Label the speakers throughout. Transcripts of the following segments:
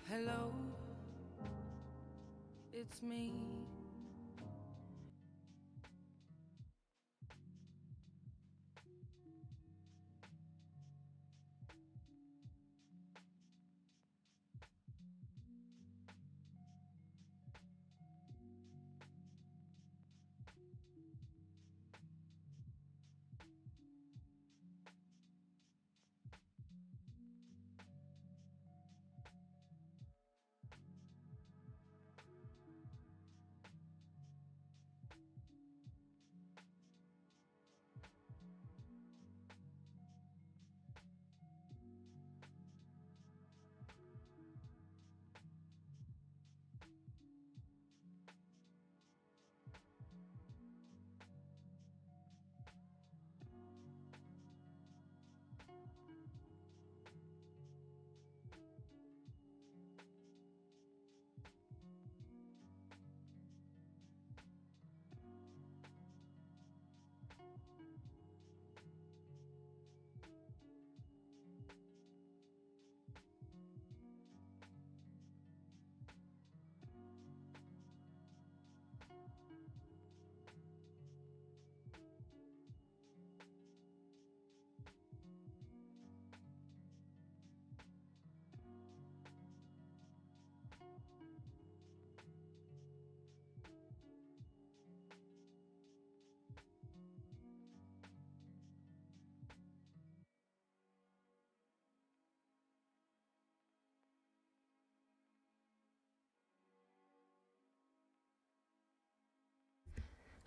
Speaker 1: Hello, it's me.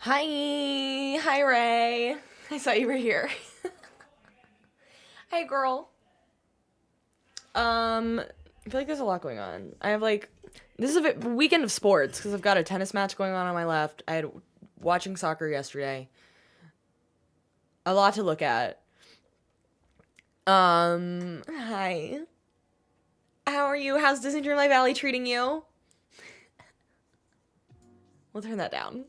Speaker 1: Hi, Ray. I saw you were here. Hey, girl. I feel like there's a lot going on. I have this is a weekend of sports because I've got a tennis match going on my left. I had watching soccer yesterday. A lot to look at. Hi. How are you? How's Disney Dreamlight Valley treating you? We'll turn that down.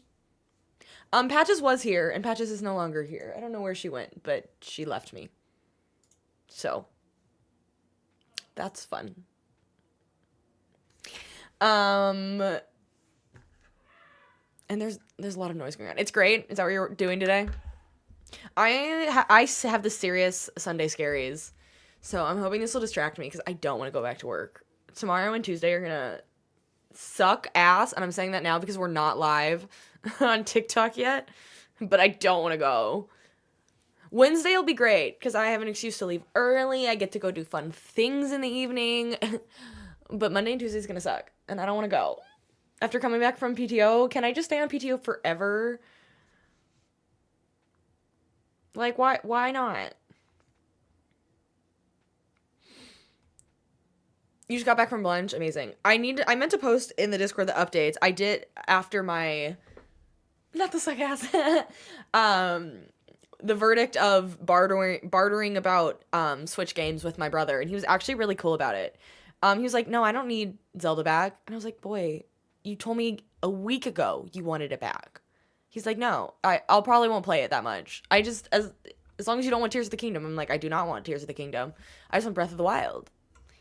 Speaker 1: Patches was here, and Patches is no longer here. I don't know where she went, but she left me. So, that's fun. Um, and there's a lot of noise going on. It's great. Is that what you're doing today? I have the serious Sunday scaries, so I'm hoping this will distract me because I don't want to go back to work. Tomorrow and Tuesday are gonna suck ass, and I'm saying that now because we're not live on TikTok yet, but I don't want to go. Wednesday will be great because I have an excuse to leave early. I get to go do fun things in the evening. But Monday and Tuesday is gonna suck, and I don't want to go. After coming back from PTO, can I just stay on PTO forever? Like, why not? You just got back from lunch? Amazing. I meant to post in the Discord the updates. I did after my, not the sarcasm, the verdict of bartering about, Switch games with my brother, and he was actually really cool about it. He was like, no, I don't need Zelda back. And I was like, boy, you told me a week ago you wanted it back. He's like, no, I'll probably won't play it that much. As long as you don't want Tears of the Kingdom. I'm like, I do not want Tears of the Kingdom. I just want Breath of the Wild.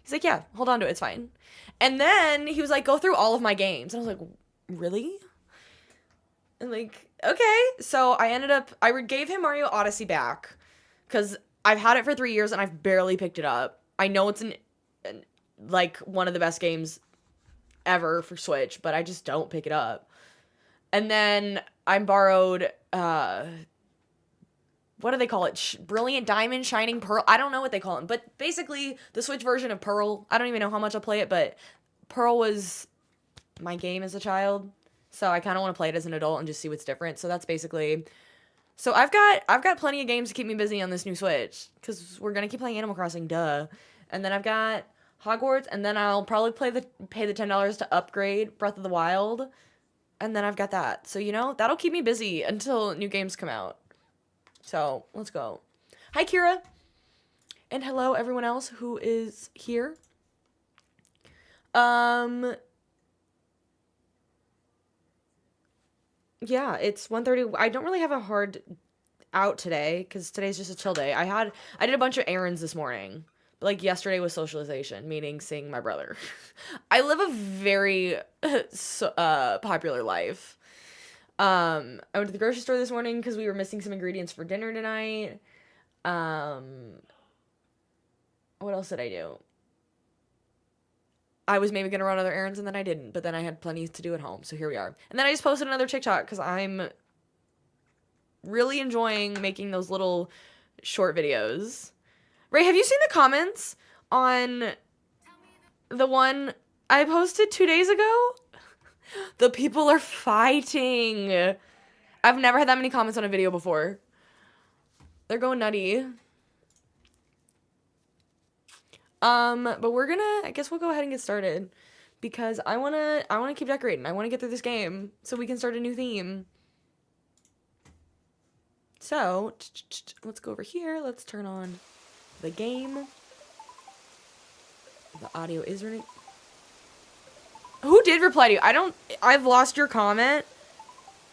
Speaker 1: He's like, yeah, hold on to it. It's fine. And then he was like, go through all of my games. And I was like, really? And like, okay. So I gave him Mario Odyssey back because I've had it for 3 years and I've barely picked it up. I know it's like one of the best games ever for Switch, but I just don't pick it up. And then I borrowed, what do they call it? Brilliant Diamond, Shining Pearl. I don't know what they call them, but basically the Switch version of Pearl. I don't even know how much I'll play it, but Pearl was my game as a child, so I kind of want to play it as an adult and just see what's different. So that's basically. So I've got plenty of games to keep me busy on this new Switch because we're gonna keep playing Animal Crossing, duh. And then I've got Hogwarts, and then I'll probably pay the $10 to upgrade Breath of the Wild, and then I've got that. So that'll keep me busy until new games come out. So, let's go. Hi, Kira. And hello, everyone else who is here. Yeah, it's 1:30. I don't really have a hard out today, because today's just a chill day. I did a bunch of errands this morning. But, like, yesterday was socialization, meaning seeing my brother. I live a very popular life. I went to the grocery store this morning because we were missing some ingredients for dinner tonight. What else did I do? I was maybe gonna run other errands and then I didn't, but then I had plenty to do at home, so here we are. And then I just posted another TikTok because I'm really enjoying making those little short videos. Ray, have you seen the comments on the one I posted 2 days ago? The people are fighting. I've never had that many comments on a video before. They're going nutty. But I guess we'll go ahead and get started because I wanna keep decorating. I wanna get through this game so we can start a new theme. So, let's go over here. Let's turn on the game. The audio is running. Who did reply to you? I've lost your comment.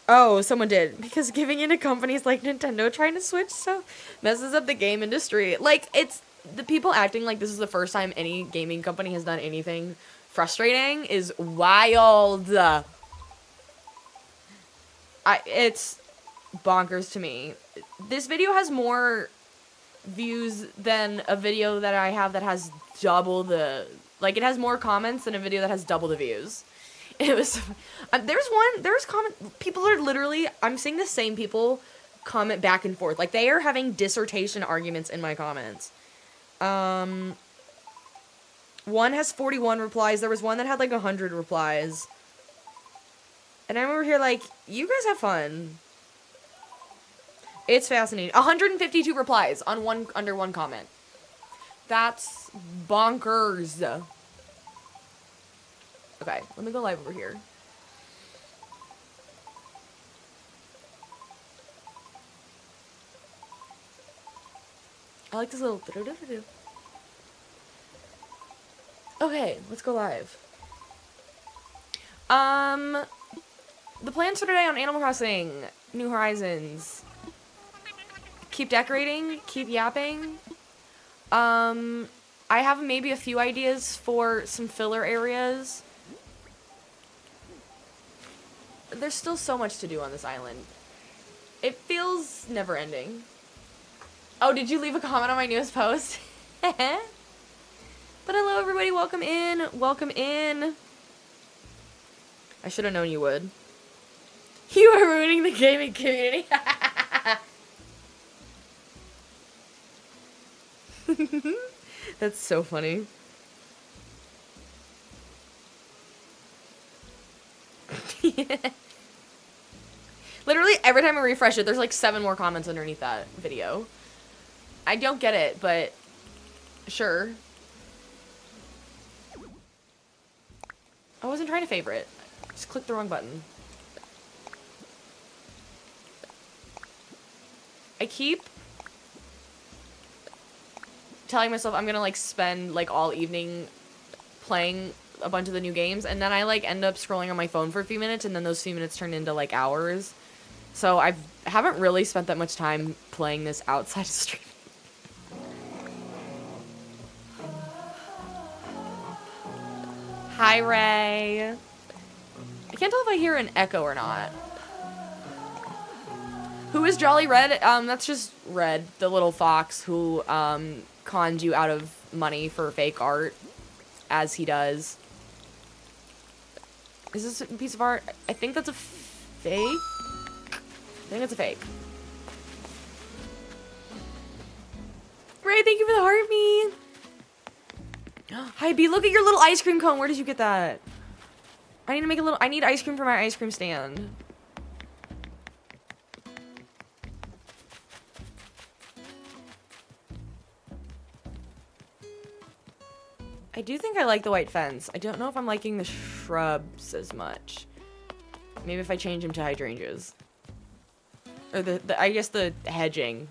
Speaker 1: Oh, someone did. Because giving into companies like Nintendo trying to switch so messes up the game industry. Like, it's the people acting like this is the first time any gaming company has done anything frustrating is wild. It's bonkers to me. This video has more views than a video that I have that has double the... Like, it has more comments than a video that has double the views. It was... there's comment... People are literally... I'm seeing the same people comment back and forth. Like, they are having dissertation arguments in my comments. One has 41 replies. There was one that had, 100 replies. And I'm over here like, you guys have fun. It's fascinating. 152 replies on under one comment. That's bonkers. Okay, let me go live over here. I like this little... Okay, let's go live. The plans for today on Animal Crossing, New Horizons. Keep decorating, keep yapping. I have maybe a few ideas for some filler areas. There's still so much to do on this island. It feels never-ending. Oh, did you leave a comment on my newest post? But hello, everybody. Welcome in. Welcome in. I should have known you would. You are ruining the gaming community. That's so funny. Literally, every time I refresh it, there's like 7 more comments underneath that video. I don't get it, but sure. I wasn't trying to favorite. Just clicked the wrong button. I keep telling myself I'm gonna like spend like all evening playing a bunch of the new games, and then I like end up scrolling on my phone for a few minutes, and then those few minutes turn into like hours. So I haven't really spent that much time playing this outside of stream. Hi, Ray. I can't tell if I hear an echo or not. Who is Jolly Red? That's just Red, the little fox who conned you out of money for fake art, as he does. Is this a piece of art? I think that's a fake. I think it's a fake. Ray, thank you for the heartbeat. Hi, B, look at your little ice cream cone. Where did you get that? I need to make a little... I need ice cream for my ice cream stand. I do think I like the white fence. I don't know if I'm liking the shrubs as much. Maybe if I change them to hydrangeas. Or I guess the hedging,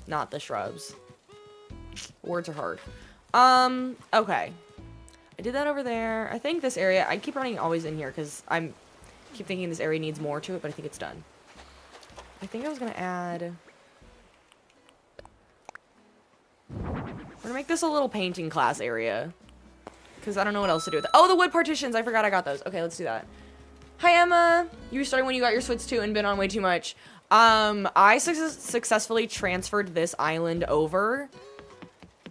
Speaker 1: not the shrubs. Words are hard. Okay. I did that over there. I think this area, I keep running always in here because keep thinking this area needs more to it, but I think it's done. I think I was gonna add... We're gonna make this a little painting class area. Because I don't know what else to do with it. Oh, the wood partitions! I forgot I got those. Okay, let's do that. Hi, Emma! You started when you got your Switch 2 and been on way too much. I successfully transferred this island over.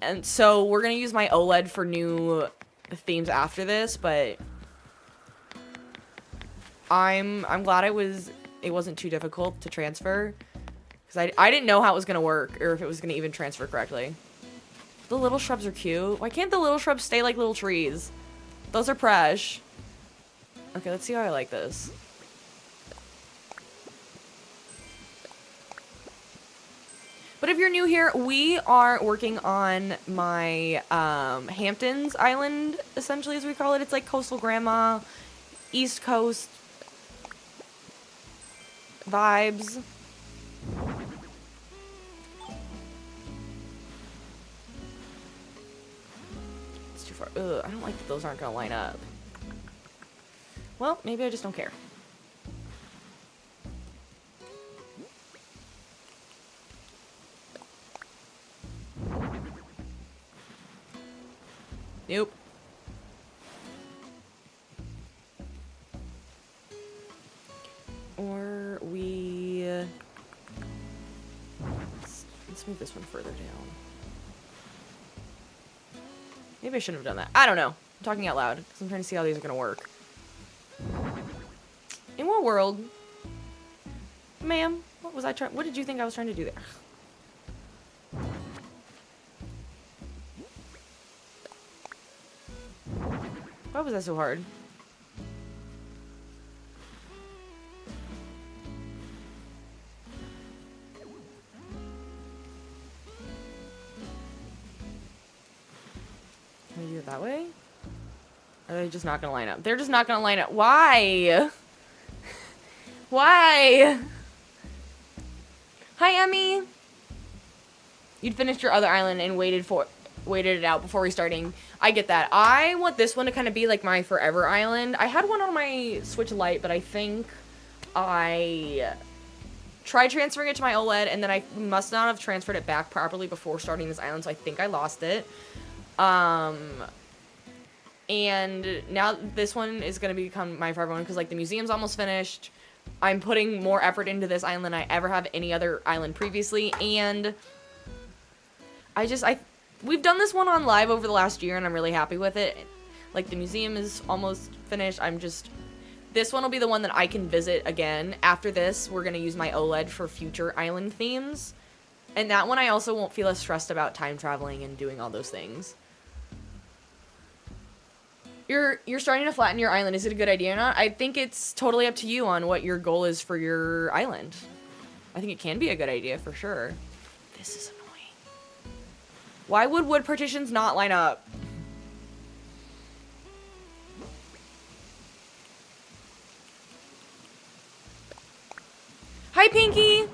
Speaker 1: And so we're gonna use my OLED for new themes after this, but I'm glad it wasn't too difficult to transfer, because I didn't know how it was gonna work or if it was gonna even transfer correctly. The little shrubs are cute. Why can't the little shrubs stay like little trees? Those are fresh. Okay, let's see how I like this. But if you're new here, we are working on my Hamptons Island, essentially, as we call it. It's like coastal grandma, East Coast vibes. It's too far. Ugh, I don't like that those aren't gonna line up. Well, maybe I just don't care. Nope. Or let's move this one further down. Maybe I shouldn't have done that. I don't know. I'm talking out loud because I'm trying to see how these are gonna work. In what world? Ma'am, what did you think I was trying to do there? Why was that so hard? Can I do it that way? Or are they just not gonna line up? They're just not gonna line up. Why? Why? Hi, Emmy. You'd finished your other island and waited it out before restarting. I get that. I want this one to kind of be like my forever island. I had one on my Switch Lite, but I think I tried transferring it to my OLED, and then I must not have transferred it back properly before starting this island, so I think I lost it. And now this one is going to become my forever one, because, like, the museum's almost finished. I'm putting more effort into this island than I ever have any other island previously, and we've done this one on live over the last year, and I'm really happy with it. Like, the museum is almost finished. This one will be the one that I can visit again. After this, we're going to use my OLED for future island themes. And that one I also won't feel as stressed about time traveling and doing all those things. You're starting to flatten your island. Is it a good idea or not? I think it's totally up to you on what your goal is for your island. I think it can be a good idea for sure. This is annoying. Why would wood partitions not line up? Hi, Pinky!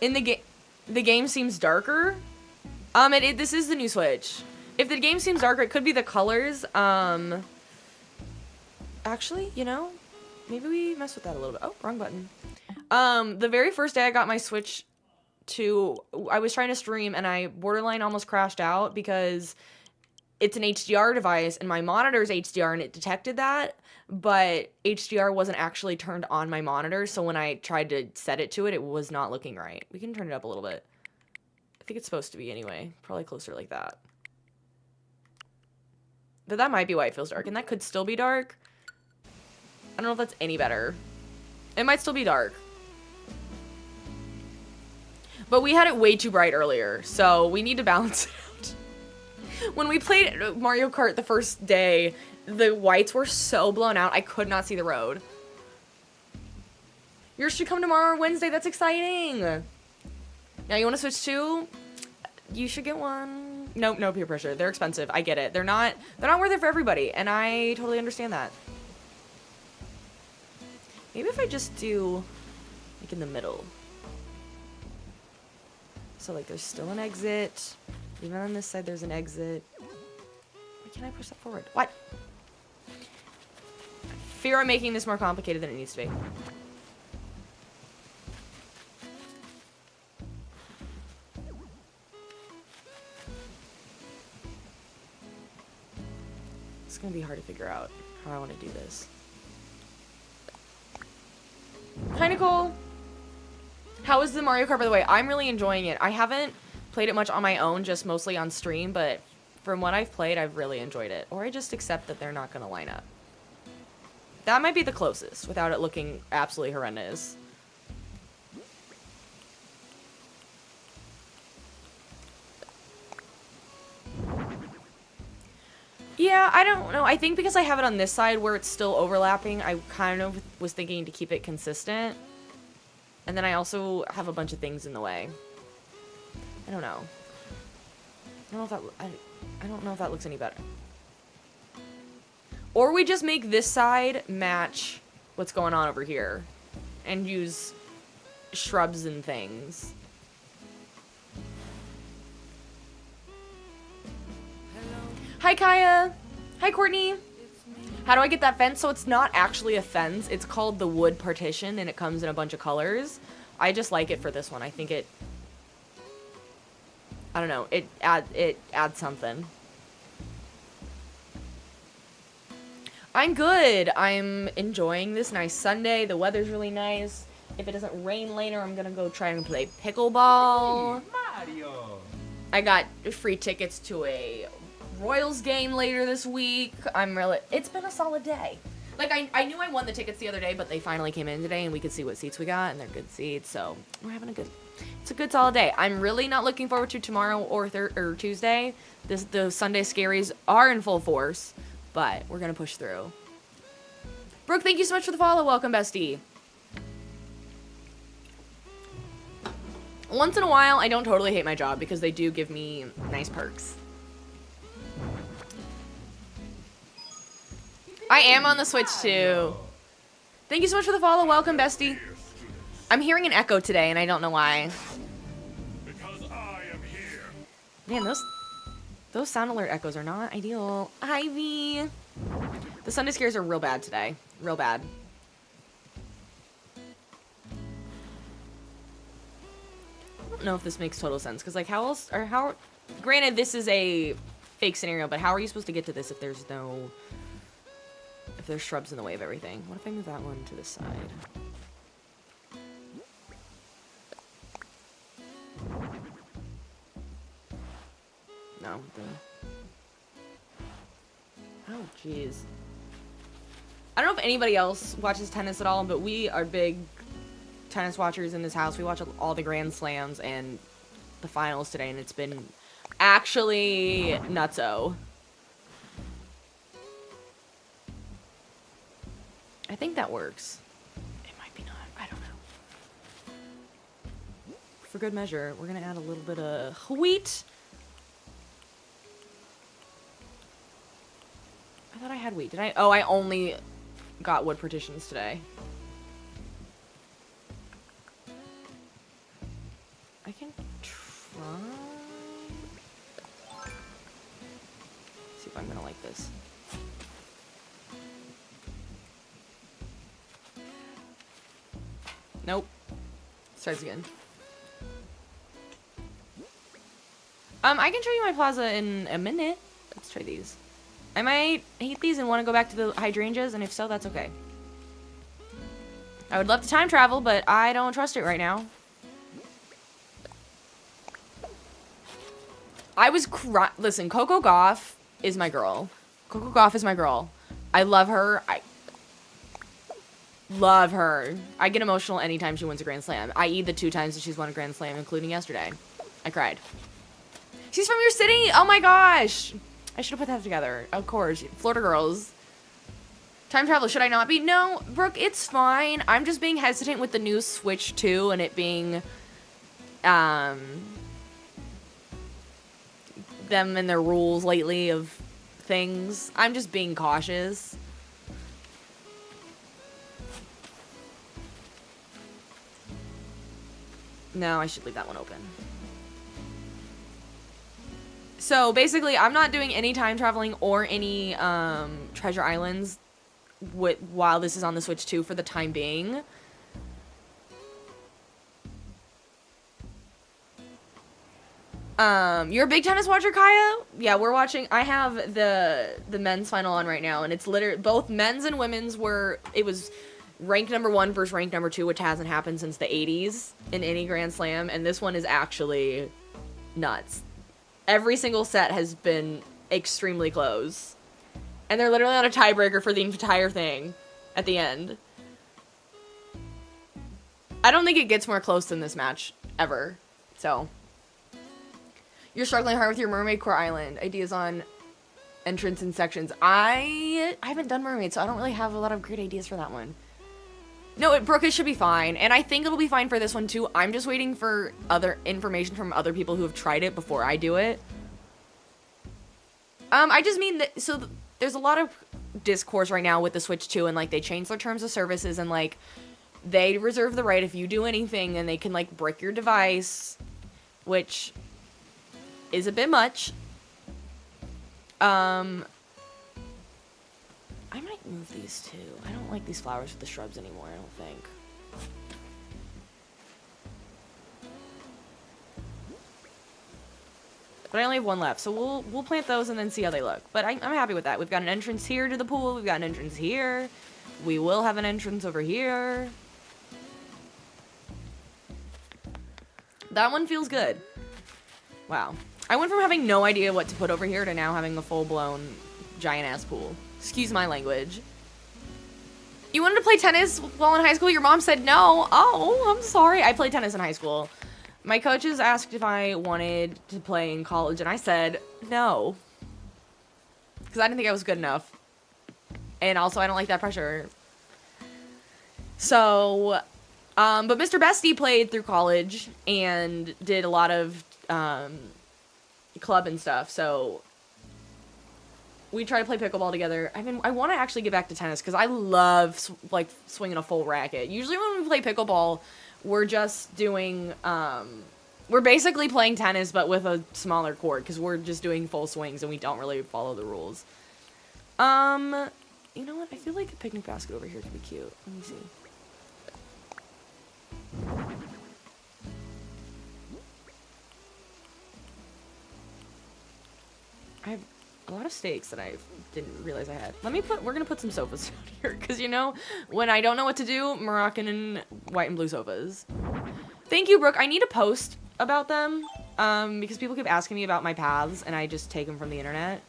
Speaker 1: The game seems darker. This is the new Switch. If the game seems darker, it could be the colors. Actually, you know, maybe we mess with that a little bit. Oh, wrong button. The very first day I got my Switch 2, I was trying to stream and I borderline almost crashed out because it's an HDR device and my monitor's HDR and it detected that, but HDR wasn't actually turned on my monitor, so when I tried to set it to it, it was not looking right. We can turn it up a little bit. I think it's supposed to be anyway. Probably closer like that. But that might be why it feels dark, and that could still be dark. I don't know if that's any better. It might still be dark. But we had it way too bright earlier, so we need to balance it out. When we played Mario Kart the first day, the whites were so blown out, I could not see the road. Yours should come tomorrow or Wednesday. That's exciting. Now, you want to switch too? You should get one. No peer pressure. They're expensive. I get it. They're not worth it for everybody, and I totally understand that. Maybe if I just do, like, in the middle. So, like, there's still an exit. Even on this side, there's an exit. Why can't I push that forward? What? I fear I'm making this more complicated than it needs to be. It's gonna be hard to figure out how I want to do this. Hi, Nicole! How is the Mario Kart, by the way? I'm really enjoying it. I haven't played it much on my own, just mostly on stream, but from what I've played, I've really enjoyed it. Or I just accept that they're not gonna line up. That might be the closest, without it looking absolutely horrendous. Yeah, I don't know. I think because I have it on this side where it's still overlapping, I kind of was thinking to keep it consistent. And then I also have a bunch of things in the way. I don't know. I don't know if that looks any better. Or we just make this side match what's going on over here and use shrubs and things. Hi, Kaya. Hi, Courtney. How do I get that fence? So it's not actually a fence. It's called the wood partition, and it comes in a bunch of colors. I just like it for this one. I think it... I don't know. It adds something. I'm good. I'm enjoying this nice Sunday. The weather's really nice. If it doesn't rain later, I'm gonna go try and play pickleball. Hey, Mario. I got free tickets to a Royals game later this week. It's been a solid day. Like, I knew I won the tickets the other day, but they finally came in today and we could see what seats we got, and they're good seats, so we're having it's a good solid day. I'm really not looking forward to tomorrow or Tuesday. The Sunday scaries are in full force, but we're gonna push through. Brooke, thank you so much for the follow. Welcome, bestie. Once in a while, I don't totally hate my job because they do give me nice perks. I am on the Switch too. Thank you so much for the follow. Welcome, bestie. I'm hearing an echo today, and I don't know why. Man, those sound alert echoes are not ideal. Ivy. The Sunday scares are real bad today. Real bad. I don't know if this makes total sense, because, like, granted, this is a fake scenario, but how are you supposed to get to this if there's shrubs in the way of everything? What if I move that one to the side? No. Oh, jeez. I don't know if anybody else watches tennis at all, but we are big tennis watchers in this house. We watch all the Grand Slams and the finals today, and it's been actually nutso. I think that works. It might be not. I don't know. For good measure, we're gonna add a little bit of wheat. I thought I had wheat. Did I? Oh, I only got wood partitions today. I can try. See if I'm gonna like this. Nope. Starts again. I can show you my plaza in a minute. Let's try these. I might hate these and want to go back to the hydrangeas, and if so, that's okay. I would love to time travel, but I don't trust it right now. Listen, Coco Gauff is my girl. Coco Gauff is my girl. I love her. I love her. I get emotional anytime she wins a Grand Slam, i.e. the 2 times that she's won a Grand Slam, including yesterday. I cried. She's from your city? Oh my gosh. I should have put that together. Of course. Florida girls. Time travel, should I not be? No, Brooke, it's fine. I'm just being hesitant with the new Switch 2 and it being, them and their rules lately of things. I'm just being cautious. No, I should leave that one open. So basically, I'm not doing any time traveling or any treasure islands while this is on the Switch 2 for the time being. You're a big tennis watcher, Kaya? Yeah, we're watching. I have the men's final on right now, and it's literally both men's and women's it was ranked number 1 versus ranked number 2, which hasn't happened since the 80s in any Grand Slam, and this one is actually nuts. Every single set has been extremely close. And they're literally on a tiebreaker for the entire thing at the end. I don't think it gets more close than this match, ever. So. You're struggling hard with your Mermaid Core Island. Ideas on entrance and sections. I haven't done Mermaid, so I don't really have a lot of great ideas for that one. No, Brooke, it should be fine. And I think it'll be fine for this one, too. I'm just waiting for other information from other people who have tried it before I do it. I just mean that, so there's a lot of discourse right now with the Switch 2, and, like, they changed their terms of services, and, like, they reserve the right if you do anything, and they can, like, brick your device, which is a bit much. I might move these too. I don't like these flowers with the shrubs anymore, I don't think. But I only have one left, so we'll plant those and then see how they look. But I'm happy with that. We've got an entrance here to the pool. We've got an entrance here. We will have an entrance over here. That one feels good. Wow. I went from having no idea what to put over here to now having a full-blown giant-ass pool. Excuse my language. You wanted to play tennis while in high school? Your mom said no. Oh, I'm sorry. I played tennis in high school. My coaches asked if I wanted to play in college, and I said no. Because I didn't think I was good enough. And also, I don't like that pressure. So, but Mr. Bestie played through college and did a lot of club and stuff, so we try to play pickleball together. I want to actually get back to tennis because I love like swinging a full racket. Usually when we play pickleball, we're just doing we're basically playing tennis but with a smaller court because we're just doing full swings and we don't really follow the rules. You know what? I feel like a picnic basket over here could be cute. Let me see. I have a lot of steaks that I didn't realize I had. We're gonna put some sofas down here, because, you know, when I don't know what to do, Moroccan and white and blue sofas. Thank you, Brooke. I need to post about them, because people keep asking me about my paths, and I just take them from the internet.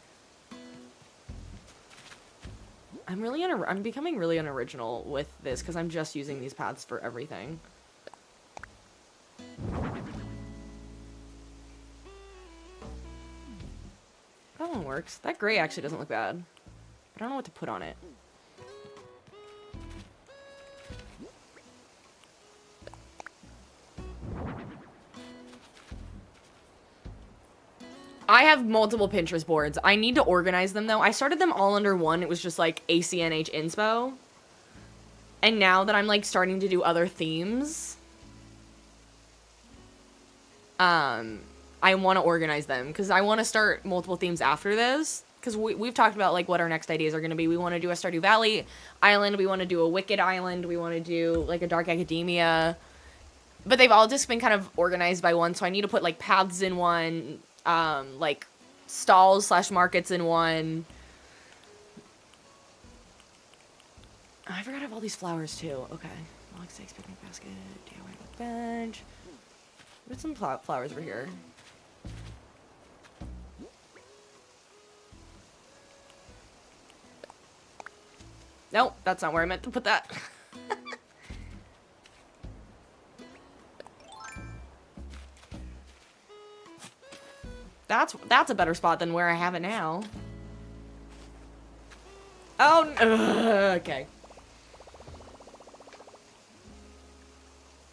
Speaker 1: I'm becoming really unoriginal with this, because I'm just using these paths for everything. That one works. That gray actually doesn't look bad. But I don't know what to put on it. I have multiple Pinterest boards. I need to organize them, though. I started them all under one. It was just, like, ACNH inspo. And now that I'm, like, starting to do other themes, I want to organize them, because I want to start multiple themes after this, because we've talked about, like, what our next ideas are going to be. We want to do a Stardew Valley island, we want to do a Wicked island, we want to do, like, a Dark Academia, but they've all just been kind of organized by one, so I need to put, like, paths in one, like, stalls/markets in one. Oh, I forgot I have all these flowers, too. Okay. Log stakes, picnic basket, DIY bench. Put some flowers over here. Nope, that's not where I meant to put that. That's a better spot than where I have it now. Oh, okay.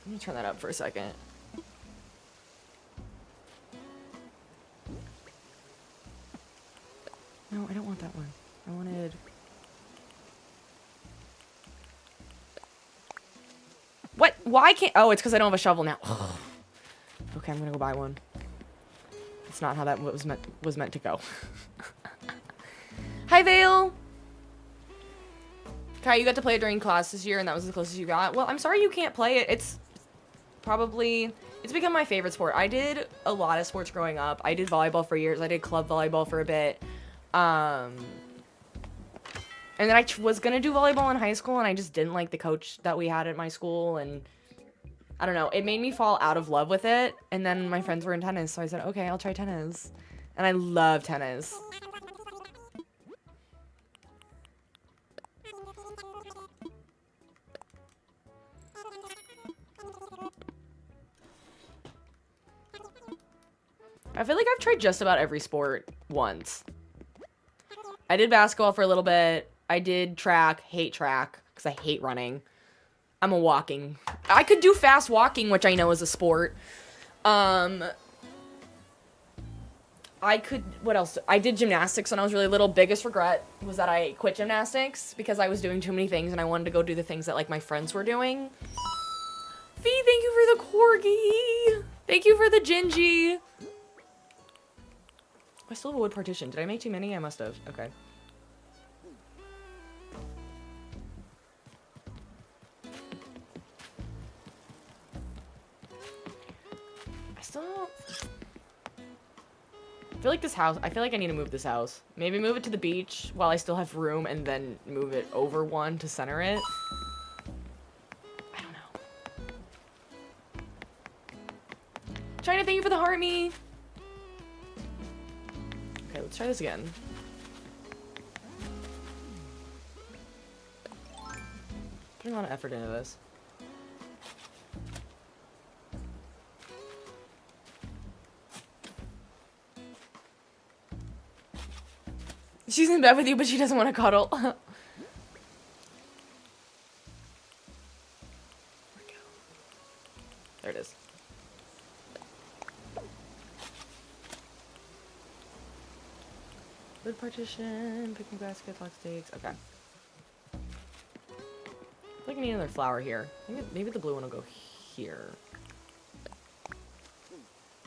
Speaker 1: Let me turn that up for a second. No, I don't want that one. I wanted... What? Why can't... Oh, it's because I don't have a shovel now. Okay, I'm gonna go buy one. It's not how that was meant to go. Hi, Vale! Kai, you got to play it during class this year, and that was the closest you got. Well, I'm sorry you can't play it. It's become my favorite sport. I did a lot of sports growing up. I did volleyball for years. I did club volleyball for a bit. And then I was gonna do volleyball in high school, and I just didn't like the coach that we had at my school, and I don't know, it made me fall out of love with it, and then my friends were in tennis, so I said, okay, I'll try tennis. And I love tennis. I feel like I've tried just about every sport once. I did basketball for a little bit. I did track, hate track, because I hate running. I'm a walking. I could do fast walking, which I know is a sport. I could, what else? I did gymnastics when I was really little. Biggest regret was that I quit gymnastics because I was doing too many things and I wanted to go do the things that, like, my friends were doing. Fee, thank you for the corgi. Thank you for the Gingy. I still have a wood partition. Did I make too many? I must have. Okay. I feel like this house, I feel like I need to move this house. Maybe move it to the beach while I still have room and then move it over one to center it. I don't know. China, thank you for the heart me. Okay, let's try this again. Putting a lot of effort into this. She's in bed with you, but she doesn't want to cuddle. There it is. Wood partition, picnic basket, box steaks. Okay. I feel like I need another flower here. I think maybe the blue one will go here.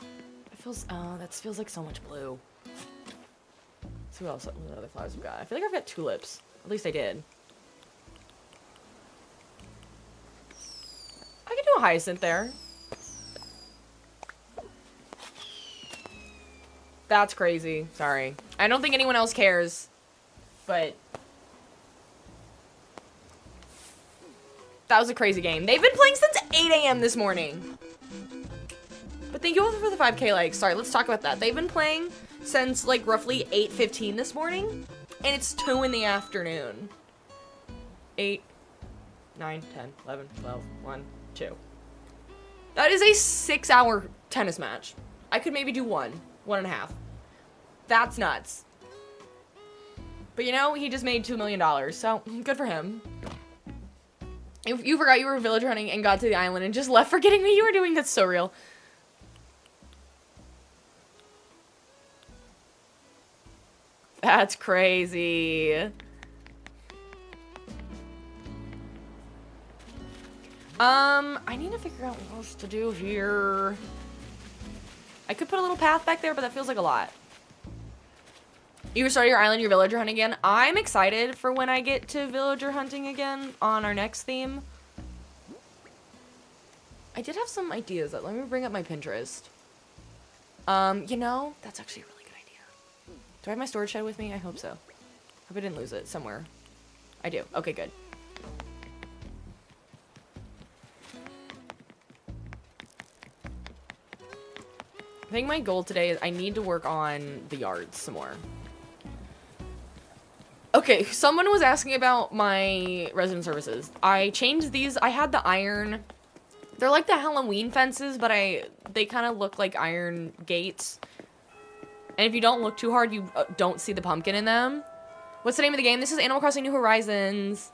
Speaker 1: It feels, oh, that feels like so much blue. Let's see what else, what other flowers we've got. I feel like I've got tulips. At least I did. I could do a hyacinth there. That's crazy. Sorry. I don't think anyone else cares. But that was a crazy game. They've been playing since 8 a.m. this morning. But thank you all for the 5K likes. Sorry, let's talk about that. They've been playing since like roughly 8:15 this morning. And it's 2 in the afternoon. 8, 9, 10, 11, 12, 1, 2. That is a 6-hour tennis match. I could maybe do 1.5. That's nuts. But you know, he just made $2 million, so good for him. If you forgot you were village hunting and got to the island and just left forgetting that you were doing, that's so real. That's crazy. I need to figure out what else to do here. I could put a little path back there, but that feels like a lot. You restarted your island, your villager hunting again. I'm excited for when I get to villager hunting again on our next theme. I did have some ideas. Let me bring up my Pinterest. You know, that's actually a really good idea. Do I have my storage shed with me? I hope so. Hope I didn't lose it somewhere. I do. Okay, good. I think my goal today is I need to work on the yards some more. Okay, someone was asking about my resident services. I changed these. I had the iron. They're like the Halloween fences, but they kind of look like iron gates. And if you don't look too hard, you don't see the pumpkin in them. What's the name of the game? This is Animal Crossing New Horizons.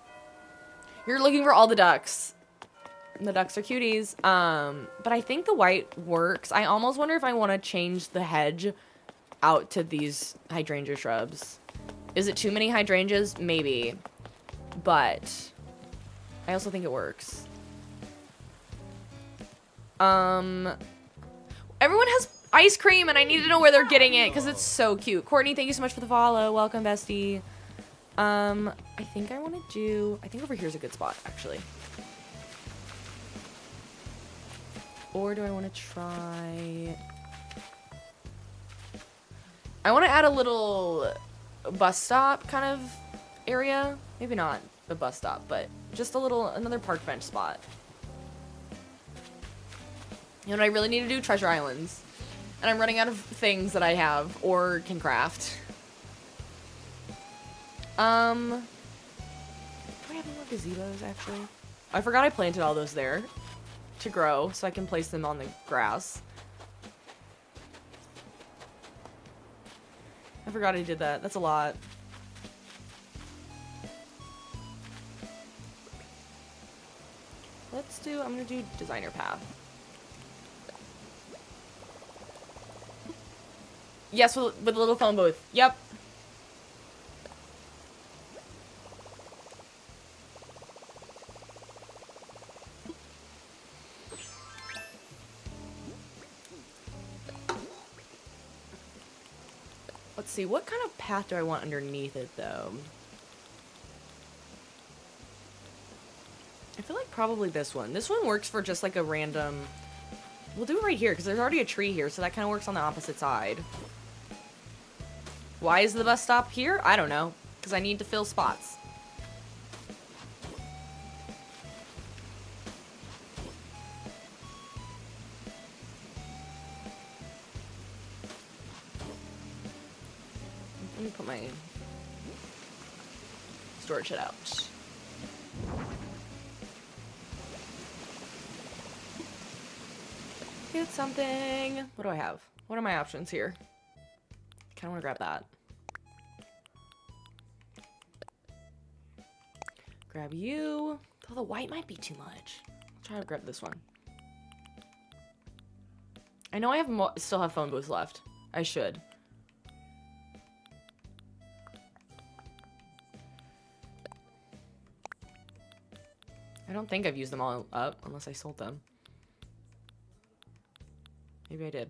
Speaker 1: You're looking for all the ducks. The ducks are cuties. But I think the white works. I almost wonder if I want to change the hedge out to these hydrangea shrubs. Is it too many hydrangeas? Maybe. But I also think it works. Everyone has ice cream and I need to know where they're getting it because it's so cute. Courtney, thank you so much for the follow. Welcome, bestie. I think I want to do... I think over here is a good spot, actually. Or do I want to try... I want to add a little bus stop kind of area. Maybe not a bus stop, but just another park bench spot. You know what I really need to do? Treasure islands. And I'm running out of things that I have or can craft. Do I have any more gazebos, actually? I forgot I planted all those there to grow, so I can place them on the grass. I forgot I did that. That's a lot. I'm gonna do designer path. Yes, with a little phone booth. Yep. Let's see, what kind of path do I want underneath it, though? I feel like probably this one. This one works for just like a random... We'll do it right here, because there's already a tree here, so that kind of works on the opposite side. Why is the bus stop here? I don't know. Because I need to fill spots. Let me put my storage shed out. Get something. What do I have? What are my options here? Kind of want to grab that. Grab you. Oh, the white might be too much. I'll try to grab this one. I know I have still have phone booths left. I should. I don't think I've used them all up unless I sold them. Maybe I did.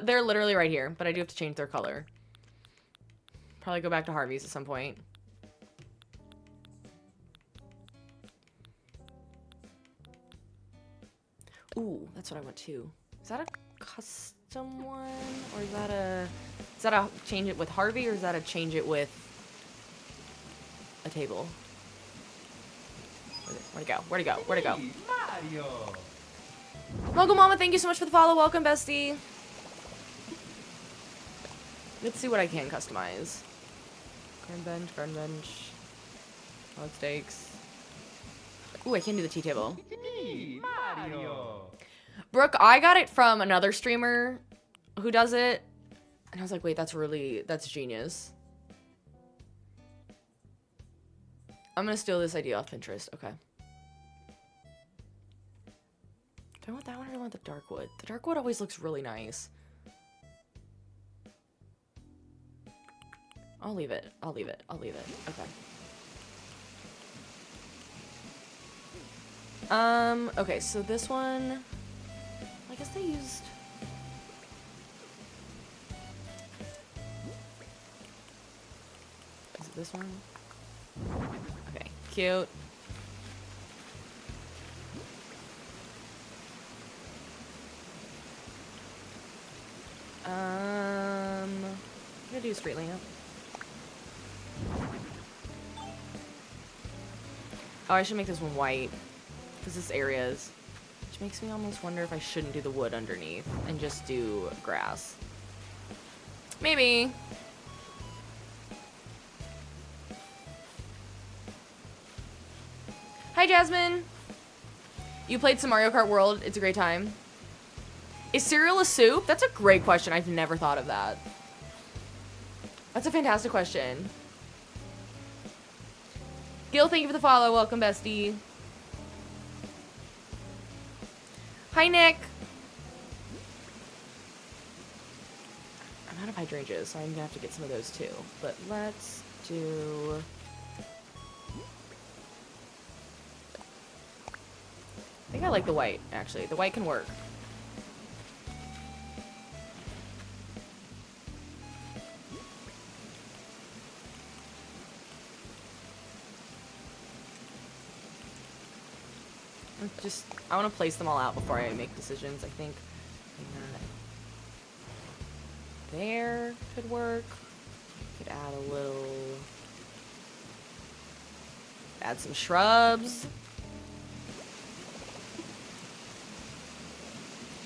Speaker 1: They're literally right here, but I do have to change their color. Probably go back to Harvey's at some point. Ooh, that's what I want too. Is that a custom one? Or is that a change it with Harvey, or is that a change it with a table? Where'd it go? Where'd it go? Where'd it go? Mario. Welcome, Mama. Thank you so much for the follow. Welcome, bestie. Let's see what I can customize. Garden bench. Log stakes. Ooh, I can do the tea table. Mario. Brooke, I got it from another streamer who does it. And I was like, wait, that's genius. I'm gonna steal this idea off Pinterest. Okay. Do I want that one or do I want the dark wood? The dark wood always looks really nice. I'll leave it. I'll leave it. I'll leave it. Okay. Okay, so this one, I guess they used... Is it this one? Okay, cute. I'm gonna do street lamp. Oh, I should make this one white, because this area is, which makes me almost wonder if I shouldn't do the wood underneath and just do grass. Maybe. Hi, Jasmine. You played some Mario Kart World. It's a great time. Is cereal a soup? That's a great question. I've never thought of that. That's a fantastic question. Gil, thank you for the follow. Welcome, bestie. Hi, Nick. I'm out of hydrangeas, so I'm gonna have to get some of those too. But let's do... I think I like the white, actually. The white can work. I want to place them all out before I make decisions. I think there could work. Could add a little... Add some shrubs.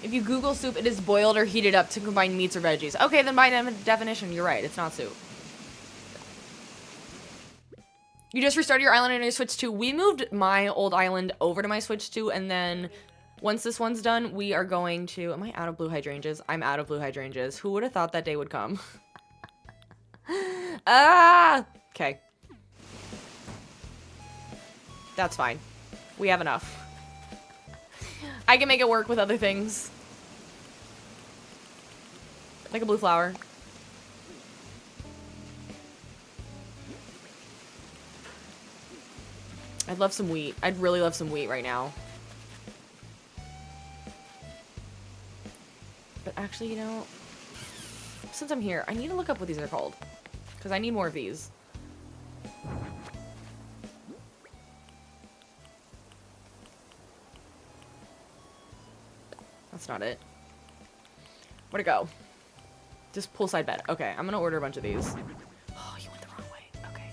Speaker 1: If you Google soup, it is boiled or heated up to combine meats or veggies. Okay, then by definition, you're right. It's not soup. You just restarted your island on your Switch 2. We moved my old island over to my Switch 2, and then once this one's done, we are going to... Am I out of blue hydrangeas? I'm out of blue hydrangeas. Who would have thought that day would come? Ah! Okay. That's fine. We have enough. I can make it work with other things. Like a blue flower. I'd love some wheat. I'd really love some wheat right now. But actually, you know, since I'm here, I need to look up what these are called. Because I need more of these. That's not it. Where'd it go? Just poolside bed. Okay, I'm gonna order a bunch of these. Oh, you went the wrong way. Okay.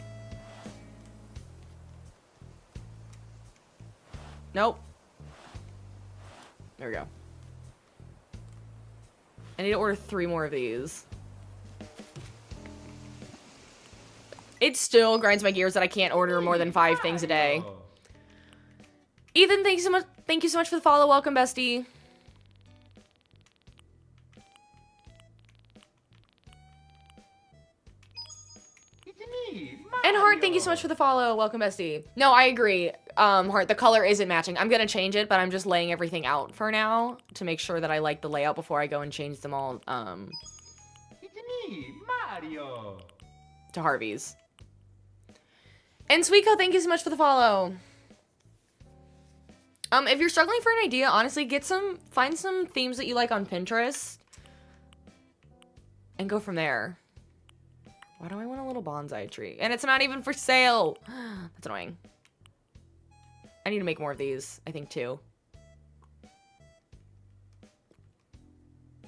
Speaker 1: Nope. There we go. I need to order 3 more of these. It still grinds my gears that I can't order more than 5 things a day. Ethan, thank you so much. Thank you so much for the follow. Welcome, bestie. And Heart, thank you so much for the follow. Welcome, bestie. No, I agree. Heart, the color isn't matching. I'm gonna change it, but I'm just laying everything out for now to make sure that I like the layout before I go and change them all,
Speaker 2: It's me, Mario.
Speaker 1: to Harvey's. And Sweetco, thank you so much for the follow. If you're struggling for an idea, honestly, find some themes that you like on Pinterest and go from there. Why do I want a little bonsai tree? And it's not even for sale. That's annoying. I need to make more of these, I think, too.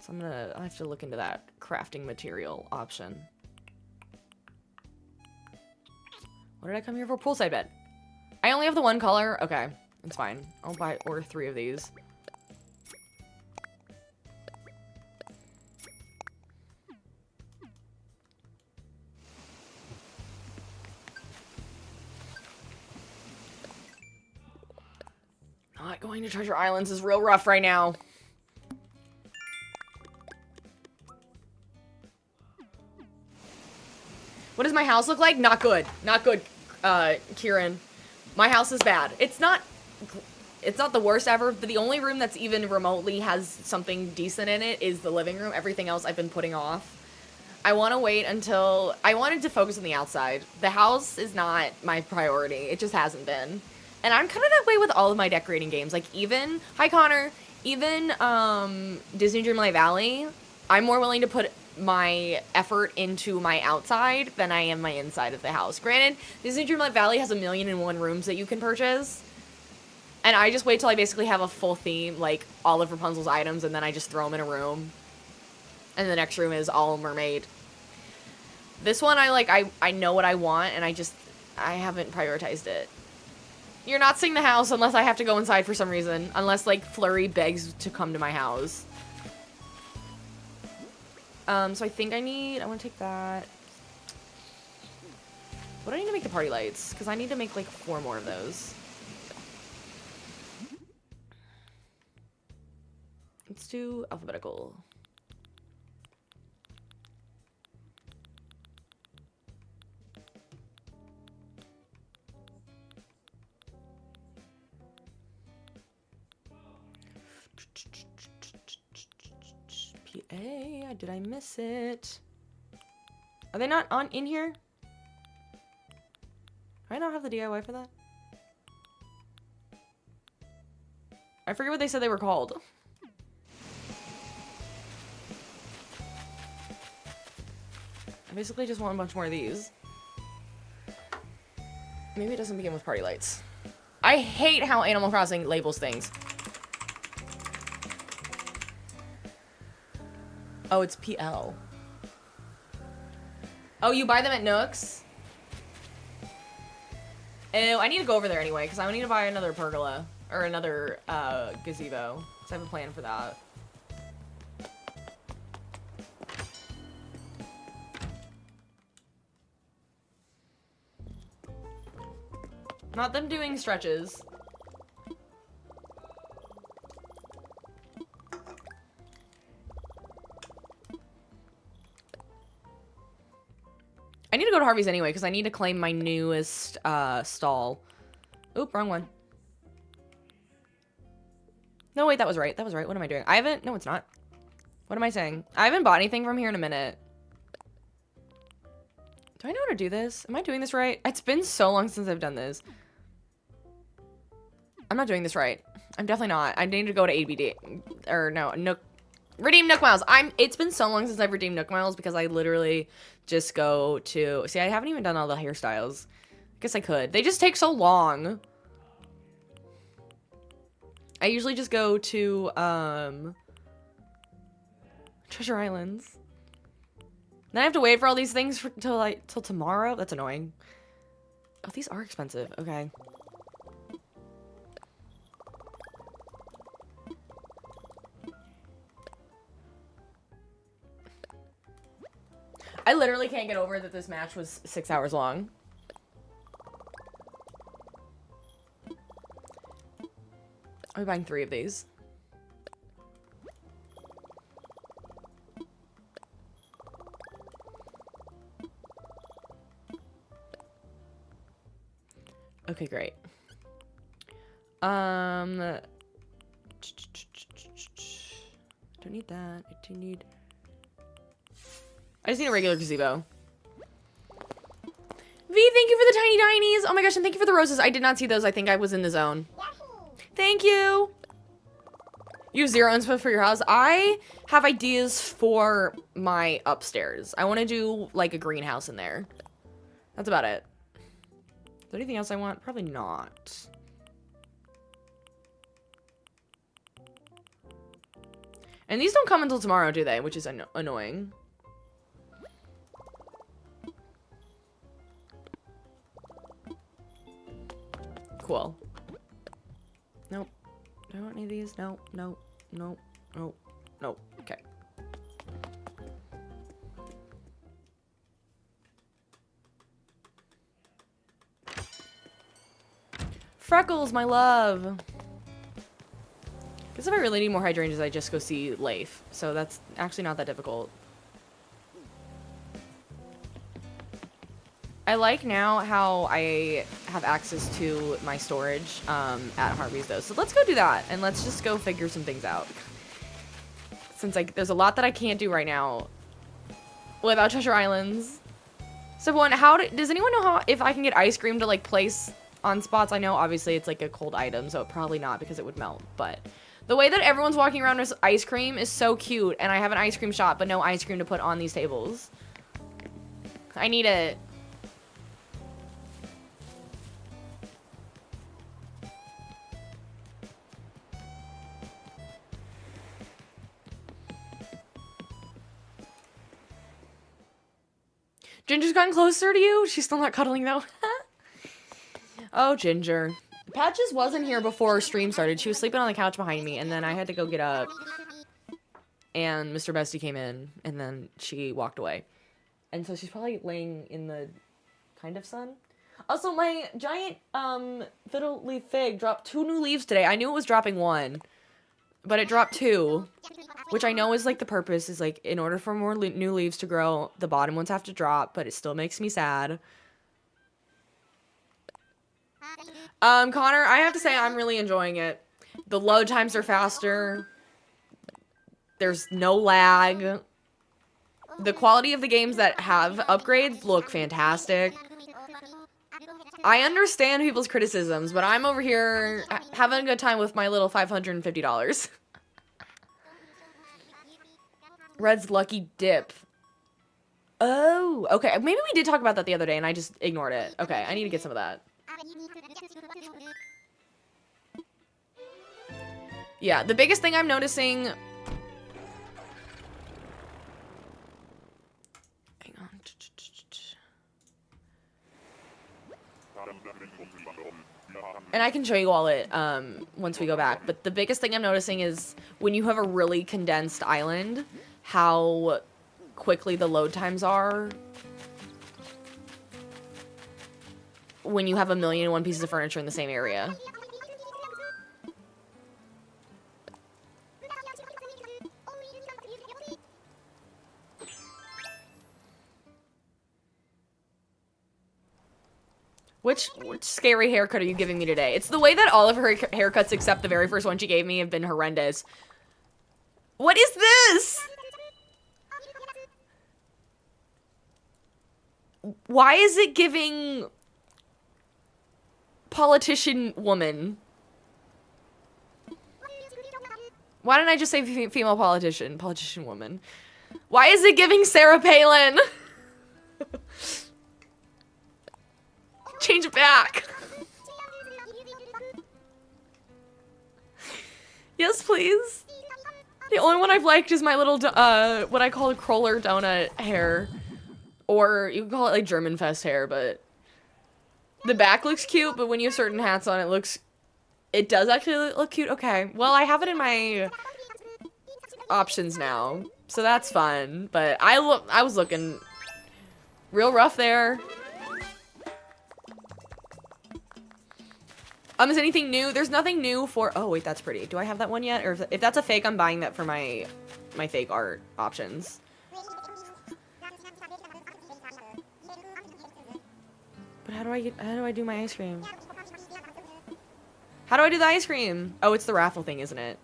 Speaker 1: So I'll have to look into that crafting material option. What did I come here for? Poolside bed. I only have the one color? Okay, that's fine. I'll order 3 of these. Not going to Treasure Islands is real rough right now. What does my house look like? Not good. Not good, Kieran. My house is bad. It's not the worst ever, but the only room that's even remotely has something decent in it is the living room. Everything else I've been putting off. I want to wait until... I wanted to focus on the outside. The house is not my priority. It just hasn't been. And I'm kind of that way with all of my decorating games. Like, even... Hi, Connor. Even, Disney Dreamlight Valley, I'm more willing to put my effort into my outside than I am my inside of the house. Granted, Disney Dreamlight Valley has 1,000,001 rooms that you can purchase. And I just wait till I basically have a full theme, like all of Rapunzel's items, and then I just throw them in a room. And the next room is all mermaid. This one, I know what I want, and I haven't prioritized it. You're not seeing the house unless I have to go inside for some reason. Unless, like, Flurry begs to come to my house. So I think I want to take that. What do I need to make the party lights? Because I need to make, like, 4 more of those. Let's do alphabetical. PA, did I miss it? Are they not in here? Do I not have the DIY for that? I forget what they said they were called. I basically just want a bunch more of these. Maybe it doesn't begin with party lights. I hate how Animal Crossing labels things. Oh, it's PL. Oh, you buy them at Nooks? Ew, I need to go over there anyway, because I need to buy another pergola. Or another, gazebo. So I have a plan for that. Not them doing stretches. I need to go to Harvey's anyway, because I need to claim my newest, stall. Oop, wrong one. No, wait, that was right. That was right. What am I doing? No, it's not. What am I saying? I haven't bought anything from here in a minute. Do I know how to do this? Am I doing this right? It's been so long since I've done this. I'm not doing this right. I'm definitely not. I need to go to ABD. Or no, Nook. Redeem Nook Miles. It's been so long since I've redeemed Nook Miles because I literally just go to... See, I haven't even done all the hairstyles. Guess I could. They just take so long. I usually just go to, Treasure Islands. Then I have to wait for all these things till tomorrow? That's annoying. Oh, these are expensive. Okay. I literally can't get over that this match was 6 hours long. I'll be buying 3 of these. Okay, great. Don't need that. I do need... I just need a regular gazebo. V, thank you for the tiny tinies. Oh my gosh, and thank you for the roses. I did not see those. I think I was in the zone. Thank you. You have 0 inspo for your house. I have ideas for my upstairs. I want to do like a greenhouse in there. That's about it. Is there anything else I want? Probably not. And these don't come until tomorrow, do they? Which is annoying. Cool. Nope. Do I want any of these? No, no, no, no, no. Okay. Freckles, my love. Guess if I really need more hydrangeas, I just go see Leif. So that's actually not that difficult. I like now how I have access to my storage at Harvey's though. So let's go do that and let's just go figure some things out. Since like there's a lot that I can't do right now without Treasure Islands. So one, does anyone know how if I can get ice cream to like place on spots? I know obviously it's like a cold item, so probably not because it would melt, but the way that everyone's walking around with ice cream is so cute, and I have an ice cream shop, but no ice cream to put on these tables. I need it. Ginger's gotten closer to you? She's still not cuddling, though. Oh, Ginger. Patches wasn't here before stream started. She was sleeping on the couch behind me, and then I had to go get up. And Mr. Bestie came in, and then she walked away. And so she's probably laying in the kind of sun. Also, my giant fiddle leaf fig dropped 2 new leaves today. I knew it was dropping 1, but it dropped 2. Which I know is, like, the purpose is, like, in order for more new leaves to grow, the bottom ones have to drop, but it still makes me sad. Connor, I have to say I'm really enjoying it. The load times are faster. There's no lag. The quality of the games that have upgrades look fantastic. I understand people's criticisms, but I'm over here having a good time with my little $550. Red's Lucky Dip. Oh, okay. Maybe we did talk about that the other day and I just ignored it. Okay, I need to get some of that. Yeah, the biggest thing I'm noticing... Hang on. And I can show you all it once we go back. But the biggest thing I'm noticing is when you have a really condensed island, how quickly the load times are when you have 1,000,001 pieces of furniture in the same area. Which scary haircut are you giving me today? It's the way that all of her haircuts except the very first one she gave me have been horrendous. What is this? Why is it giving politician woman? Why didn't I just say female politician woman? Why is it giving Sarah Palin? Change it back. Yes, please. The only one I've liked is my little, what I call a crawler donut hair. Or you can call it like German Fest hair, but the back looks cute, but when you have certain hats on, it does actually look cute. Okay, well, I have it in my options now, so that's fun, but I was looking real rough there. Is anything new? There's nothing new for, oh wait, that's pretty. Do I have that one yet? Or if that's a fake, I'm buying that for my fake art options. But how do I do my ice cream? How do I do the ice cream? Oh, it's the raffle thing, isn't it?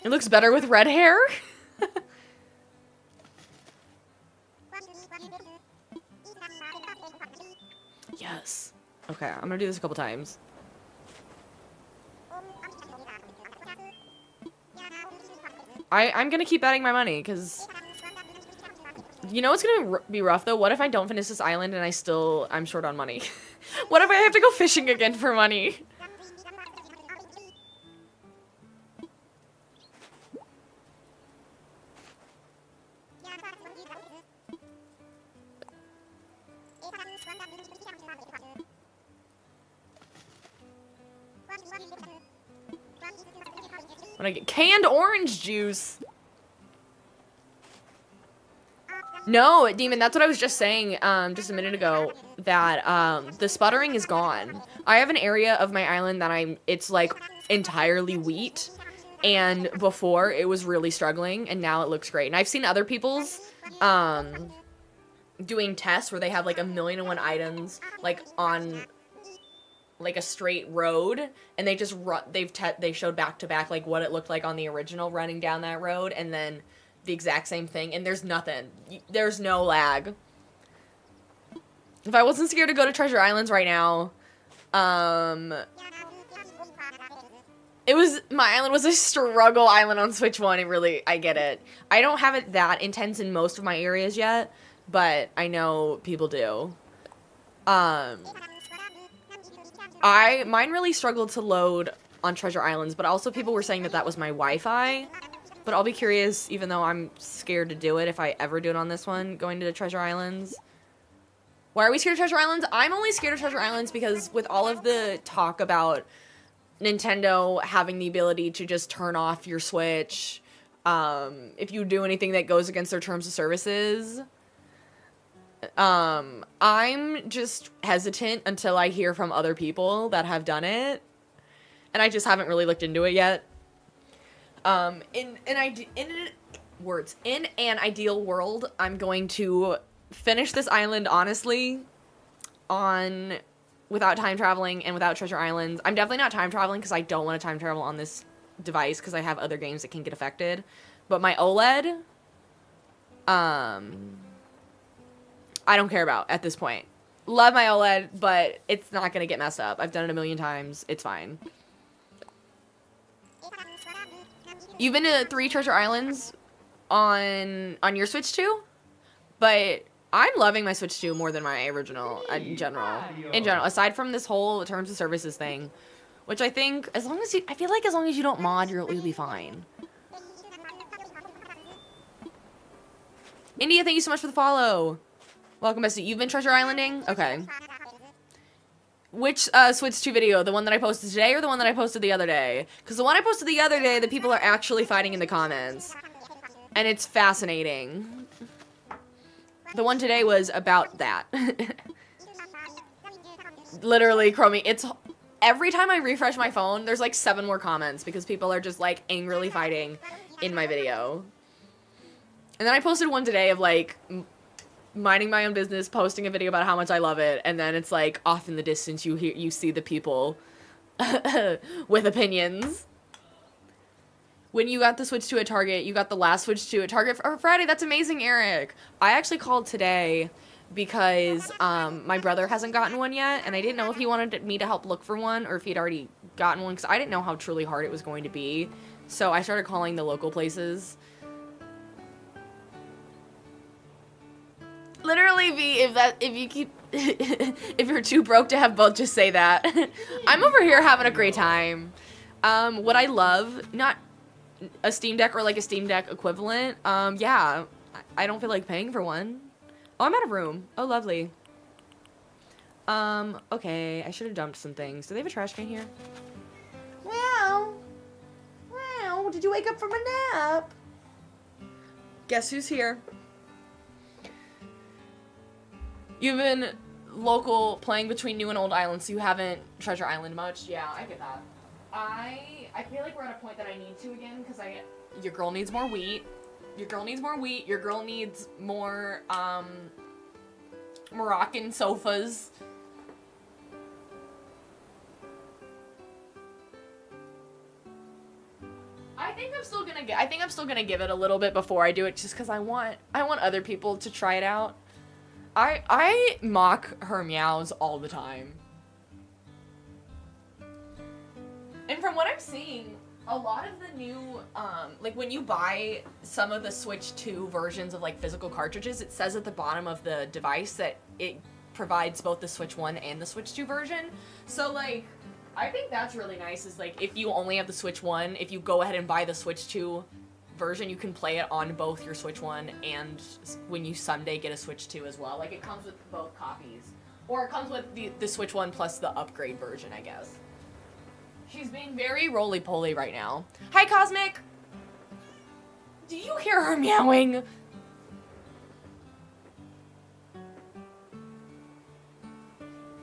Speaker 1: It looks better with red hair? Yes. Okay, I'm gonna do this a couple times. I'm gonna keep betting my money, because... You know what's gonna be rough, though? What if I don't finish this island and I'm short on money? What if I have to go fishing again for money? When I get canned orange juice. No, Demon, that's what I was just saying just a minute ago, that the sputtering is gone. I have an area of my island that it's like entirely wheat, and before it was really struggling, and now it looks great. And I've seen other people's doing tests where they have like 1,000,001 items like on like a straight road, and they just they showed back to back like what it looked like on the original running down that road, and then the exact same thing, and there's nothing. There's no lag. If I wasn't scared to go to Treasure Islands right now, my island was a struggle island on Switch 1. I get it. I don't have it that intense in most of my areas yet, but I know people do. Mine really struggled to load on Treasure Islands, but also people were saying that was my Wi-Fi. But I'll be curious, even though I'm scared to do it, if I ever do it on this one, going to the Treasure Islands. Why are we scared of Treasure Islands? I'm only scared of Treasure Islands because with all of the talk about Nintendo having the ability to just turn off your Switch, if you do anything that goes against their terms of services, I'm just hesitant until I hear from other people that have done it. And I just haven't really looked into it yet. In an ideal world, I'm going to finish this island honestly without time traveling and without Treasure Islands. I'm definitely not time traveling because I don't want to time travel on this device because I have other games that can get affected. But my OLED, I don't care about at this point. Love my OLED, but it's not going to get messed up. I've done it 1,000,000 times. It's fine. You've been to 3 Treasure Islands on your Switch 2? But I'm loving my Switch 2 more than my original in general. Aside from this whole terms of services thing, which I think I feel like as long as you don't mod, you'll be fine. India, thank you so much for the follow. Welcome, Bestie. You've been Treasure Islanding? Okay. Which Switch 2 video? The one that I posted today or the one that I posted the other day? Because the one I posted the other day, the people are actually fighting in the comments. And it's fascinating. The one today was about that. Literally, Chromie, every time I refresh my phone, there's like 7 more comments because people are just like angrily fighting in my video. And then I posted one today of like minding my own business, posting a video about how much I love it, and then it's like off in the distance you see the people with opinions. When you got the Switch 2 at Target, you got the last Switch 2 at Target for Friday. That's amazing, Eric. I actually called today because my brother hasn't gotten one yet, and I didn't know if he wanted me to help look for one or if he'd already gotten one because I didn't know how truly hard it was going to be. So I started calling the local places. Literally, V, if you're too broke to have both, just say that. I'm over here having a great time. What I love, not a Steam Deck or like a Steam Deck equivalent, yeah, I don't feel like paying for one. Oh, I'm out of room. Oh, lovely. Okay, I should have dumped some things. Do they have a trash can here? Wow. Wow, did you wake up from a nap? Guess who's here? You've been local playing between new and old islands, so you haven't Treasure Island much. Yeah, I get that. I feel like we're at a point that I need to again, because your girl needs more wheat. Your girl needs more wheat. Your girl needs more, Moroccan sofas. I think I'm still gonna give it a little bit before I do it, just because I want other people to try it out. I mock her meows all the time. And from what I'm seeing, a lot of the new, like when you buy some of the Switch 2 versions of like physical cartridges, it says at the bottom of the device that it provides both the Switch 1 and the Switch 2 version. So like, I think that's really nice is like, if you only have the Switch 1, if you go ahead and buy the Switch 2 version, you can play it on both your Switch 1 and when you someday get a Switch 2 as well. Like it comes with both copies. Or it comes with the Switch 1 plus the upgrade version, I guess. She's being very roly-poly right now. Hi, Cosmic! Do you hear her meowing?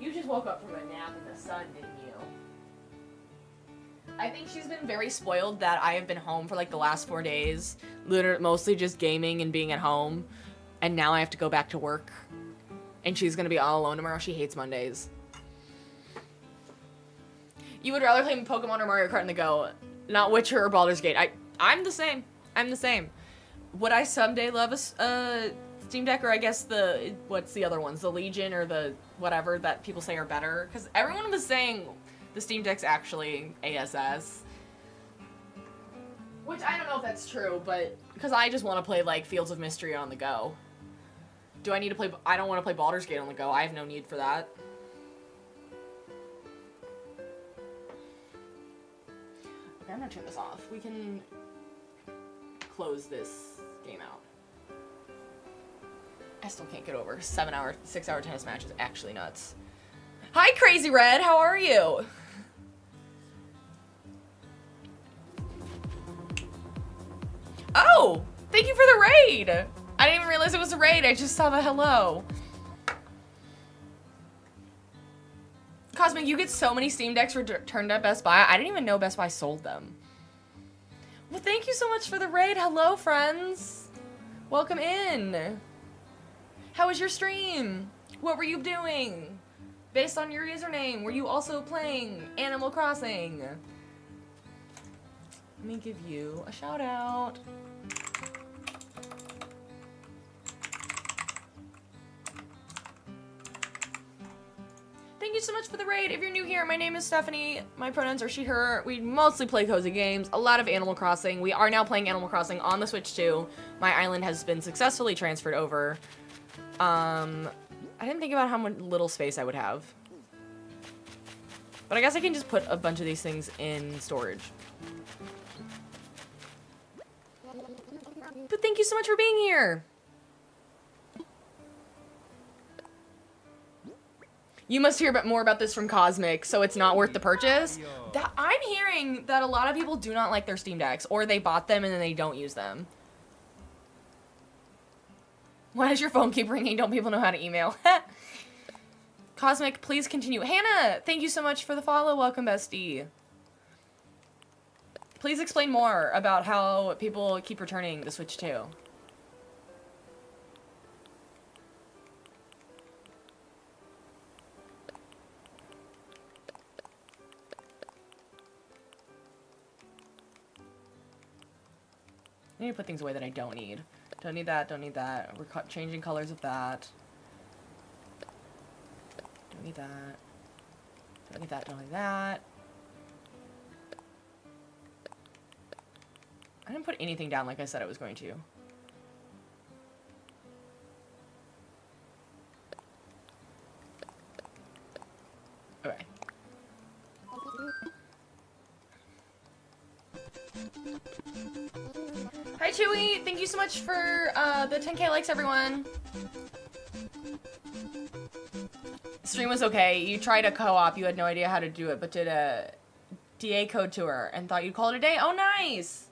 Speaker 1: You just woke up from a nap in the sun, didn't you? I think she's been very spoiled that I have been home for like the last 4 days. Literally, mostly just gaming and being at home. And now I have to go back to work. And she's gonna be all alone tomorrow. She hates Mondays. You would rather play Pokemon or Mario Kart on the go, not Witcher or Baldur's Gate. I'm the same. I'm the same. Would I someday love a Steam Deck, or I guess what's the other ones? The Legion or the whatever that people say are better? Because everyone was saying the Steam Deck's actually ASS. Which I don't know if that's true, but because I just want to play like Fields of Mystery on the go. Do I need to play? I don't want to play Baldur's Gate on the go. I have no need for that. Okay, I'm gonna turn this off. We can close this game out. I still can't get over 6-hour tennis match is actually nuts. Hi, Crazy Red. How are you? Oh, thank you for the raid. I didn't even realize it was a raid. I just saw the hello. Cosmic, you get so many Steam Decks returned at Best Buy. I didn't even know Best Buy sold them. Well, thank you so much for the raid. Hello, friends. Welcome in. How was your stream? What were you doing? Based on your username, were you also playing Animal Crossing? Let me give you a shout out. Thank you so much for the raid. If you're new here, my name is Stephanie. My pronouns are she, her. We mostly play cozy games, a lot of Animal Crossing. We are now playing Animal Crossing on the Switch 2. My island has been successfully transferred over. I didn't think about how much little space I would have. But I guess I can just put a bunch of these things in storage. But thank you so much for being here. You must hear more about this from Cosmic, so it's not worth the purchase. I'm hearing that a lot of people do not like their Steam Decks, or they bought them and then they don't use them. Why does your phone keep ringing? Don't people know how to email? Cosmic, please continue. Hannah, thank you so much for the follow. Welcome, bestie. Please explain more about how people keep returning the Switch 2. I need to put things away that I don't need. Don't need that, don't need that. We're changing colors of that. Don't need that. Don't need that, don't need that. I didn't put anything down like I said I was going to. Okay. Hi Chewy, thank you so much for the 10k likes, everyone. Stream was okay. You tried a co-op, you had no idea how to do it, but did a DA code tour and thought you'd call it a day. Oh, nice!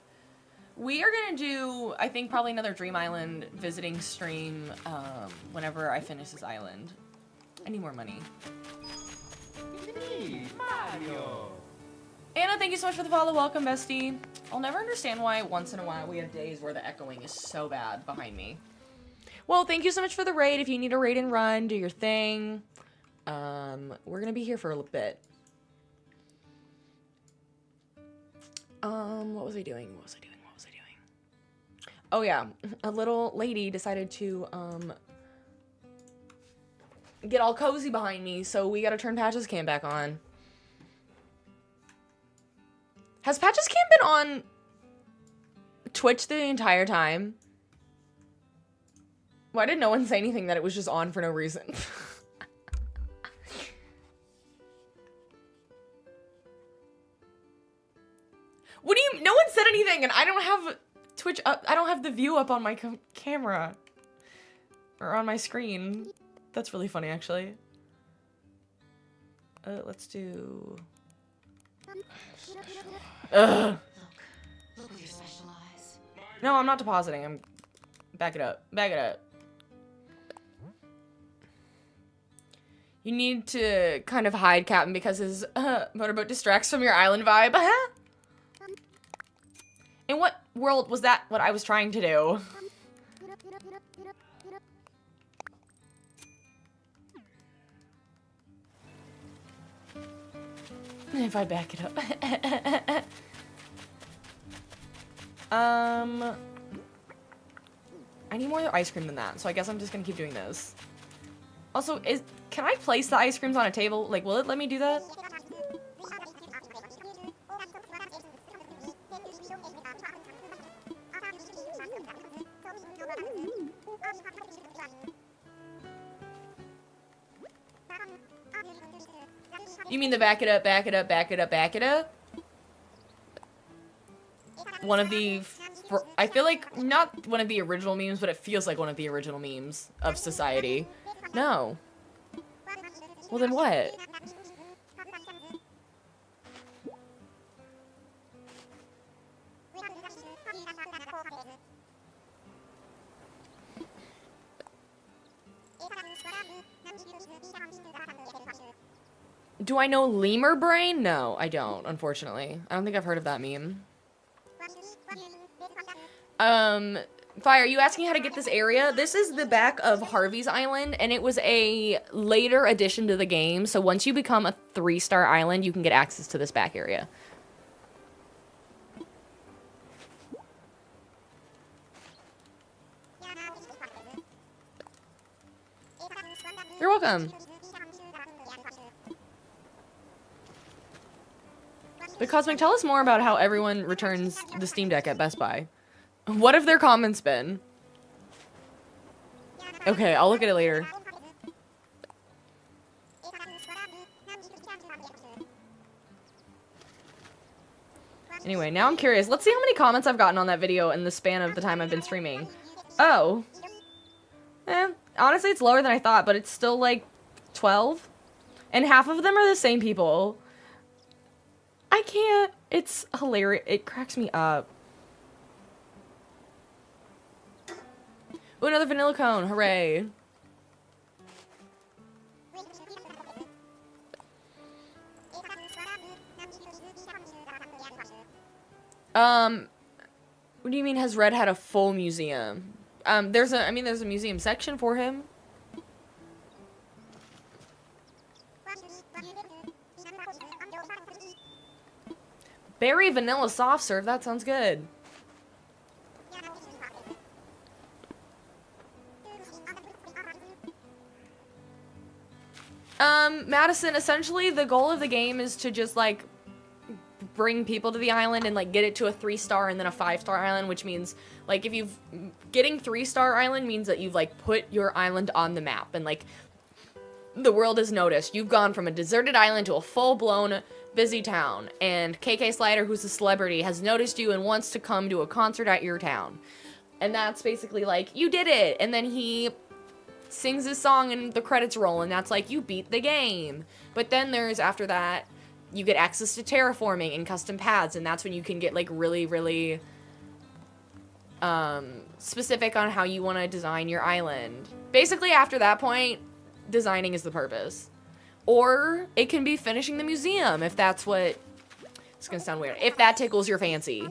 Speaker 1: We are gonna do, I think, probably another Dream Island visiting stream whenever I finish this island. I need more money.
Speaker 2: Mario.
Speaker 1: Anna, thank you so much for the follow. Welcome, bestie. I'll never understand why once in a while we have days where the echoing is so bad behind me. Well, thank you so much for the raid. If you need a raid and run, do your thing. We're gonna be here for a little bit. What was I doing? Oh yeah, a little lady decided to, get all cozy behind me, so we gotta turn Patch's cam back on. Has Patch's cam been on Twitch the entire time? Why did no one say anything that it was just on for no reason? What do you- no one said anything and I don't have Twitch up, I don't have the view up on my camera. Or on my screen. That's really funny, actually. Let's do... Ugh.
Speaker 3: Look with your special eyes.
Speaker 1: No, I'm not depositing. I'm... Back it up. Back it up. You need to kind of hide Captain because his motorboat distracts from your island vibe. In what world was that what I was trying to do? If I back it up. I need more ice cream than that, so I guess I'm just gonna keep doing this. Also, can I place the ice creams on a table? Like, will it let me do that? You mean the back it up, back it up, back it up, back it up? One of the... I feel like, not one of the original memes, but it feels like one of the original memes of society. No. Well, then what? Do I know Lemur Brain? No, I don't, unfortunately. I don't think I've heard of that meme. Fire, are you asking how to get this area? This is the back of Harvey's Island, and it was a later addition to the game, so once you become a 3-star island, you can get access to this back area. You're welcome. But Cosmic, tell us more about how everyone returns the Steam Deck at Best Buy. What have their comments been? Okay, I'll look at it later. Anyway, now I'm curious. Let's see how many comments I've gotten on that video in the span of the time I've been streaming. Oh. Honestly, it's lower than I thought, but it's still like 12. And half of them are the same people. I can't. It's hilarious. It cracks me up. Ooh, another vanilla cone. Hooray. What do you mean has Red had a full museum? There's a museum section for him. Berry vanilla soft serve, that sounds good. Madison, essentially the goal of the game is to just like bring people to the island and like get it to a 3-star and then a 5-star island, which means like if you've getting 3-star island means that you've like put your island on the map and like the world has noticed. You've gone from a deserted island to a full-blown busy town, and KK Slider, who's a celebrity, has noticed you and wants to come to a concert at your town. And that's basically like, you did it! And then he sings his song and the credits roll, and that's like, you beat the game. But then there's, after that, you get access to terraforming and custom paths, and that's when you can get like really, really specific on how you want to design your island. Basically, after that point, designing is the purpose. Or it can be finishing the museum, if that's what... It's gonna sound weird. If that tickles your fancy.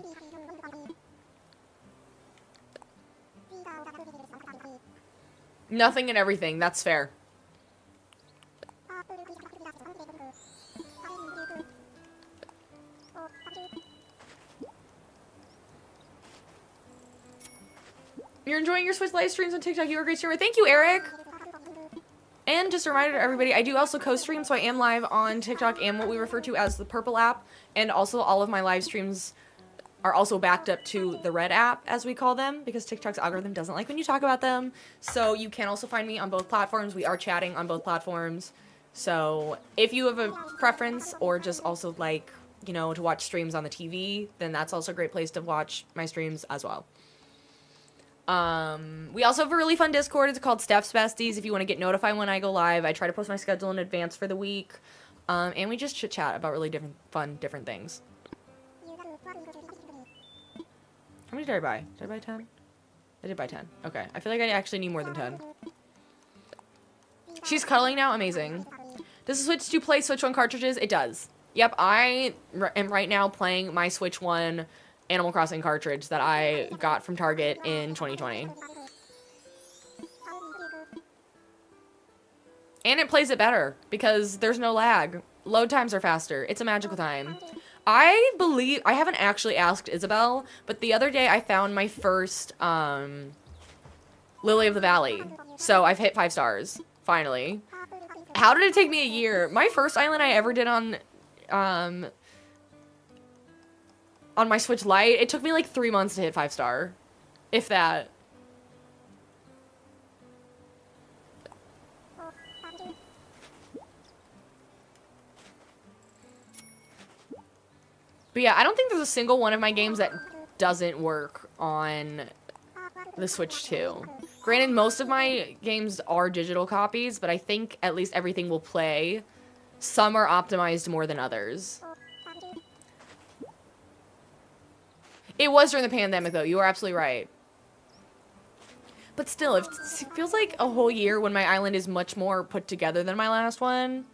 Speaker 1: Nothing and everything, that's fair. You're enjoying your Swiss live streams on TikTok. You're a great streamer. Thank you, Eric. And just a reminder to everybody, I do also co-stream, so I am live on TikTok and what we refer to as the purple app. And also all of my live streams are also backed up to the red app, as we call them, because TikTok's algorithm doesn't like when you talk about them. So you can also find me on both platforms. We are chatting on both platforms. So if you have a preference or just also like, you know, to watch streams on the TV, then that's also a great place to watch my streams as well. We also have a really fun Discord. It's called Steph's Besties. If you want to get notified when I go live, I try to post my schedule in advance for the week. And we just chit chat about really different things. How many did I buy? Did I buy 10? I did buy 10. Okay. I feel like I actually need more than 10. She's cuddling now? Amazing. Does the Switch 2 play Switch 1 cartridges? It does. Yep, I am right now playing my Switch 1 Animal Crossing cartridge that I got from Target in 2020. And it plays it better because there's no lag. Load times are faster. It's a magical time. I believe, I haven't actually asked Isabel, but the other day I found my first Lily of the Valley. So I've hit 5 stars, finally. How did it take me a year? My first island I ever did on my Switch Lite, it took me like 3 months to hit 5 star. If that. But yeah, I don't think there's a single one of my games that doesn't work on the Switch 2. Granted, most of my games are digital copies, but I think at least everything will play. Some are optimized more than others. It was during the pandemic, though. You are absolutely right. But still, it feels like a whole year when my island is much more put together than my last one.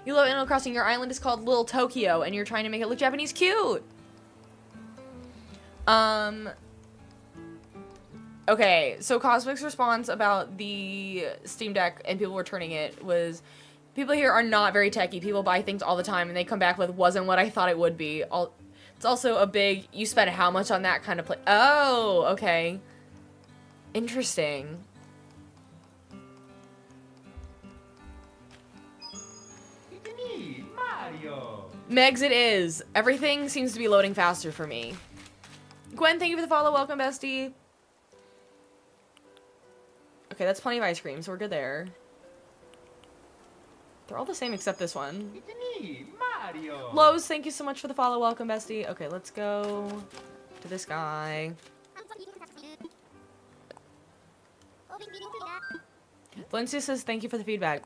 Speaker 1: You love Animal Crossing. Your island is called Little Tokyo, and you're trying to make it look Japanese cute. Okay, so Cosmic's response about the Steam Deck and people returning it was, people here are not very techy. People buy things all the time, and they come back with, wasn't what I thought it would be. It's also a big, you spent how much on that kind of play. Oh, okay. Interesting. Megs, it is. Everything seems to be loading faster for me. Gwen, thank you for the follow. Welcome, bestie. Okay, that's plenty of ice cream, so we're good there. They're all the same except this one.
Speaker 2: It's me, Mario.
Speaker 1: Lowe's, thank you so much for the follow. Welcome, bestie. Okay, let's go to this guy. Valencia says thank you for the feedback.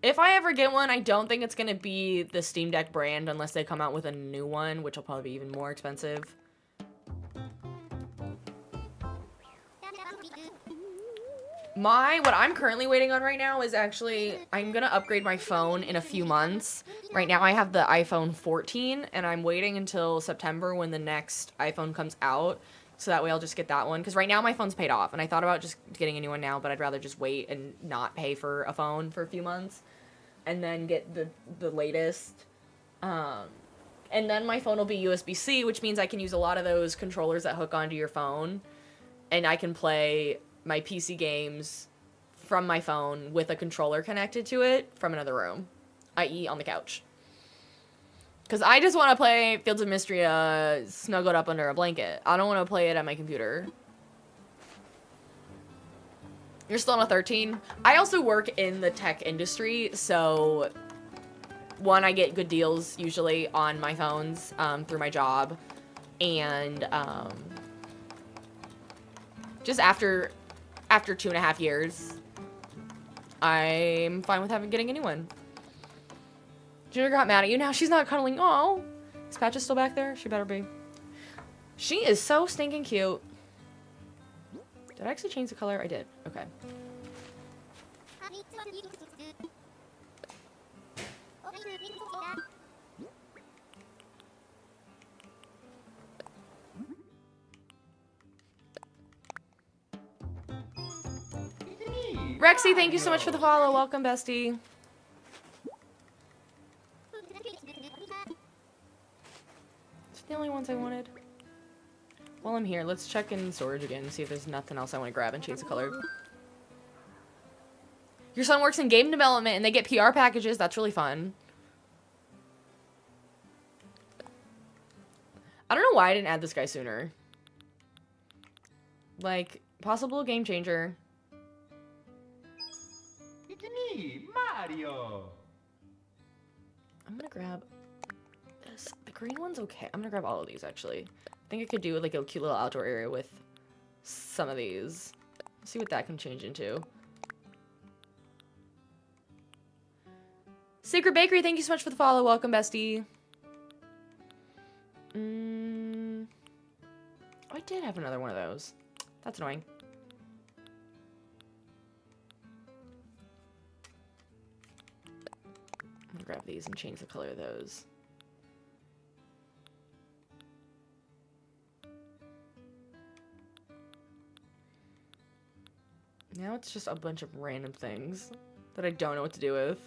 Speaker 1: If I ever get one, I don't think it's going to be the Steam Deck brand unless they come out with a new one, which will probably be even more expensive. What I'm currently waiting on right now is actually, I'm going to upgrade my phone in a few months. Right now I have the iPhone 14, and I'm waiting until September when the next iPhone comes out. So that way I'll just get that one. Because right now my phone's paid off, and I thought about just getting a new one now, but I'd rather just wait and not pay for a phone for a few months. And then get the latest. And then my phone will be USB-C, which means I can use a lot of those controllers that hook onto your phone. And I can play my PC games from my phone with a controller connected to it from another room, i.e. on the couch. Because I just want to play Fields of Mystery snuggled up under a blanket. I don't want to play it at my computer. You're still on a 13? I also work in the tech industry, so one, I get good deals usually on my phones through my job. And just after 2.5 years, I'm fine with getting a new one. Junior got mad at you. Now she's not cuddling. Oh, is Patches still back there? She better be. She is so stinking cute. Did I actually change the color? I did. Okay. Rexy, thank you so much for the follow. Welcome, bestie. It's the only ones I wanted. While I'm here, let's check in storage again and see if there's nothing else I want to grab and change the color. Your son works in game development and they get PR packages. That's really fun. I don't know why I didn't add this guy sooner. Like, possible game changer.
Speaker 2: It's me, Mario.
Speaker 1: I'm gonna grab this. The green one's okay. I'm gonna grab all of these, actually. I think I could do like a cute little outdoor area with some of these. See what that can change into. Secret Bakery, thank you so much for the follow. Welcome, bestie. Oh, I did have another one of those. That's annoying. I'm gonna grab these and change the color of those. Now it's just a bunch of random things that I don't know what to do with.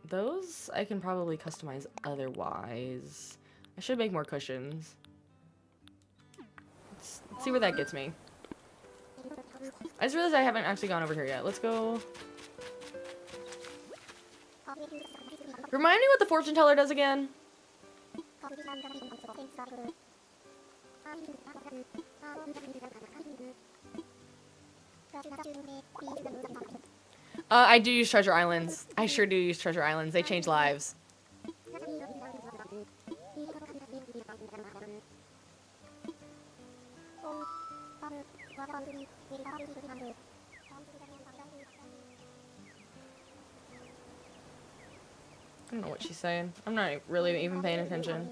Speaker 1: Those I can probably customize otherwise. I should make more cushions. Let's see where that gets me. I just realized I haven't actually gone over here yet. Let's go. Remind me what the fortune teller does again. I do use treasure islands. I sure do use treasure islands. They change lives. I don't know what she's saying. I'm not really even paying attention.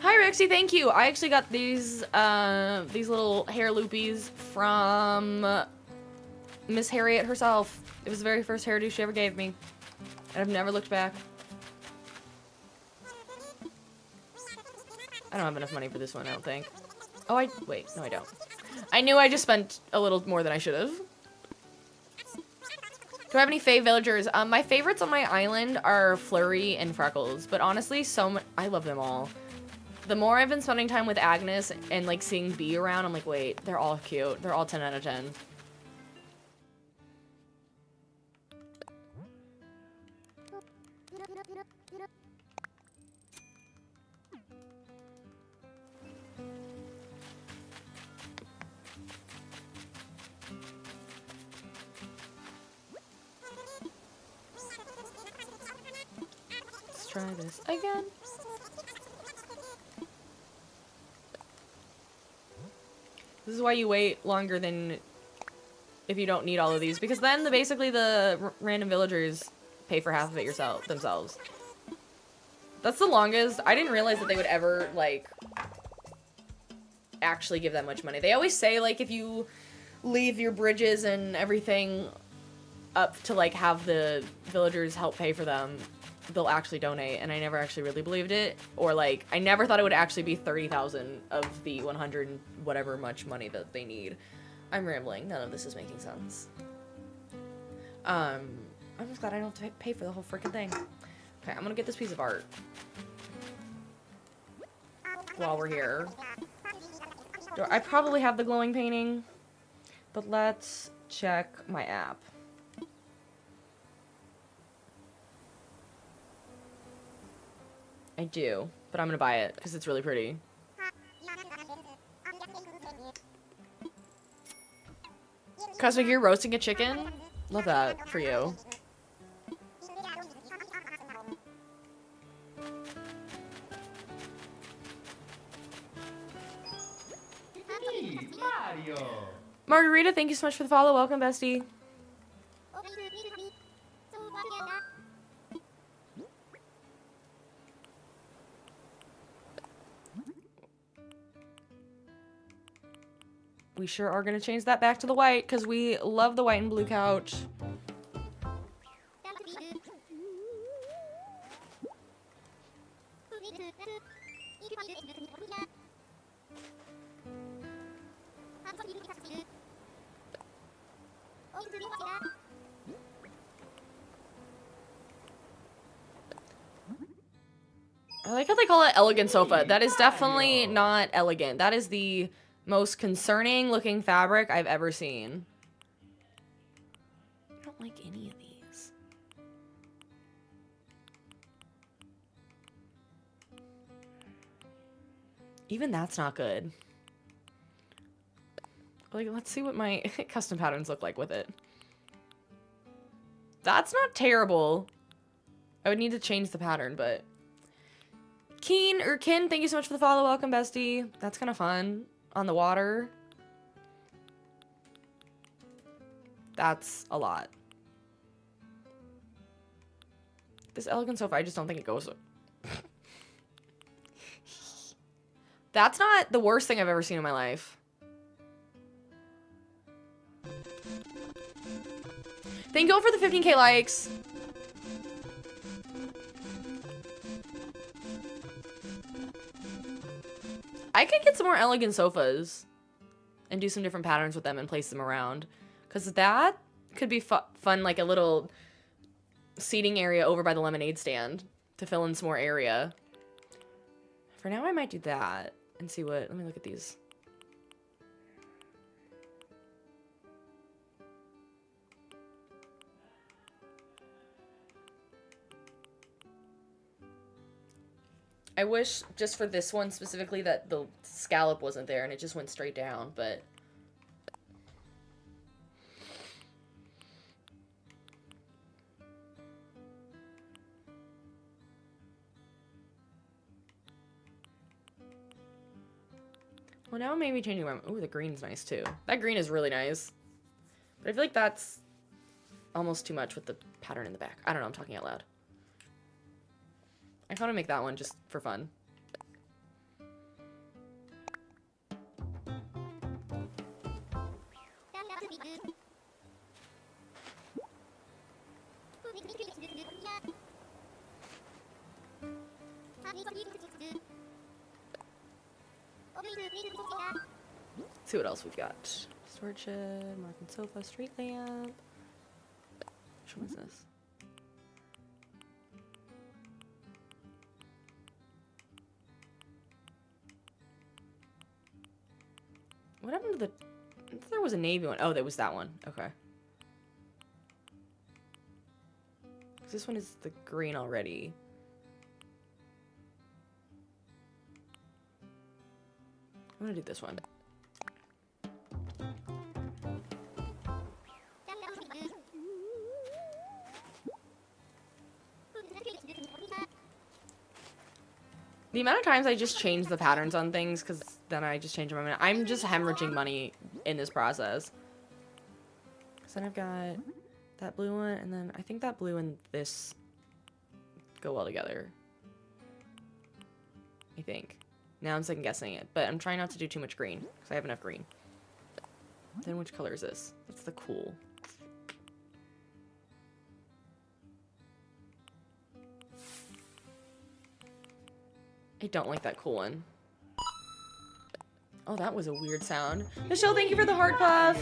Speaker 1: Hi Rexy, thank you. I actually got these little hair loopies from Miss Harriet herself. It was the very first hairdo she ever gave me, and I've never looked back. I don't have enough money for this one, I don't think. Oh, wait, no I don't. I knew I just spent a little more than I should have. Do I have any fave villagers? My favorites on my island are Flurry and Freckles, but honestly, I love them all. The more I've been spending time with Agnes and like seeing Bee around, I'm like, wait, they're all cute. They're all 10 out of 10. Let's try this again. This is why you wait longer than if you don't need all of these, because then basically the random villagers pay for half of it themselves. That's the longest. I didn't realize that they would ever like actually give that much money. They always say like if you leave your bridges and everything up to like have the villagers help pay for them, they'll actually donate, and I never actually really believed it, or like I never thought it would actually be 30,000 of the 100 and whatever much money that they need. I'm rambling. None of this is making sense. I'm just glad I don't have to pay for the whole freaking thing. Okay, I'm gonna get this piece of art while we're here. I probably have the glowing painting, but let's check my app. I do, but I'm gonna buy it because it's really pretty. Cosmic, you're roasting a chicken? Love that for you.
Speaker 2: Me, Mario.
Speaker 1: Margarita, thank you so much for the follow. Welcome, bestie. We sure are gonna change that back to the white because we love the white and blue couch. I like how they call it elegant sofa. That is definitely not elegant. That is the most concerning looking fabric I've ever seen. I don't like any of these. Even that's not good. Like, let's see what my custom patterns look like with it. That's not terrible. I would need to change the pattern, but... Keen, or Kin, thank you so much for the follow. Welcome, bestie. That's kind of fun. On the water. That's a lot. This elegant sofa, I just don't think it goes... That's not the worst thing I've ever seen in my life. Thank you all for the 15k likes. I could get some more elegant sofas and do some different patterns with them and place them around. Because that could be fun, like a little seating area over by the lemonade stand to fill in some more area. For now, I might do that and see what... Let me look at these. I wish, just for this one specifically, that the scallop wasn't there and it just went straight down, but... Well, now maybe changing my... Ooh, the green's nice, too. That green is really nice. But I feel like that's almost too much with the pattern in the back. I don't know, I'm talking out loud. I want to make that one just for fun. Let's see what else we've got. Storage shed, marking sofa, street lamp. Which one is this? What happened to the... I thought there was a navy one. Oh, there was that one. Okay. This one is the green already. I'm gonna do this one. The amount of times I just change the patterns on things, because then I just change my mind. I'm just hemorrhaging money in this process. Because then I've got that blue one, and then I think that blue and this go well together. I think. Now I'm second guessing it, but I'm trying not to do too much green, because I have enough green. Then which color is this? That's the cool. I don't like that cool one. Oh, that was a weird sound. Michelle, thank you for the heart puff.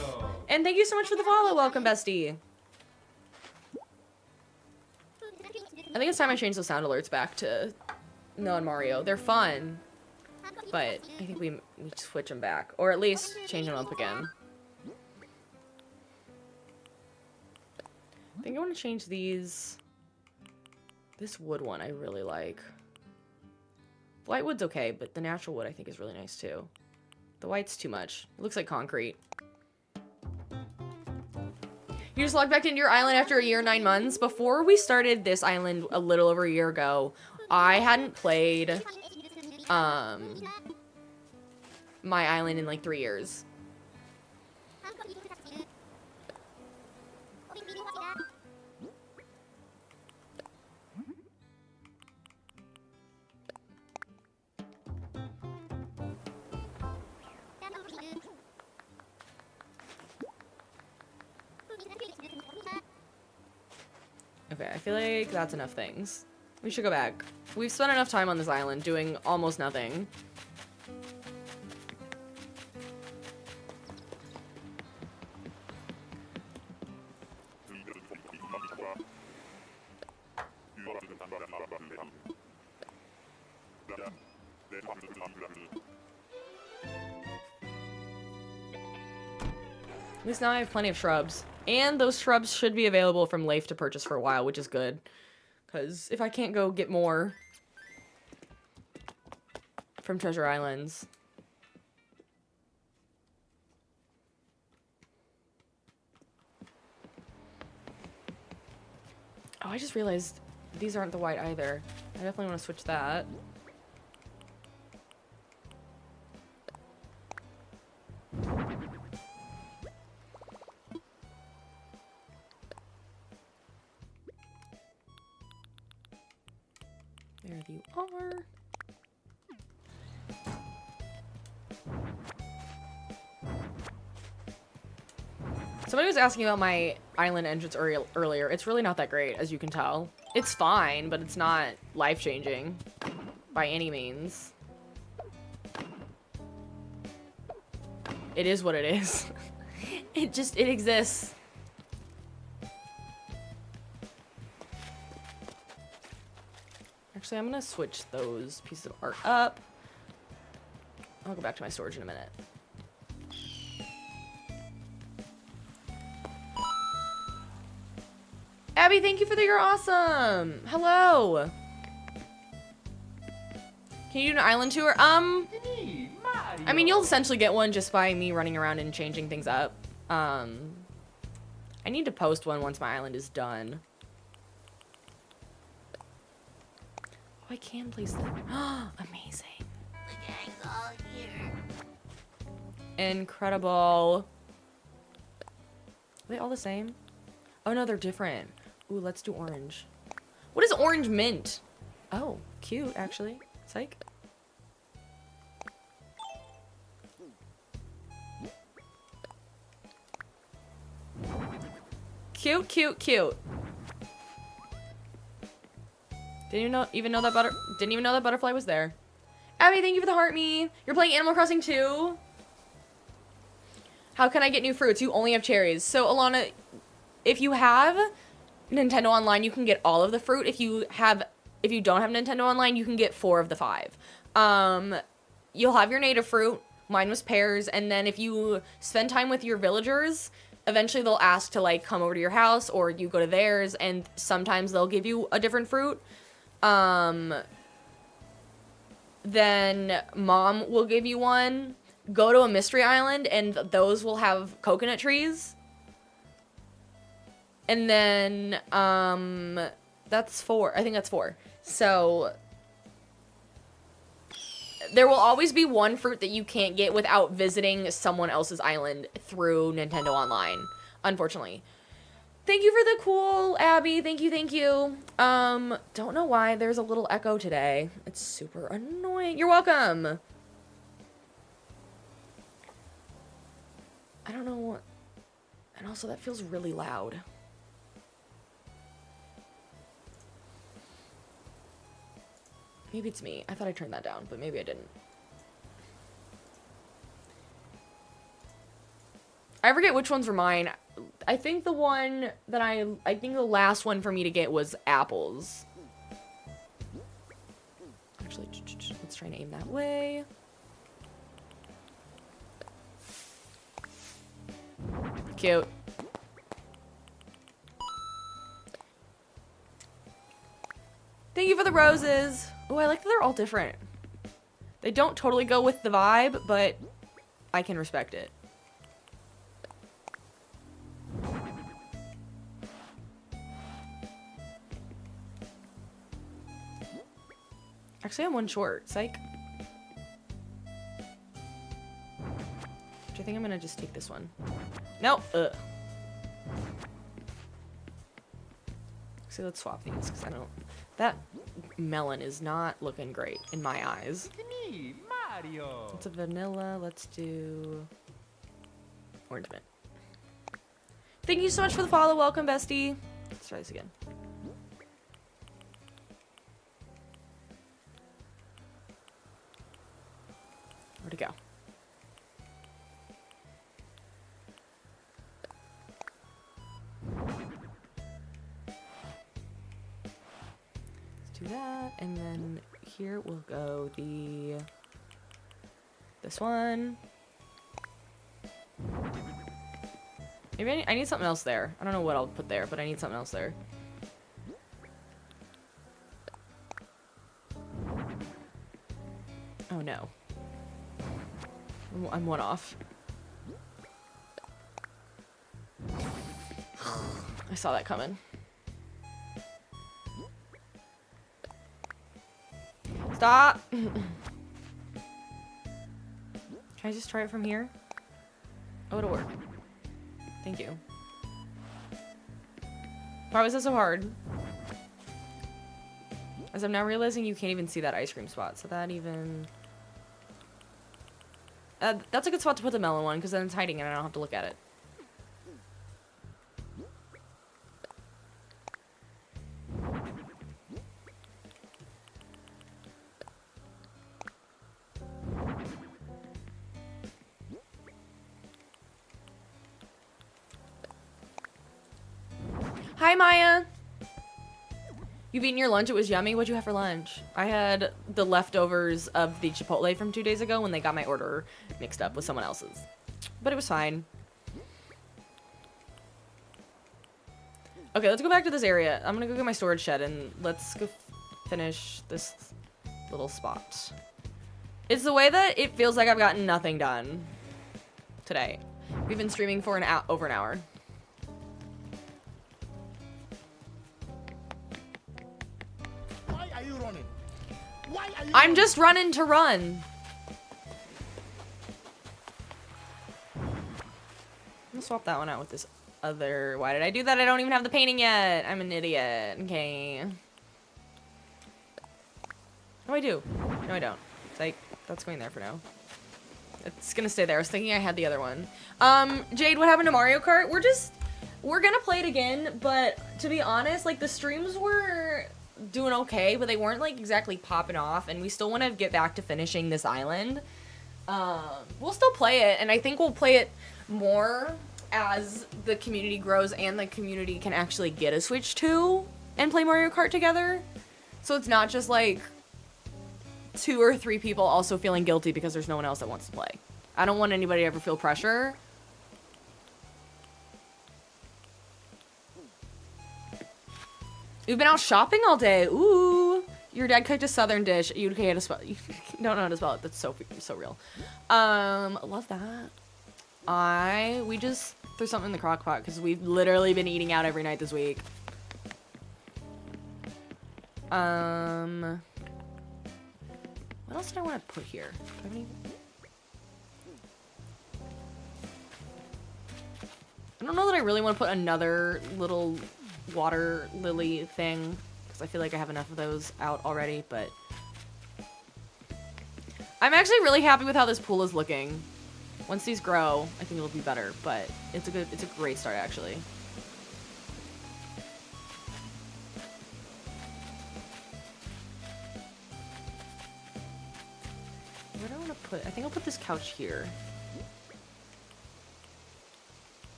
Speaker 1: And thank you so much for the follow. Welcome, bestie. I think it's time I change those sound alerts back to non-Mario. They're fun, but I think we switch them back. Or at least change them up again. I think I want to change these. This wood one I really like. White wood's okay, but the natural wood I think is really nice too. The white's too much. It looks like concrete. You just logged back into your island after a year and 9 months. Before we started this island a little over a year ago, I hadn't played my island in like 3 years. Okay, I feel like that's enough things. We should go back. We've spent enough time on this island doing almost nothing. At least now I have plenty of shrubs. And those shrubs should be available from Leif to purchase for a while, which is good. Because if I can't go get more from Treasure Islands... Oh, I just realized these aren't the white either. I definitely want to switch that. There you are. Somebody was asking about my island entrance earlier. It's really not that great, as you can tell. It's fine, but it's not life-changing by any means. It is what it is. It exists. Actually, I'm gonna switch those pieces of art up. I'll go back to my storage in a minute. Abby, thank you for the you're awesome. Hello. Can you do an island tour? I mean, you'll essentially get one just by me running around and changing things up. I need to post one once my island is done. Oh, I can place them. Amazing.
Speaker 3: The gang's all here.
Speaker 1: Incredible. Are they all the same? Oh no, they're different. Ooh, let's do orange. What is orange mint? Oh, cute, actually. Psych. Cute, cute, cute. Didn't even know that butterfly was there. Abby, thank you for the heart me. You're playing Animal Crossing too? How can I get new fruits? You only have cherries. So Alana, if you have Nintendo Online, you can get all of the fruit. If you don't have Nintendo Online, you can get 4 of the 5. You'll have your native fruit. Mine was pears, and then if you spend time with your villagers, eventually they'll ask to like come over to your house, or you go to theirs, and sometimes they'll give you a different fruit. Then Mom will give you one. Go to a mystery island, and those will have coconut trees. And then, that's 4. I think that's 4. So, there will always be one fruit that you can't get without visiting someone else's island through Nintendo Online, unfortunately. Thank you for the cool, Abby. Thank you, thank you. Don't know why there's a little echo today. It's super annoying. You're welcome. I don't know what... And also, that feels really loud. Maybe it's me. I thought I turned that down, but maybe I didn't. I forget which ones were mine. I think the one that I think the last one for me to get was apples. Actually, let's try and aim that way. Cute. Thank you for the roses. Oh, I like that they're all different. They don't totally go with the vibe, but I can respect it. Actually, I'm one short. Psych. I think I'm gonna just take this one. Nope. Ugh. So let's swap these, because I don't... That melon is not looking great in my eyes.
Speaker 2: Me, Mario.
Speaker 1: It's a vanilla. Let's do... orange mint. Thank you so much for the follow. Welcome, bestie. Let's try this again. Where'd it go? Let's do that, and then here will go this one. Maybe I need something else there. I don't know what I'll put there, but I need something else there. Oh no. I'm one off. I saw that coming. Stop! Can I just try it from here? Oh, it'll work. Thank you. Why was that so hard? As I'm now realizing you can't even see that ice cream spot, so that even... that's a good spot to put the melon one, because then it's hiding and I don't have to look at it. Hi, Maya! You've eaten your lunch, it was yummy. What'd you have for lunch? I had the leftovers of the Chipotle from 2 days ago when they got my order mixed up with someone else's. But it was fine. Okay, let's go back to this area. I'm gonna go get my storage shed and let's go finish this little spot. It's the way that it feels like I've gotten nothing done today. We've been streaming for over an hour. I'm just running to run. I'm gonna swap that one out with this other. Why did I do that? I don't even have the painting yet. I'm an idiot. Okay. No, I do. No, I don't. It's like, that's going there for now. It's gonna stay there. I was thinking I had the other one. Jade, what happened to Mario Kart? We're gonna play it again, but to be honest, like, the streams were doing okay, but they weren't like exactly popping off, and we still want to get back to finishing this island. We'll still play it, and I think we'll play it more as the community grows and the community can actually get a Switch 2 and play Mario Kart together. So it's not just like 2 or 3 people also feeling guilty because there's no one else that wants to play. I don't want anybody to ever feel pressure. We've been out shopping all day. Ooh. Your dad cooked a southern dish. You can't spell it. You don't know how to spell it. That's so real. Love that. We just threw something in the crock pot because we've literally been eating out every night this week. What else did I want to put here? Do I have any... I don't know that I really want to put another little water lily thing because I feel like I have enough of those out already, but I'm actually really happy with how this pool is looking. Once these grow, I think it'll be better, but it's a great start actually. Where do I want to put? I think I'll put this couch here.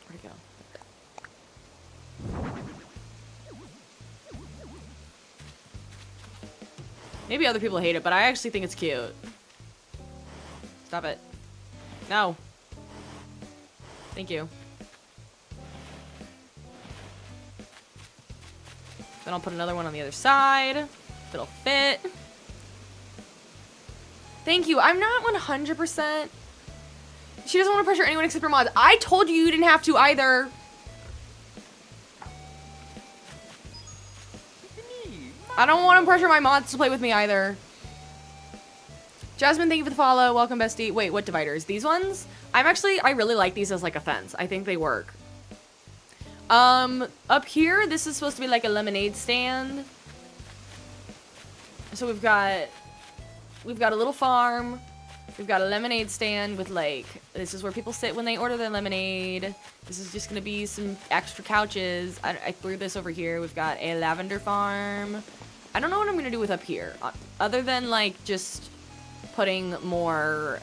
Speaker 1: Where'd it go? Maybe other people hate it, but I actually think it's cute. Stop it. No. Thank you. Then I'll put another one on the other side. If it'll fit. Thank you. I'm not 100%. She doesn't want to pressure anyone except her mods. I told you you didn't have to either. I don't want to pressure my mods to play with me either. Jasmine, thank you for the follow. Welcome, bestie. Wait, what dividers? These ones? I really like these as like a fence. I think they work. Up here, this is supposed to be like a lemonade stand. So we've got a little farm. We've got a lemonade stand with like, this is where people sit when they order their lemonade. This is just gonna be some extra couches. I threw this over here. We've got a lavender farm. I don't know what I'm gonna do with up here, other than like just putting more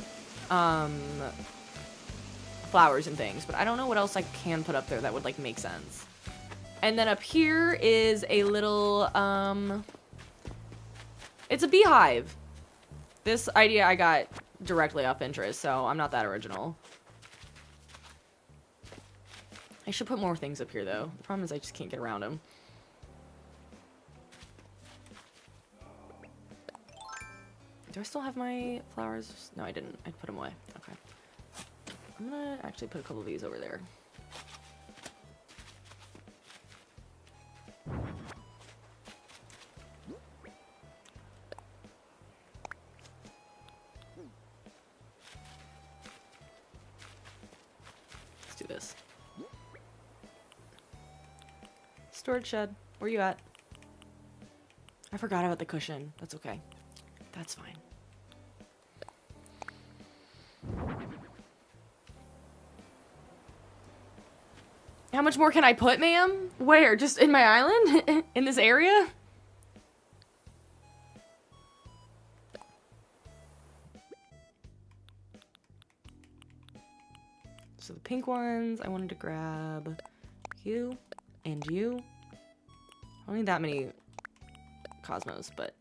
Speaker 1: flowers and things, but I don't know what else I can put up there that would like make sense. And then up here is a little, it's a beehive. This idea I got directly off Pinterest, so I'm not that original. I should put more things up here, though. The problem is I just can't get around them. Do I still have my flowers? No, I didn't. I put them away. Okay. I'm gonna actually put a couple of these over there. Let's do this. Storage shed. Where you at? I forgot about the cushion. That's okay. That's fine. How much more can I put, ma'am? Where? Just in my island? In this area? So the pink ones, I wanted to grab you and you. I don't need that many cosmos, but...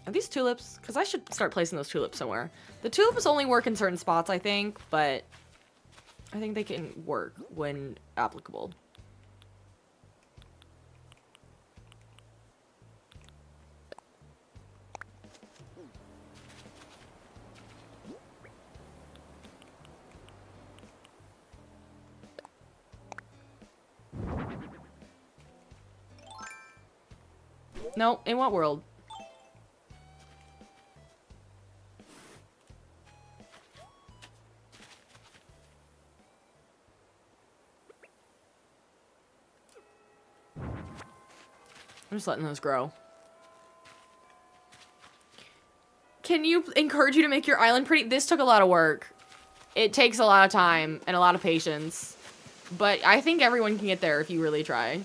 Speaker 1: Are these tulips? Because I should start placing those tulips somewhere. The tulips only work in certain spots, I think, but I think they can work when applicable. No, in what world? I'm just letting those grow. Can you encourage you to make your island pretty? This took a lot of work. It takes a lot of time and a lot of patience. But I think everyone can get there if you really try.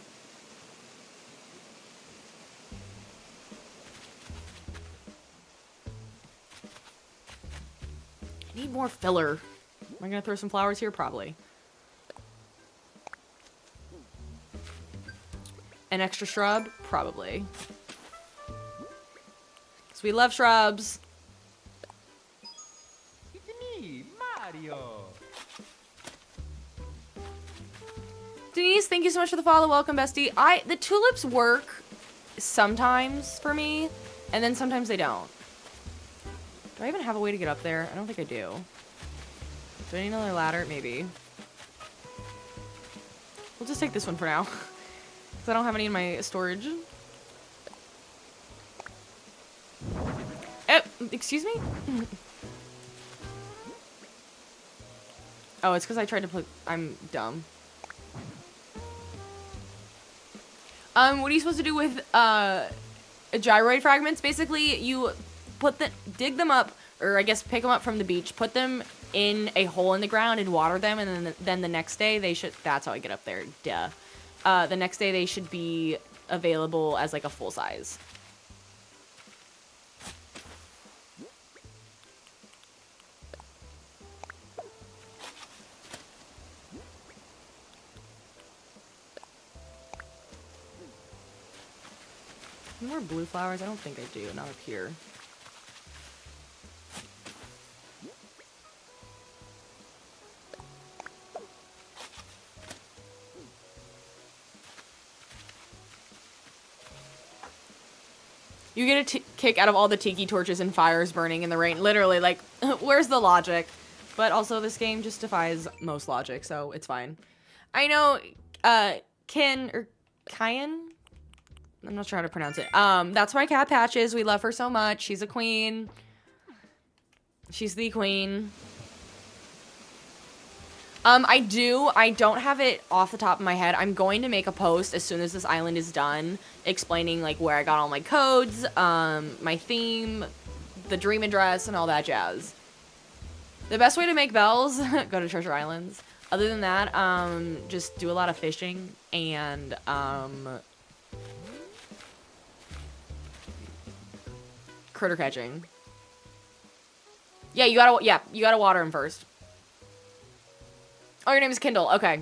Speaker 1: I need more filler. Am I gonna throw some flowers here? Probably. An extra shrub? Probably. Because we love shrubs.
Speaker 2: It's me, Mario.
Speaker 1: Denise, thank you so much for the follow. Welcome, bestie. The tulips work sometimes for me, and then sometimes they don't. Do I even have a way to get up there? I don't think I do. Do I need another ladder? Maybe. We'll just take this one for now. Because I don't have any in my storage. Oh, excuse me? Oh, it's because I tried to put... I'm dumb. What are you supposed to do with, gyroid fragments? Basically, you dig them up, or I guess pick them up from the beach, put them in a hole in the ground and water them, and then the next day they should... That's how I get up there. Duh. The next day they should be available as like a full size. More blue flowers? I don't think I do. Not up here. You get a kick out of all the tiki torches and fires burning in the rain. Literally, like, where's the logic? But also, this game just defies most logic, so it's fine. I know, Ken, or Kyan? I'm not sure how to pronounce it. That's my cat Patches. We love her so much. She's a queen. She's the queen. I don't have it off the top of my head. I'm going to make a post as soon as this island is done, explaining like where I got all my codes, my theme, the dream address, and all that jazz. The best way to make bells, go to Treasure Islands. Other than that, just do a lot of fishing and, critter catching. Yeah, you gotta water him first. Oh, your name is Kindle. Okay.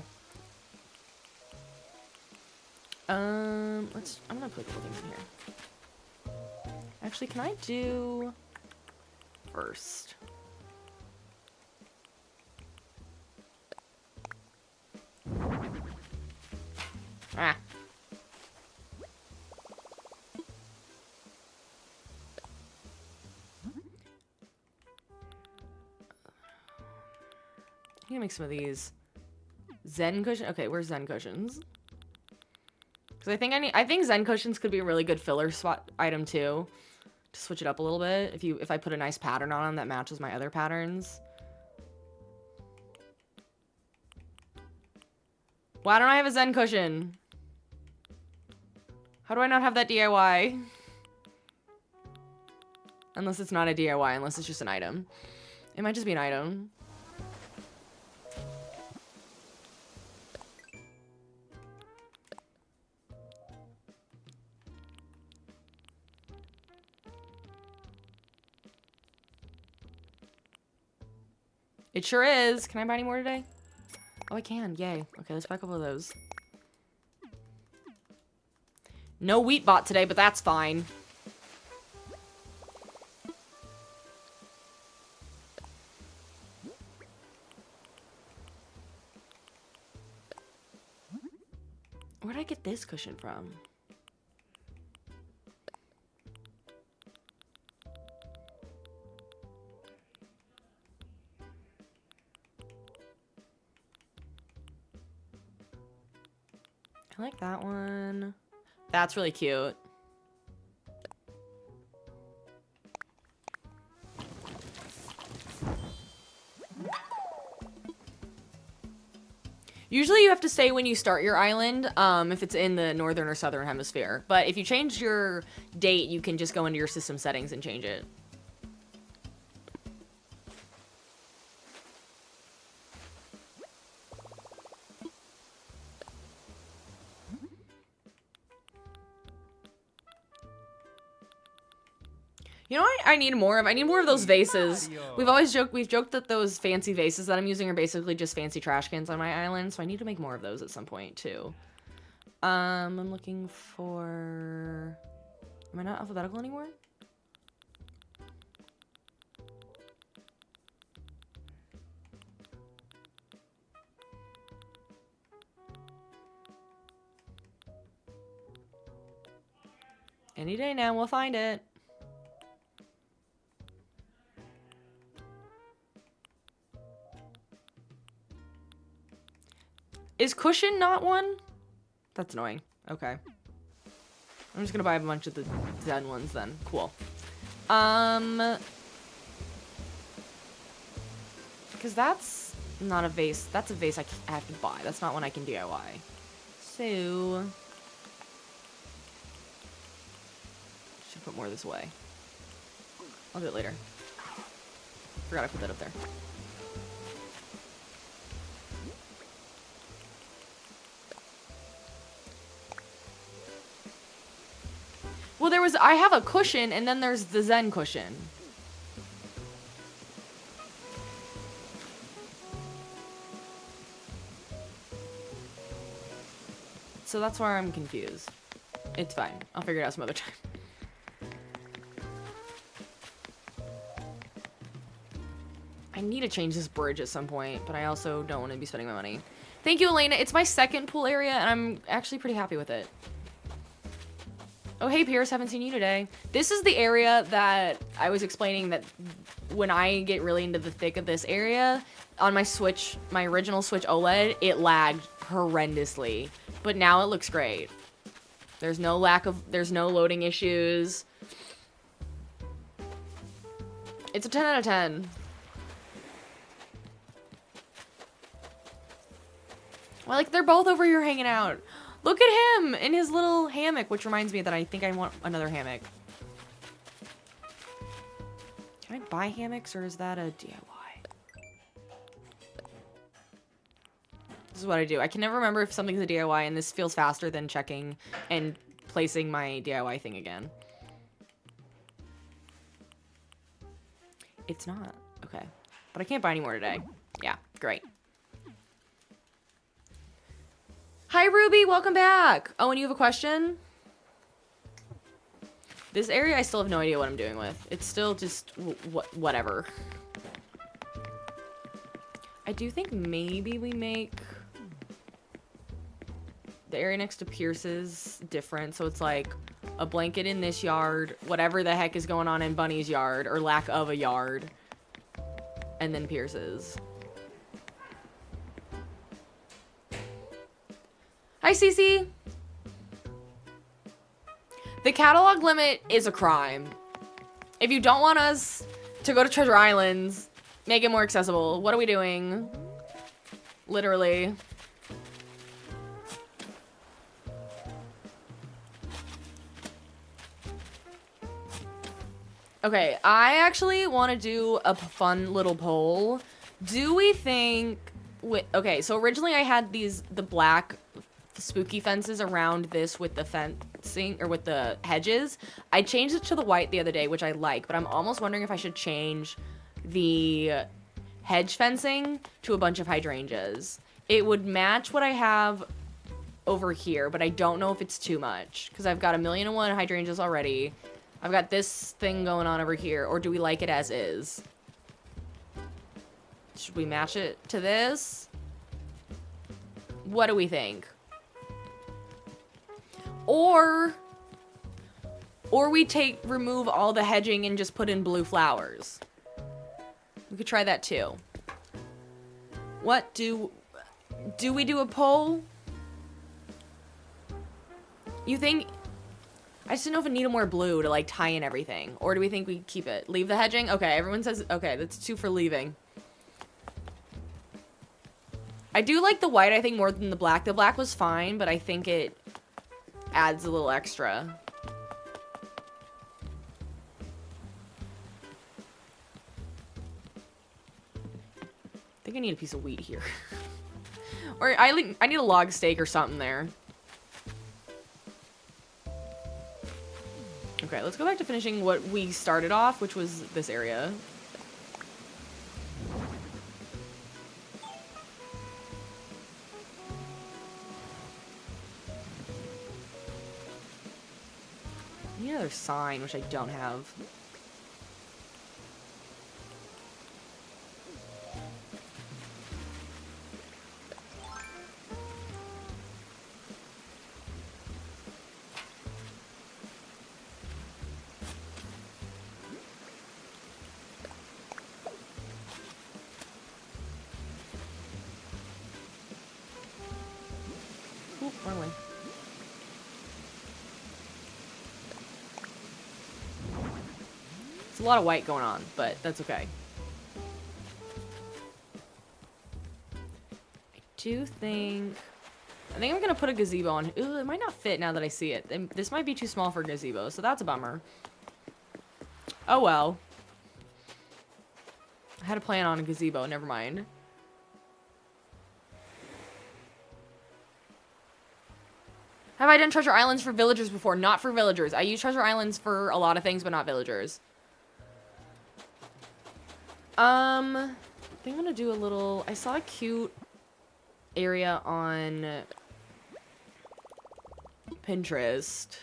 Speaker 1: I'm gonna put a couple things in here. Actually, can I do first? Ah. I'm gonna make some of these Zen cushion. Okay, where's Zen cushions? Because I think Zen cushions could be a really good filler spot item too, to switch it up a little bit. If I put a nice pattern on them that matches my other patterns. Why don't I have a Zen cushion? How do I not have that DIY? Unless it's not a DIY, unless it's just an item. It might just be an item. It sure is. Can I buy any more today? Oh, I can. Yay. Okay, let's buy a couple of those. No wheat bought today, but that's fine. Where did I get this cushion from? I like that one. That's really cute. Usually you have to say when you start your island, if it's in the northern or southern hemisphere. But if you change your date, you can just go into your system settings and change it. You know what I need more of? I need more of those vases. We've joked that those fancy vases that I'm using are basically just fancy trash cans on my island, so I need to make more of those at some point too. I'm looking for... Am I not alphabetical anymore? Any day now, we'll find it. Is cushion not one? That's annoying. Okay. I'm just gonna buy a bunch of the Zen ones then. Cool. Because that's not a vase. That's a vase I have to buy. That's not one I can DIY. So... should put more this way. I'll do it later. Forgot I put that up there. Well, I have a cushion, and then there's the Zen cushion. So that's where I'm confused. It's fine. I'll figure it out some other time. I need to change this bridge at some point, but I also don't want to be spending my money. Thank you, Elena. It's my second pool area, and I'm actually pretty happy with it. Oh, hey, Pierce. Haven't seen you today. This is the area that I was explaining that when I get really into the thick of this area, on my Switch, my original Switch OLED, it lagged horrendously. But now it looks great. There's no loading issues. It's a 10 out of 10. Well, like, they're both over here hanging out. Look at him in his little hammock, which reminds me that I think I want another hammock. Can I buy hammocks, or is that a DIY? This is what I do. I can never remember if something's a DIY, and this feels faster than checking and placing my DIY thing again. It's not. Okay. But I can't buy any more today. Yeah, great. Hi, Ruby. Welcome back. Oh, and you have a question? This area, I still have no idea what I'm doing with. It's still just whatever. I do think maybe we make the area next to Pierce's different. So it's like a blanket in this yard, whatever the heck is going on in Bunny's yard, or lack of a yard, and then Pierce's. Hi, Cece. The catalog limit is a crime. If you don't want us to go to Treasure Islands, make it more accessible. What are we doing? Literally. Okay, I actually want to do a fun little poll. Do we think... Okay, so originally I had the black spooky fences around this with the fencing, or with the hedges. I changed it to the white the other day, which I like, but I'm almost wondering if I should change the hedge fencing to a bunch of hydrangeas. It would match what I have over here, but I don't know if it's too much, because I've got 1,000,001 hydrangeas already. I've got this thing going on over here, or do we like it as is? Should we match it to this? What do we think? Or we remove all the hedging and just put in blue flowers. We could try that too. What do we do a poll? You think... I just didn't know if it needed more blue to like tie in everything. Or do we think we keep it? Leave the hedging? Okay, everyone says, okay, that's 2 for leaving. I do like the white, I think, more than the black. The black was fine, but I think it adds a little extra. I think I need a piece of wheat here. Or I need a log steak or something there. Okay, let's go back to finishing what we started off, which was this area. I need another sign, which I don't have. Oop, wrong way. It's a lot of white going on, but that's okay. I think I'm gonna put a gazebo on. Ooh, it might not fit now that I see it. This might be too small for a gazebo, so that's a bummer. Oh well. I had a plan on a gazebo, never mind. Have I done Treasure Islands for villagers before? Not for villagers. I use Treasure Islands for a lot of things, but not villagers. I think I'm gonna do a little... I saw a cute area on Pinterest.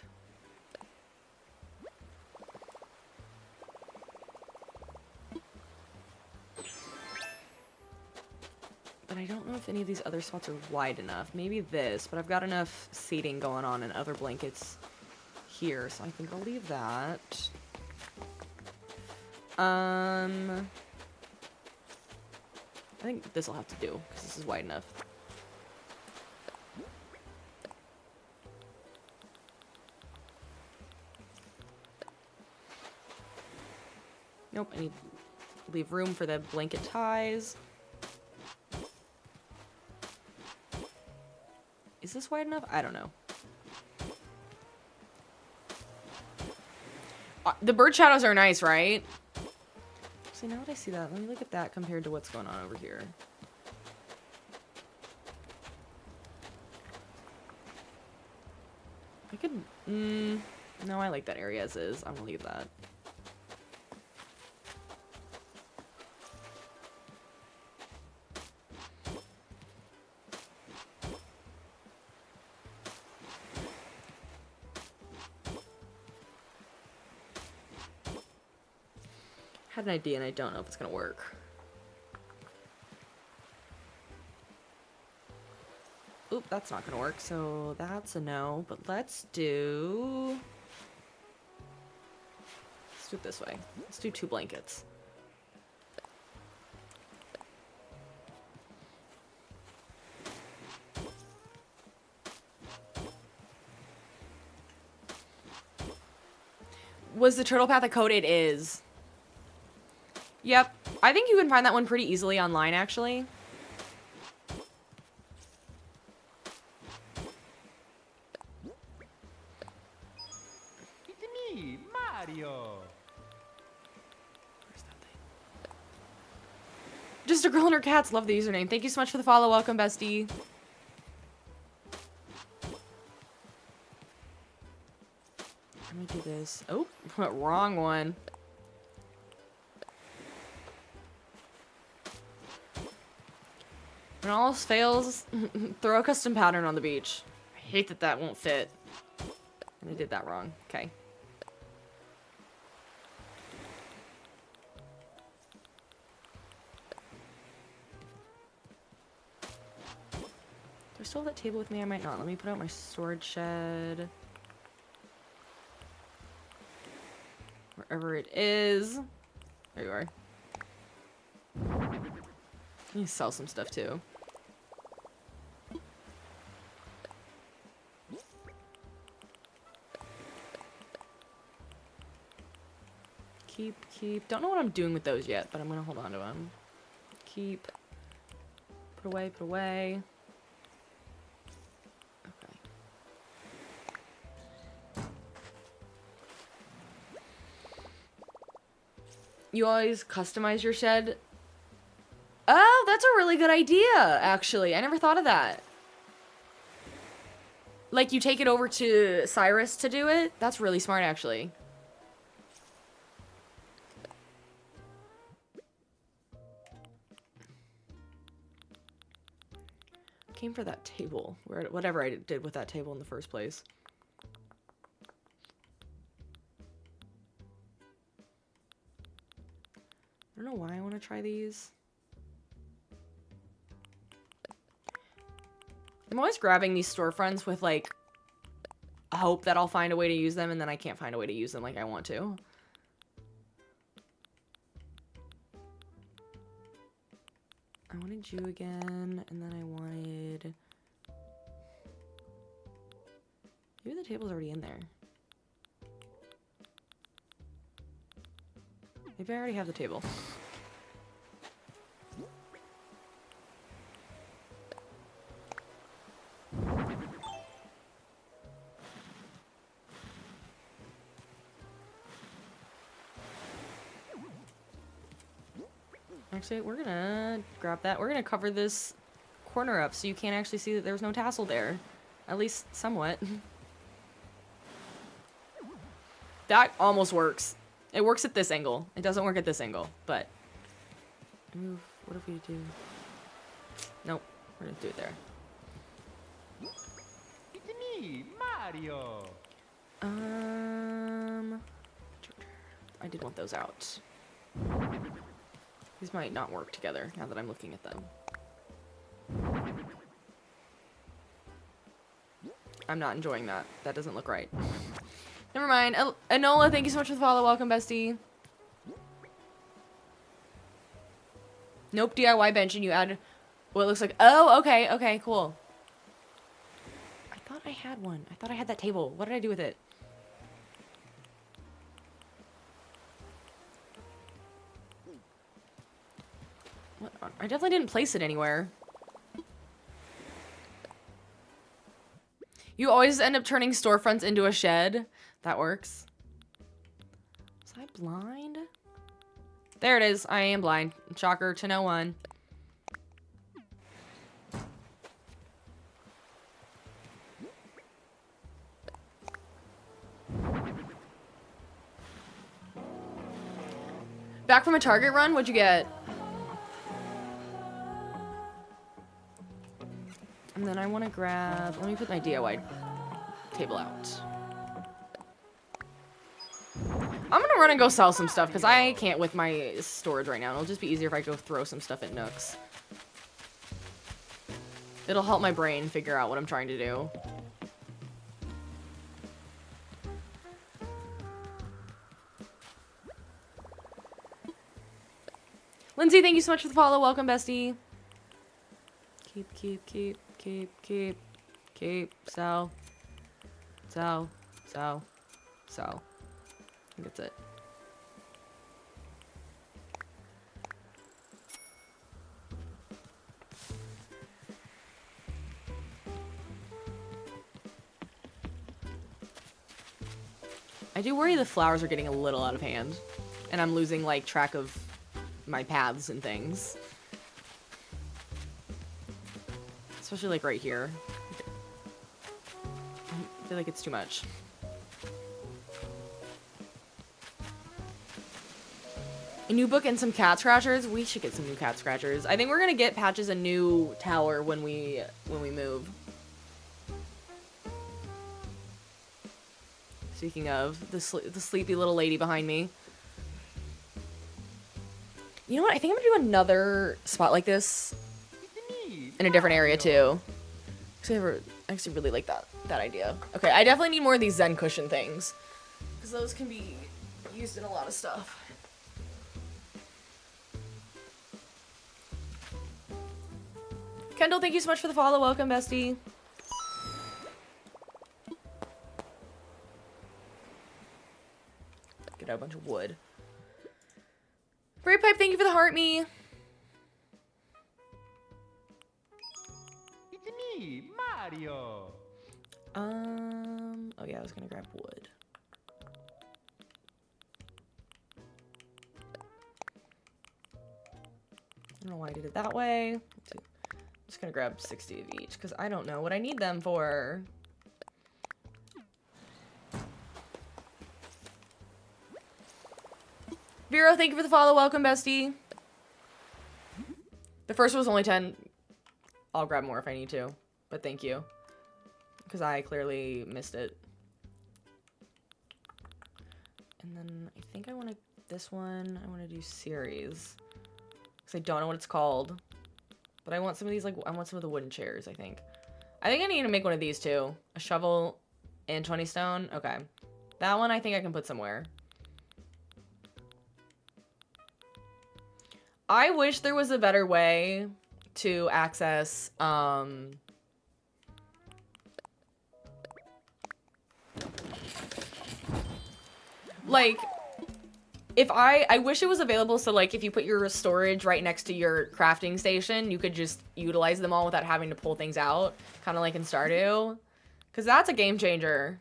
Speaker 1: But I don't know if any of these other spots are wide enough. Maybe this, but I've got enough seating going on and other blankets here, so I think I'll leave that. I think this will have to do, because this is wide enough. Nope, I need to leave room for the blanket ties. Is this wide enough? I don't know. The bird shadows are nice, right? See, now that I see that, let me look at that compared to what's going on over here. I could... no, I like that area as is. I'm gonna leave that. had an idea and I don't know if it's gonna work. Oop, that's not gonna work, so that's a no. But let's do it this way. Let's do 2 blankets. Was the turtle path a code? It is. Yep. I think you can find that one pretty easily online, actually.
Speaker 2: It's me, Mario.
Speaker 1: Where's that thing? Just a girl and her cats. Love the username. Thank you so much for the follow. Welcome, bestie. Let me do this. Oh, wrong one. When all else fails, throw a custom pattern on the beach. I hate that that won't fit. I did that wrong. Okay. Do I still have that table with me? I might not. Let me put out my storage shed. Wherever it is. There you are. You sell some stuff too. Keep. Don't know what I'm doing with those yet, but I'm gonna hold on to them. Keep. Put away. Okay. You always customize your shed? Oh, that's a really good idea, actually. I never thought of that. Like, you take it over to Cyrus to do it? That's really smart, actually. Came for that table. Whatever I did with that table in the first place. I don't know why I want to try these. I'm always grabbing these storefronts with, like, a hope that I'll find a way to use them, and then I can't find a way to use them like I want to. I wanted you again, and then I wanted... Maybe the table's already in there. Maybe I already have the table. Actually, we're gonna grab that. We're gonna cover this corner up so you can't actually see that there's no tassel there. At least somewhat. That almost works. It works at this angle. It doesn't work at this angle, but... Move. What if we do... Nope. We're gonna do it there.
Speaker 2: It's me, Mario.
Speaker 1: I did want those out. These might not work together now that I'm looking at them. I'm not enjoying that. That doesn't look right. Never mind. Enola, thank you so much for the follow. Welcome, bestie. Nope, DIY bench, and you add what looks like... Oh, okay, okay, cool. I thought I had one. I thought I had that table. What did I do with it? What? I definitely didn't place it anywhere. You always end up turning storefronts into a shed. That works. Was I blind? There it is. I am blind. Shocker to no one. Back from a Target run? What'd you get? And then I want to grab... Let me put my DIY table out. I'm gonna gonna run and go sell some stuff because I can't with my storage right now. It'll just be easier if I go throw some stuff at Nooks. It'll help my brain figure out what I'm trying to do. Lindsay, thank you so much for the follow. Welcome, bestie. Keep. Sell. I think that's it. I do worry the flowers are getting a little out of hand. And I'm losing, like, track of my paths and things. Especially, like, right here. I feel like it's too much. A new book and some cat scratchers? We should get some new cat scratchers. I think we're gonna get Patches a new tower when we move. Speaking of, the sleepy little lady behind me. You know what? I think I'm gonna do another spot like this in a different area too. I actually really like that idea. Okay, I definitely need more of these Zen cushion things because those can be used in a lot of stuff. Kendall, thank you so much for the follow. Welcome, bestie. Get out a bunch of wood. Brave Pipe, thank you for the heart me.
Speaker 2: It's me, Mario.
Speaker 1: Oh yeah, I was gonna grab wood. I don't know why I did it that way. I'm just gonna grab 60 of each because I don't know what I need them for. Vero, thank you for the follow. Welcome, bestie. The first one was only 10. I'll grab more if I need to, but thank you. Because I clearly missed it. And then I think I want to, this one, I want to do series. Because I don't know what it's called. But I want some of these, like, I want some of the wooden chairs, I think. I think I need to make one of these too. A shovel and 20 stone. Okay. That one I think I can put somewhere. I wish there was a better way to access, like, if I wish it was available so, like, if you put your storage right next to your crafting station, you could just utilize them all without having to pull things out, kind of like in Stardew, because that's a game changer.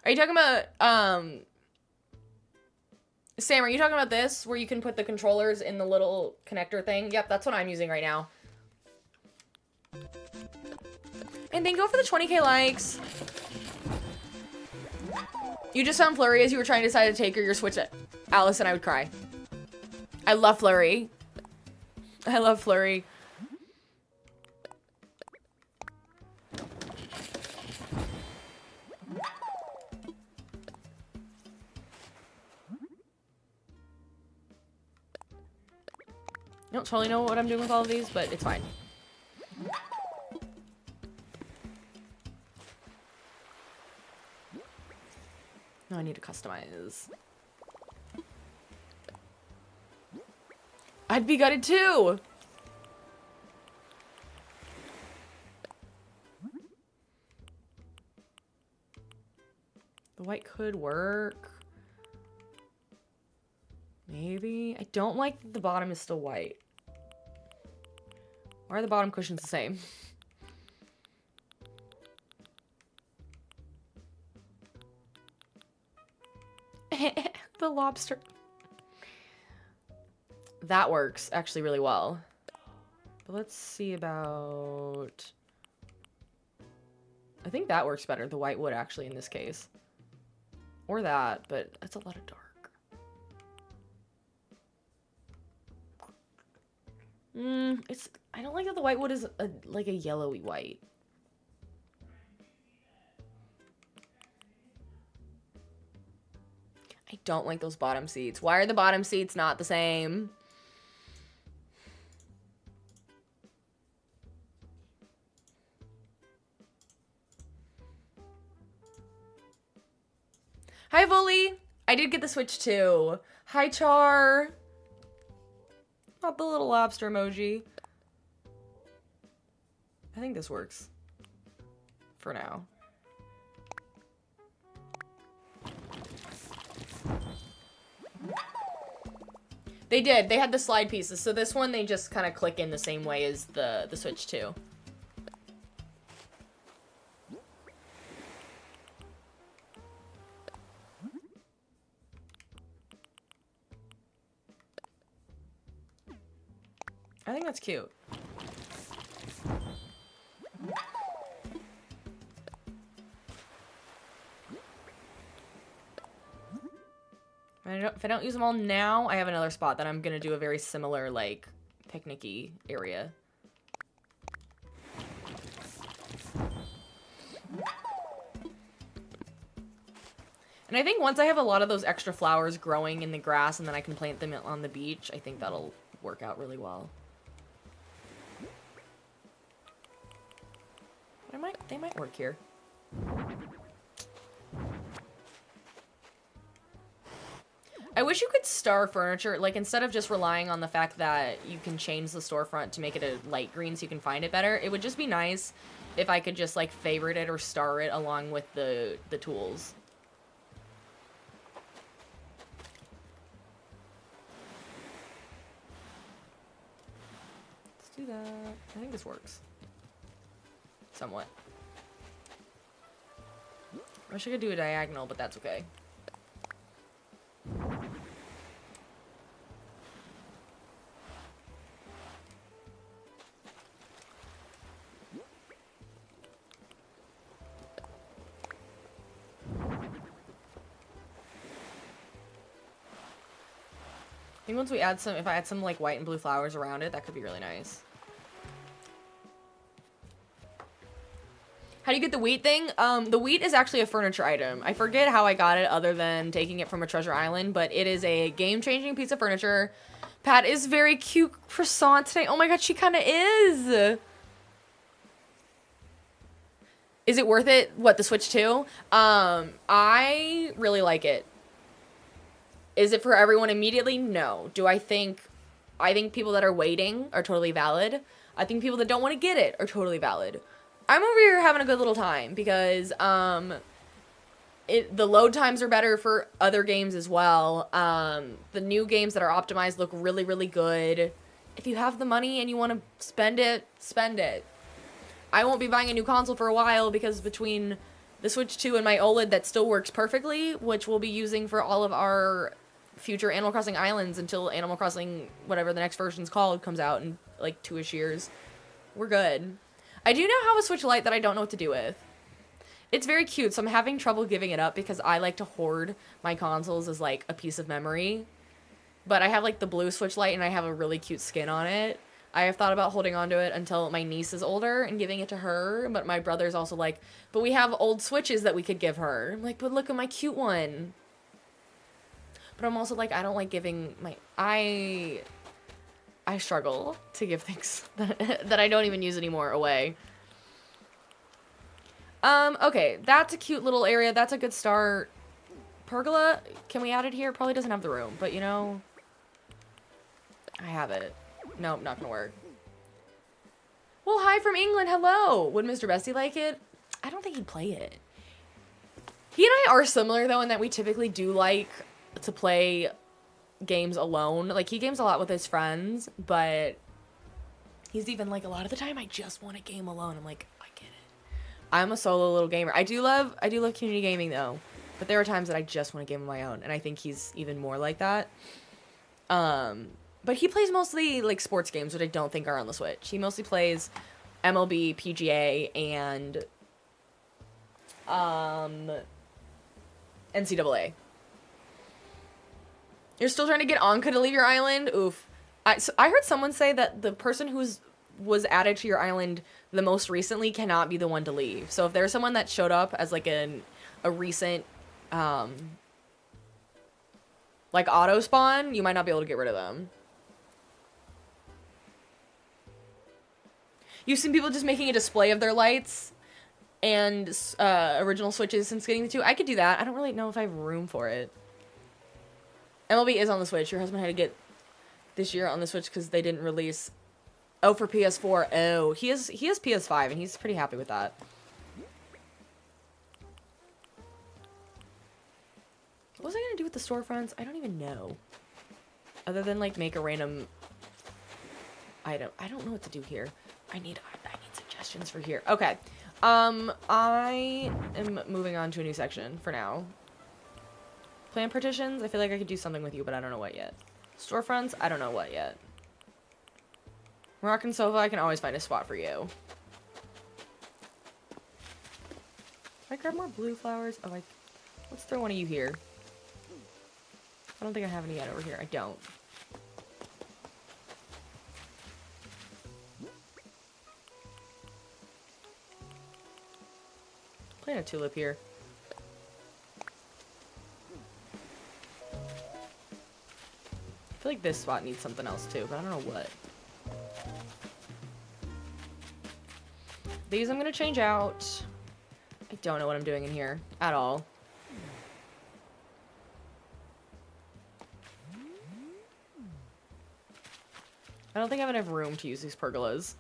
Speaker 1: Are you talking about, Sam, are you talking about this, where you can put the controllers in the little connector thing? Yep, that's what I'm using right now. And thank you for the 20k likes. You just found Flurry as you were trying to decide to take your Switch at Alice, and I would cry. I love Flurry. I love Flurry. I don't totally know what I'm doing with all of these, but it's fine. No, I need to customize. I'd be gutted too! The white could work. Maybe. I don't like that the bottom is still white. Why are the bottom cushions the same? The lobster. That works actually really well. But let's see about... I think that works better, the white wood actually in this case. Or that, but that's a lot of dark. I don't like that the white wood is like a yellowy white. I don't like those bottom seats. Why are the bottom seats not the same? Hi, Volly. I did get the Switch too. Hi, Char. Not the little lobster emoji. I think this works. For now. They did. They had the slide pieces. So this one, they just kind of click in the same way as the Switch 2. I think that's cute. If I don't use them all now, I have another spot that I'm gonna do a very similar, like, picnic-y area. And I think once I have a lot of those extra flowers growing in the grass and then I can plant them on the beach, I think that'll work out really well. But they might work here. I wish you could star furniture, like instead of just relying on the fact that you can change the storefront to make it a light green so you can find it better. It would just be nice if I could just like favorite it or star it along with the tools. Let's do that. I think this works. Somewhat. I wish I could do a diagonal, but that's okay. I think once we add some, if I add some like white and blue flowers around it, that could be really nice. How do you get the wheat thing? The wheat is actually a furniture item. I forget how I got it other than taking it from a treasure island, but it is a game-changing piece of furniture. Pat is very cute croissant today. Oh my god, she kind of is. Is it worth it? What, the Switch 2? I really like it. Is it for everyone immediately? No. I think people that are waiting are totally valid. I think people that don't want to get it are totally valid. I'm over here having a good little time because the load times are better for other games as well. The new games that are optimized look really, really good. If you have the money and you want to spend it, spend it. I won't be buying a new console for a while because between the Switch 2 and my OLED that still works perfectly, which we'll be using for all of our future Animal Crossing Islands until Animal Crossing, whatever the next version's called, comes out in like 2-ish years. We're good. I do now have a Switch Lite that I don't know what to do with. It's very cute, so I'm having trouble giving it up because I like to hoard my consoles as like a piece of memory. But I have like the blue Switch Lite and I have a really cute skin on it. I have thought about holding on to it until my niece is older and giving it to her, but my brother's also like, but we have old Switches that we could give her. I'm like, but look at my cute one. But I'm also like, I don't like giving my... I struggle to give things that I don't even use anymore away. Okay, that's a cute little area. That's a good start. Pergola, can we add it here? Probably doesn't have the room, but you know, I have it. Nope, not gonna work. Well, hi from England. Hello. Would Mr. Bestie like it? I don't think he'd play it. He and I are similar though in that we typically do like to play games alone. Like he games a lot with his friends, but he's even like a lot of the time I just want to game alone. I'm like, I get it. I'm a solo little gamer. I do love community gaming though, but there are times that I just want to game on my own, and I think he's even more like that. But he plays mostly like sports games, which I don't think are on the Switch. He mostly plays MLB, PGA, and NCAA. You're still trying to get Anka to leave your island? Oof. I heard someone say that the person was added to your island the most recently cannot be the one to leave. So if there's someone that showed up as like a recent like auto spawn, you might not be able to get rid of them. You've seen people just making a display of their lights and original Switches since getting the 2. I could do that. I don't really know if I have room for it. MLB is on the Switch. Your husband had to get this year on the Switch because they didn't release. Oh, for PS4. Oh, he has PS5 and he's pretty happy with that. What was I gonna do with the storefronts? I don't even know. Other than like make a random item. I don't know what to do here. I need suggestions for here. Okay. I am moving on to a new section for now. Plan partitions. I feel like I could do something with you, but I don't know what yet. Storefronts. I don't know what yet. Moroccan sofa. I can always find a spot for you. Can I grab more blue flowers? Oh, let's throw one of you here. I don't think I have any yet over here. I don't. Plant a tulip here. I feel like this spot needs something else too, but I don't know what. These I'm gonna change out. I don't know what I'm doing in here at all. I don't think I have enough room to use these pergolas.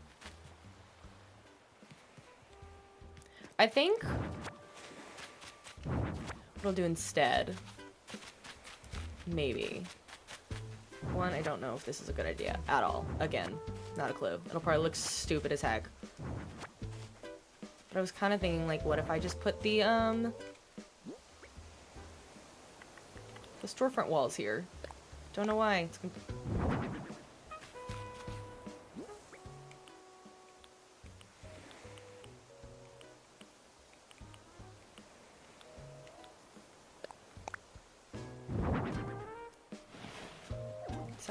Speaker 1: I think what I'll do instead, maybe. One, I don't know if this is a good idea at all. Again, not a clue. It'll probably look stupid as heck. But I was kind of thinking, like, what if I just put the storefront walls here? Don't know why. It's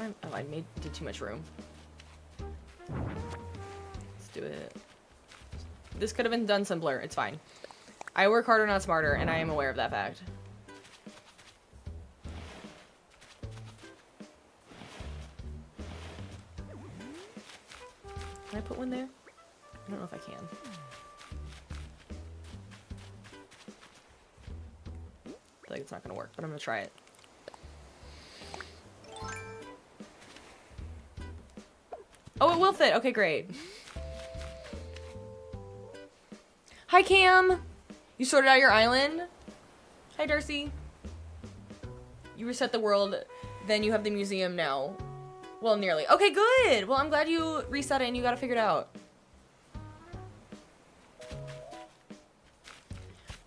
Speaker 1: oh, I did too much room. Let's do it. This could have been done simpler. It's fine. I work harder, not smarter, and I am aware of that fact. Can I put one there? I don't know if I can. I feel like it's not gonna work, but I'm gonna try it. Oh, it will fit. Okay, great. Hi, Cam. You sorted out your island? Hi, Darcy. You reset the world, then you have the museum now. Well, nearly. Okay, good. Well, I'm glad you reset it and you got it figured out.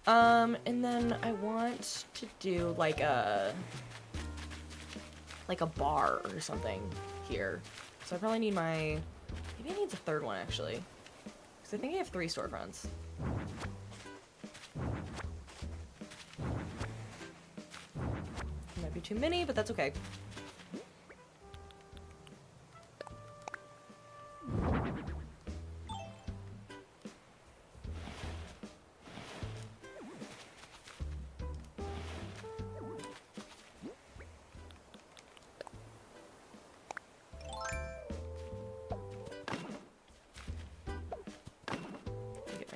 Speaker 1: And then I want to do like a bar or something here. So I probably need maybe I need a third one actually. Because I think I have 3 storefronts. Might be too many, but that's okay.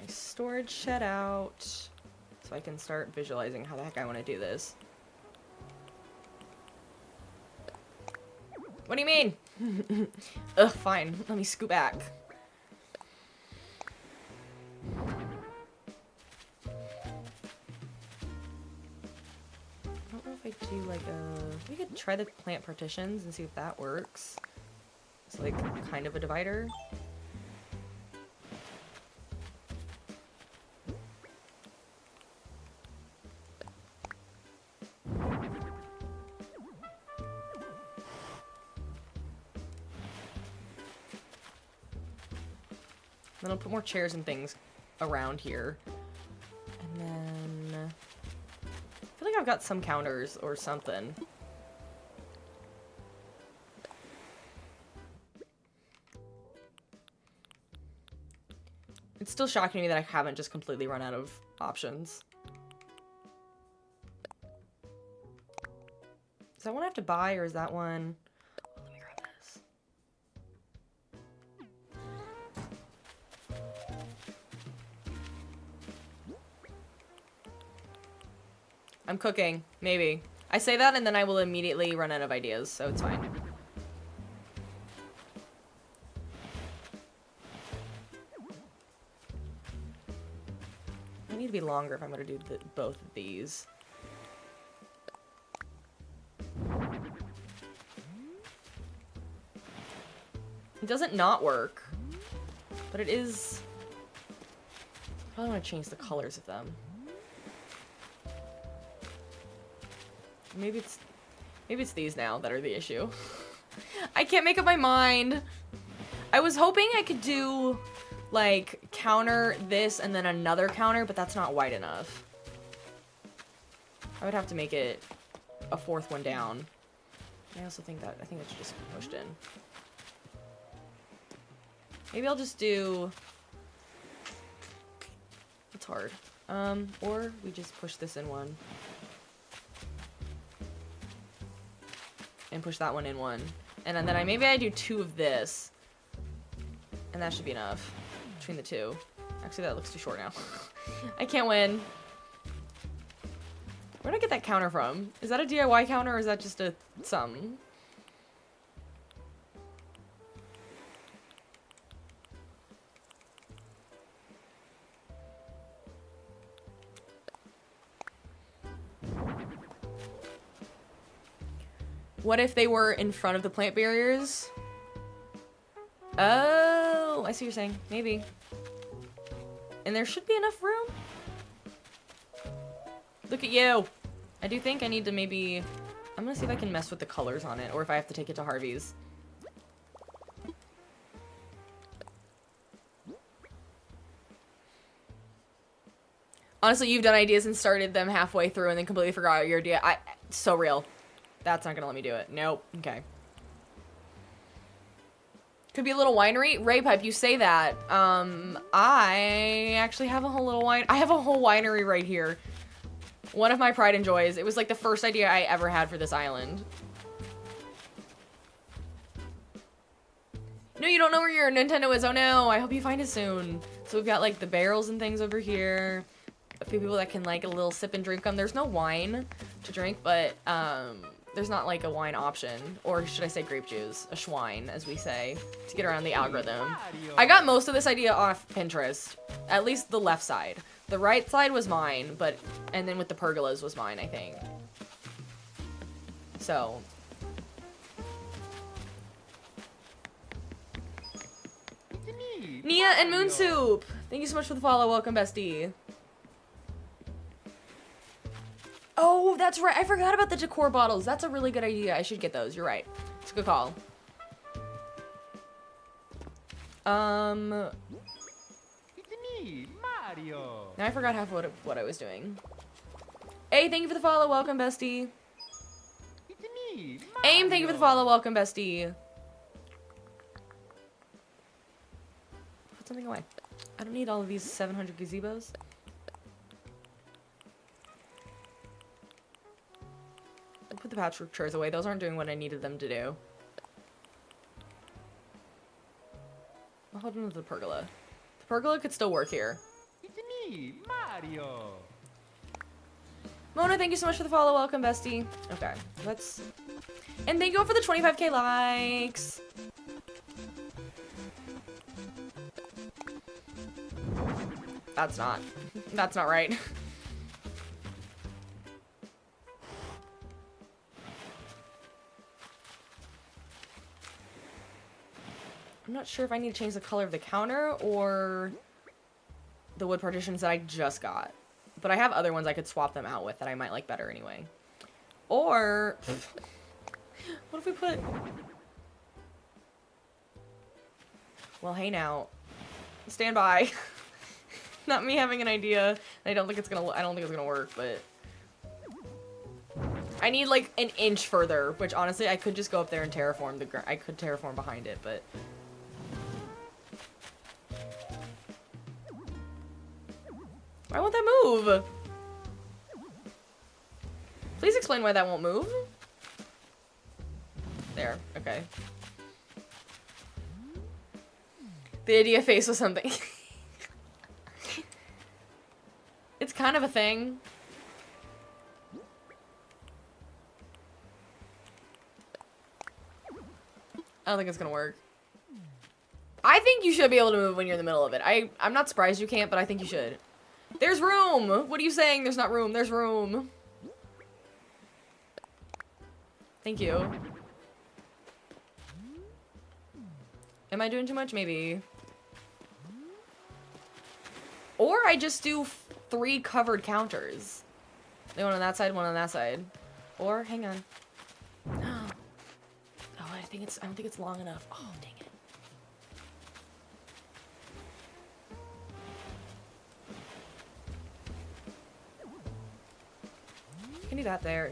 Speaker 1: Storage shed out so I can start visualizing how the heck I want to do this. What do you mean? Ugh, fine. Let me scoot back. I don't know if I do like we could try the plant partitions and see if that works. It's like kind of a divider. Then I'll put more chairs and things around here. And then I feel like I've got some counters or something. It's still shocking to me that I haven't just completely run out of options. Is that one I have to buy, or is that one... Oh, let me grab this. I'm cooking. Maybe. I say that and then I will immediately run out of ideas, so it's fine. I need to be longer if I'm going to do both of these. It doesn't not work, but it is... I probably want to change the colors of them. Maybe it's these now that are the issue. I can't make up my mind. I was hoping I could do, like, counter this and then another counter, but that's not wide enough. I would have to make it a fourth one down. I also think that, I think it should just be pushed in. Maybe I'll just do... It's hard. Or we just push this in one. And push that one in one. And then maybe I do 2 of this. And that should be enough. Between the 2. Actually, that looks too short now. I can't win. Where did I get that counter from? Is that a DIY counter or is that just a something? What if they were in front of the plant barriers? Oh, I see what you're saying. Maybe. And there should be enough room. Look at you. I do think I need to maybe... I'm gonna see if I can mess with the colors on it, or if I have to take it to Harvey's. Honestly, you've done ideas and started them halfway through and then completely forgot your idea. It's so real. That's not gonna let me do it. Nope. Okay. Could be a little winery. Ray Pipe, you say that. I actually have a whole little wine. I have a whole winery right here. One of my pride and joys. It was like the first idea I ever had for this island. No, you don't know where your Nintendo is. Oh no. I hope you find it soon. So we've got like the barrels and things over here. A few people that can like a little sip and drink them. There's no wine to drink, but there's not like a wine option, or should I say grape juice, a schwein, as we say, to get around the algorithm. I got most of this idea off Pinterest, at least the left side. The right side was mine, and then with the pergolas was mine, I think. So. Nia and Moon Soup, thank you so much for the follow. Welcome, bestie. Oh, that's right. I forgot about the decor bottles. That's a really good idea. I should get those. You're right. It's a good call.
Speaker 2: It's me, Mario.
Speaker 1: Now I forgot half what I was doing. Hey, thank you for the follow. Welcome, bestie.
Speaker 2: It's me, Mario.
Speaker 1: Aim, thank you for the follow. Welcome, bestie. Put something away. I don't need all of these 700 gazebos. Put the patchwork chairs away. Those aren't doing what I needed them to do. I'll hold on to the pergola. The pergola could still work here.
Speaker 2: It's me, Mario.
Speaker 1: Mona, thank you so much for the follow. Welcome, bestie. Okay, let's... And thank you for the 25k likes. That's not right. I'm not sure if I need to change the color of the counter or the wood partitions that I just got. But I have other ones I could swap them out with that I might like better anyway. Or... what if we put... Well, hey now. Stand by. Not me having an idea. I don't think it's gonna work, but... I need like an inch further, which honestly I could just go up there and terraform I could terraform behind it, but... Why won't that move? Please explain why that won't move. There, okay. The idea face was something. It's kind of a thing. I don't think it's gonna work. I think you should be able to move when you're in the middle of it. I'm not surprised you can't, but I think you should. There's room! What are you saying? There's not room. There's room. Thank you. Am I doing too much? Maybe. Or I just do 3 covered counters. One on that side, one on that side. Or, hang on. Oh, I don't think it's long enough. Oh, dang it. I can do that there.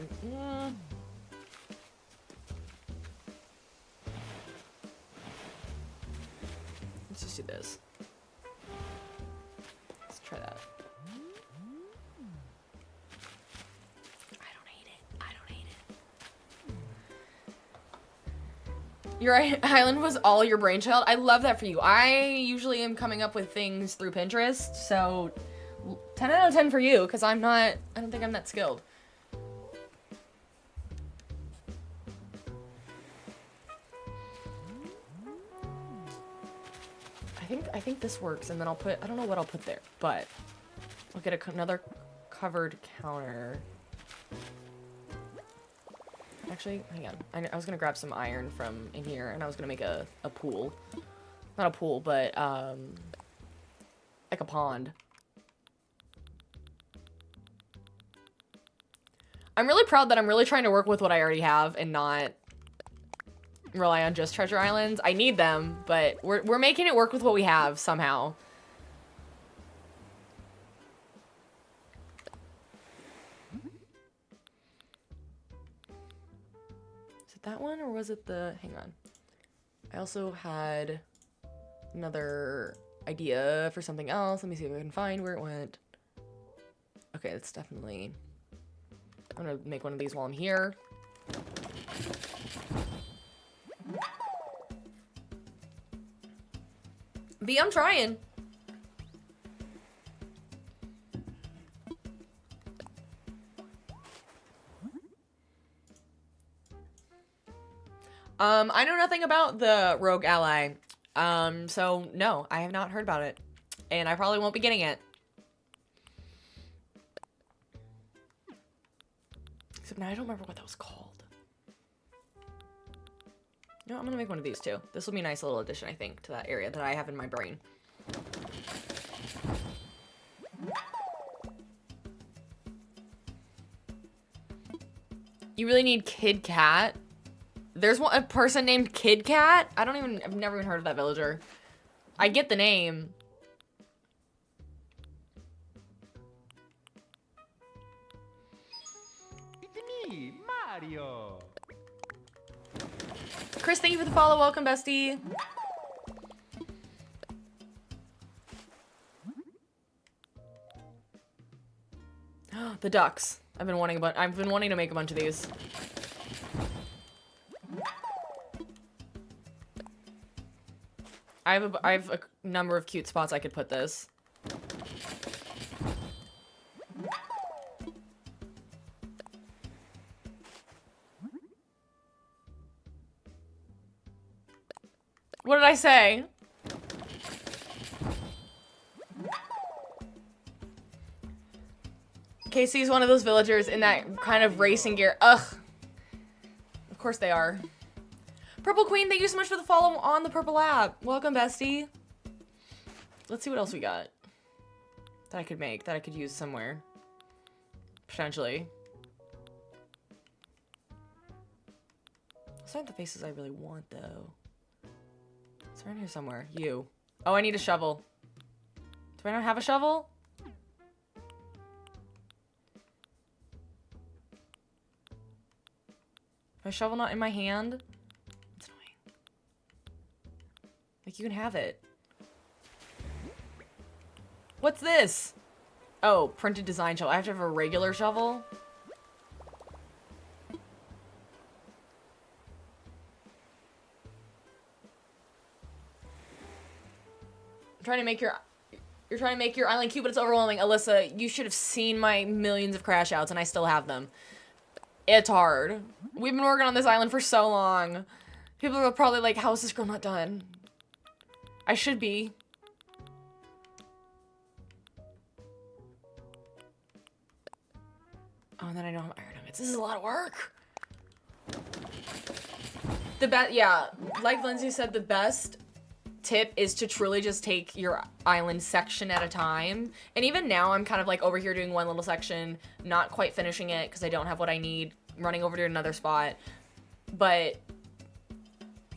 Speaker 1: Let's just do this. Let's try that. I don't hate it. I don't hate it. Your island was all your brainchild. I love that for you. I usually am coming up with things through Pinterest, so 10 out of 10 for you, because I don't think I'm that skilled. I think this works, and then I'll put, I don't know what I'll put there, but I'll get another covered counter. Actually, hang on. I was gonna grab some iron from in here, and I was gonna make a pool. Not a pool, but, like a pond. I'm really proud that I'm really trying to work with what I already have and not rely on just treasure islands. I need them, but we're making it work with what we have somehow. Is it that one or was it the, hang on. I also had another idea for something else. Let me see if I can find where it went. Okay, it's definitely, I'm gonna make one of these while I'm here. B, I'm trying. I know nothing about the rogue ally. So no, I have not heard about it. And I probably won't be getting it. Except now I don't remember what that was called. No, I'm gonna make one of these too. This will be a nice little addition, I think, to that area that I have in my brain. You really need Kid Cat? There's a person named Kid Cat? I've never even heard of that villager. I get the name.
Speaker 2: It's me, Mario.
Speaker 1: Chris, thank you for the follow. Welcome, bestie. The ducks. I've been wanting to make a bunch of these. I have a number of cute spots I could put this. What did I say? Casey's one of those villagers in that kind of racing gear. Ugh. Of course they are. Purple Queen, thank you so much for the follow on the Purple app. Welcome, bestie. Let's see what else we got that I could make, that I could use somewhere. Potentially. Those aren't the faces I really want, though. It's around here somewhere. You. Oh, I need a shovel. Do I not have a shovel? My shovel not in my hand? That's annoying. Like, you can have it. What's this? Oh, printed design shovel. I have to have a regular shovel? I'm trying to make your... You're trying to make your island cute, but it's overwhelming. Alyssa, you should have seen my millions of crash outs, and I still have them. It's hard. We've been working on this island for so long. People are probably like, how is this girl not done? I should be. Oh, and then I don't have iron nuggets. This is a lot of work. The best, yeah, like Lindsay said, the best tip is to truly just take your island section at a time. And even now I'm kind of like over here doing one little section, not quite finishing it because I don't have what I need, running over to another spot. But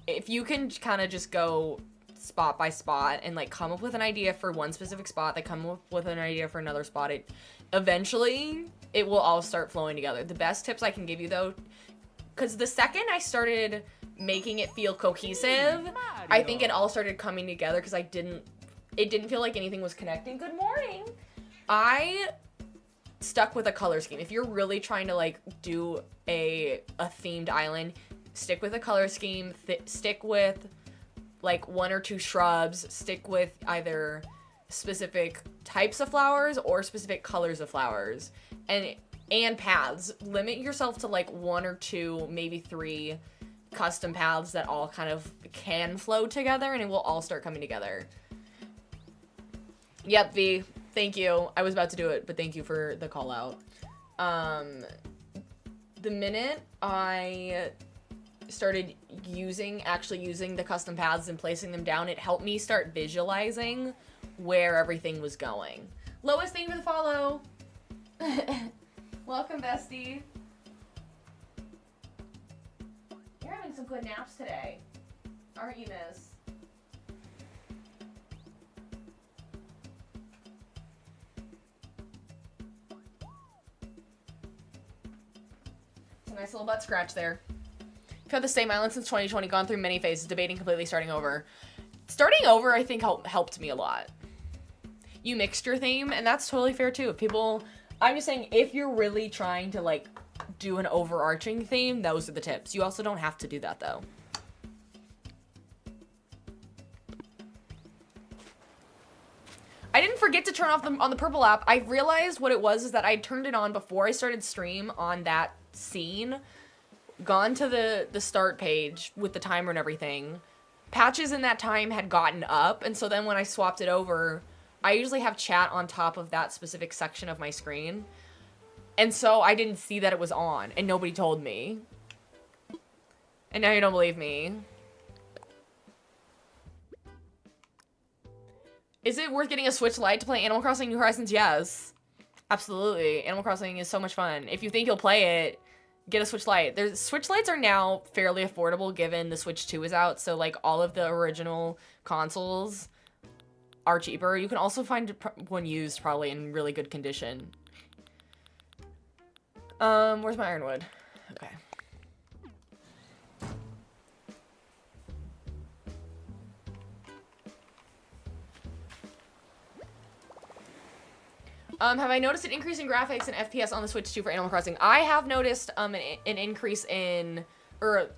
Speaker 1: if you can kind of just go spot by spot and like come up with an idea for one specific spot, then come up with an idea for another spot, eventually it will all start flowing together. The best tips I can give you though, because the second I started making it feel cohesive, I think it all started coming together because it didn't feel like anything was connecting. Good morning. I stuck with a color scheme. If you're really trying to like do a themed island, stick with a color scheme, stick with like one or two shrubs, stick with either specific types of flowers or specific colors of flowers, and paths. Limit yourself to like one or two, maybe three custom paths that all kind of can flow together, and it will all start coming together. Yep, V, thank you. I was about to do it, but thank you for the call out. The minute I started actually using the custom paths and placing them down, it helped me start visualizing where everything was going. Lois, thank you for the follow. Welcome, bestie. You're having some good naps today, aren't you, miss? It's a nice little butt scratch there. I've had the same island since 2020, gone through many phases, debating completely starting over. Starting over, I think, helped me a lot. You mixed your theme, and that's totally fair, too. I'm just saying, if you're really trying to, like, do an overarching theme, those are the tips. You also don't have to do that, though. I didn't forget to turn off on the purple app. I realized what it was is that I turned it on before I started stream on that scene, gone to the start page with the timer and everything. Patches in that time had gotten up, and so then when I swapped it over, I usually have chat on top of that specific section of my screen. And so I didn't see that it was on, and nobody told me. And now you don't believe me. Is it worth getting a Switch Lite to play Animal Crossing New Horizons? Yes. Absolutely. Animal Crossing is so much fun. If you think you'll play it, get a Switch Lite. Switch Lites are now fairly affordable given the Switch 2 is out, so like all of the original consoles are cheaper. You can also find one used probably in really good condition. Where's my ironwood? Okay. Have I noticed an increase in graphics and FPS on the Switch 2 for Animal Crossing? I have noticed an increase in, or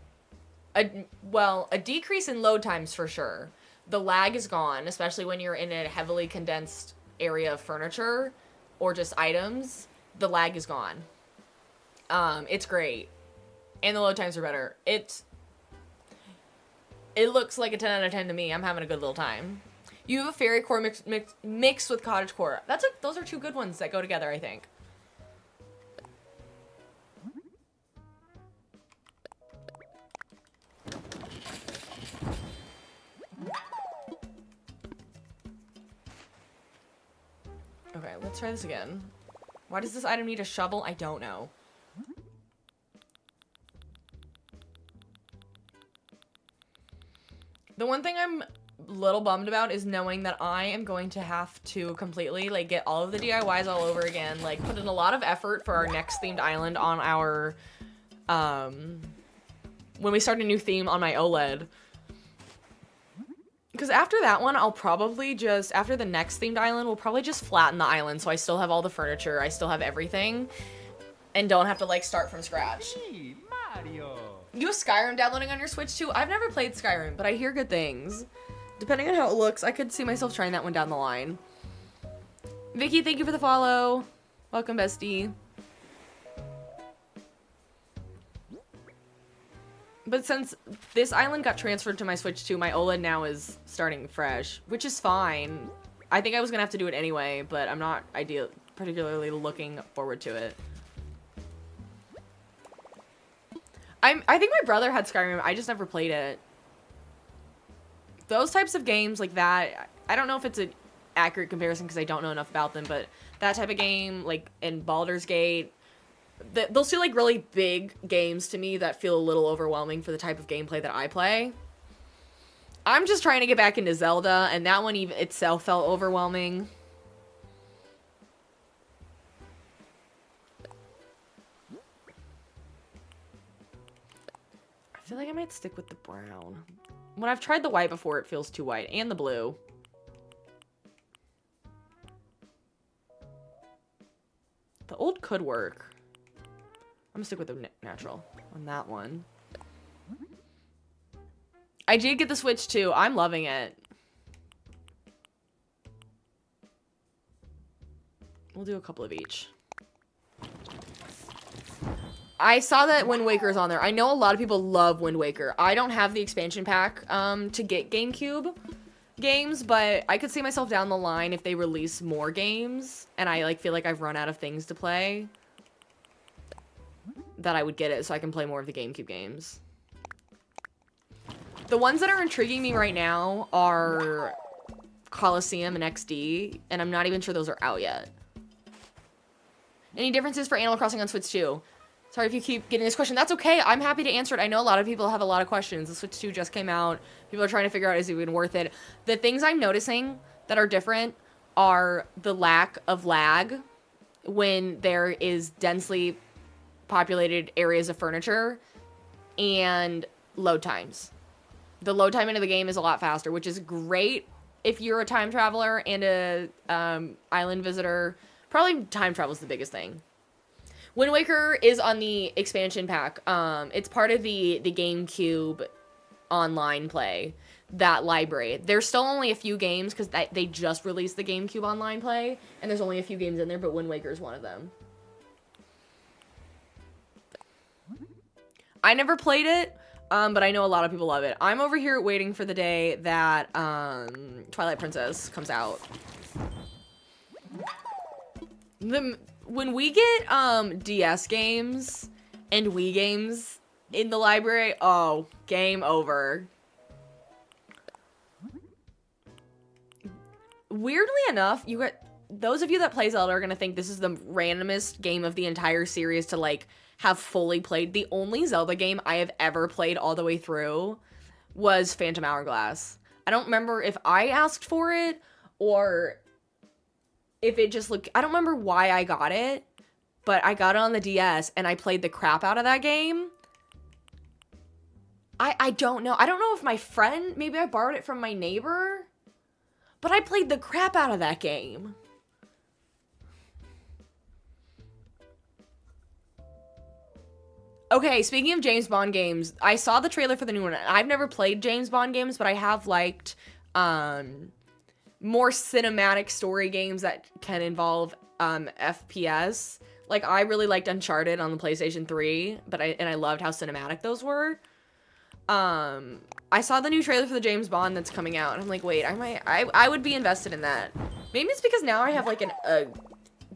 Speaker 1: a decrease in load times for sure. The lag is gone, especially when you're in a heavily condensed area of furniture or just items. The lag is gone. It's great. And the load times are better. It looks like a 10 out of 10 to me. I'm having a good little time. You have a fairy core mixed with cottage core. Those are two good ones that go together, I think. Okay, let's try this again. Why does this item need a shovel? I don't know. The one thing I'm a little bummed about is knowing that I am going to have to completely, like, get all of the DIYs all over again, like, put in a lot of effort for our next themed island on our, when we start a new theme on my OLED. Because after that one, I'll probably just, after the next themed island, we'll probably just flatten the island so I still have all the furniture, I still have everything, and don't have to, like, start from scratch.
Speaker 2: Me, Mario.
Speaker 1: You have Skyrim downloading on your Switch too? I've never played Skyrim, but I hear good things. Depending on how it looks, I could see myself trying that one down the line. Vicky, thank you for the follow. Welcome, bestie. But since this island got transferred to my Switch too, my OLED now is starting fresh, which is fine. I think I was gonna have to do it anyway, but I'm not particularly looking forward to it. I think my brother had Skyrim, I just never played it. Those types of games like that, I don't know if it's an accurate comparison because I don't know enough about them, but that type of game, like in Baldur's Gate, those feel like really big games to me that feel a little overwhelming for the type of gameplay that I play. I'm just trying to get back into Zelda, and that one even itself felt overwhelming. I feel like I might stick with the brown. When I've tried the white before, it feels too white, and the blue. The old could work. I'm gonna stick with the natural on that one. I did get the Switch too. I'm loving it. We'll do a couple of each. I saw that Wind Waker's on there. I know a lot of people love Wind Waker. I don't have the expansion pack to get GameCube games, but I could see myself down the line if they release more games and I like feel like I've run out of things to play, that I would get it so I can play more of the GameCube games. The ones that are intriguing me right now are Coliseum and XD, and I'm not even sure those are out yet. Any differences for Animal Crossing on Switch 2? Sorry if you keep getting this question. That's okay. I'm happy to answer it. I know a lot of people have a lot of questions. The Switch 2 just came out. People are trying to figure out, is it even worth it? The things I'm noticing that are different are the lack of lag when there is densely populated areas of furniture and load times. The load time into the game is a lot faster, which is great if you're a time traveler and a island visitor. Probably time travel is the biggest thing. Wind Waker is on the expansion pack. It's part of the GameCube online play, that library. There's still only a few games because they just released the GameCube online play, and there's only a few games in there, but Wind Waker is one of them. I never played it, but I know a lot of people love it. I'm over here waiting for the day that Twilight Princess comes out. When we get DS games and Wii games in the library, oh, game over. Weirdly enough, those of you that play Zelda are gonna think this is the randomest game of the entire series to like have fully played. The only Zelda game I have ever played all the way through was Phantom Hourglass. I don't remember if I asked for it or if it just looked, I don't remember why I got it, but I got it on the DS and I played the crap out of that game. I don't know. I don't know if my friend, maybe I borrowed it from my neighbor, but I played the crap out of that game. Okay, speaking of James Bond games, I saw the trailer for the new one. I've never played James Bond games, but I have liked more cinematic story games that can involve FPS. Like, I really liked Uncharted on the PlayStation 3, and I loved how cinematic those were. I saw the new trailer for the James Bond that's coming out, and I'm like, wait, I would be invested in that. Maybe it's because now I have like a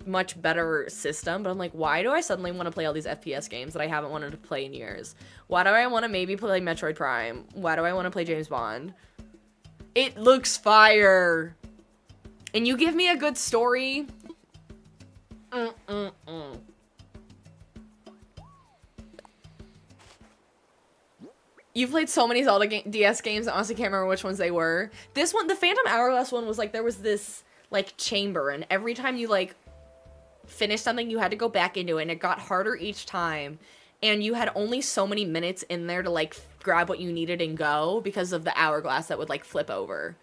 Speaker 1: much better system, but I'm like, why do I suddenly want to play all these FPS games that I haven't wanted to play in years? Why do I want to maybe play Metroid Prime? Why do I want to play James Bond? It looks fire. And you give me a good story. You've played so many Zelda DS games, I honestly can't remember which ones they were. This one, the Phantom Hourglass one, was like, there was this, like, chamber, and every time you, like, finished something, you had to go back into it, and it got harder each time. and you had only so many minutes in there to like grab what you needed and go because of the hourglass that would like flip over.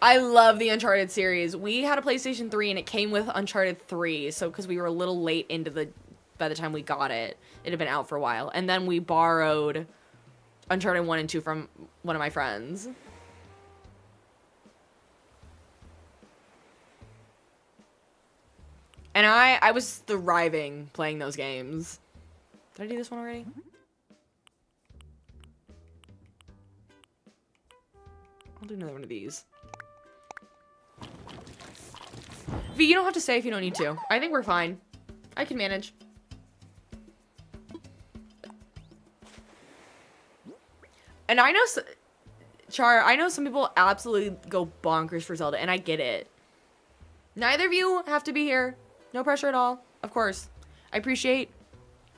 Speaker 1: I love the Uncharted series. We had a PlayStation 3 and it came with Uncharted 3, so because we were a little late into by the time we got it, it had been out for a while. And then we borrowed Uncharted 1 and 2 from one of my friends. And I was thriving playing those games. Did I do this one already? I'll do another one of these. V, you don't have to stay if you don't need to. I think we're fine. I can manage. And I know, Char, I know some people absolutely go bonkers for Zelda, and I get it. Neither of you have to be here. No pressure at all. Of course. I appreciate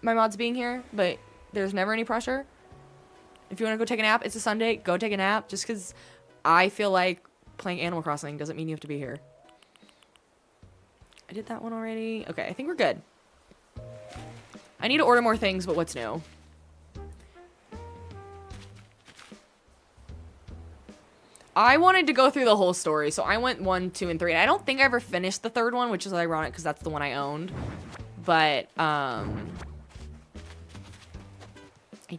Speaker 1: my mods being here, but there's never any pressure. If you want to go take a nap, it's a Sunday, go take a nap. Just because I feel like playing Animal Crossing doesn't mean you have to be here. I did that one already. Okay, I think we're good. I need to order more things, but what's new? I wanted to go through the whole story, so I went 1, 2, and 3. And I don't think I ever finished the third one, which is ironic because that's the one I owned. But, I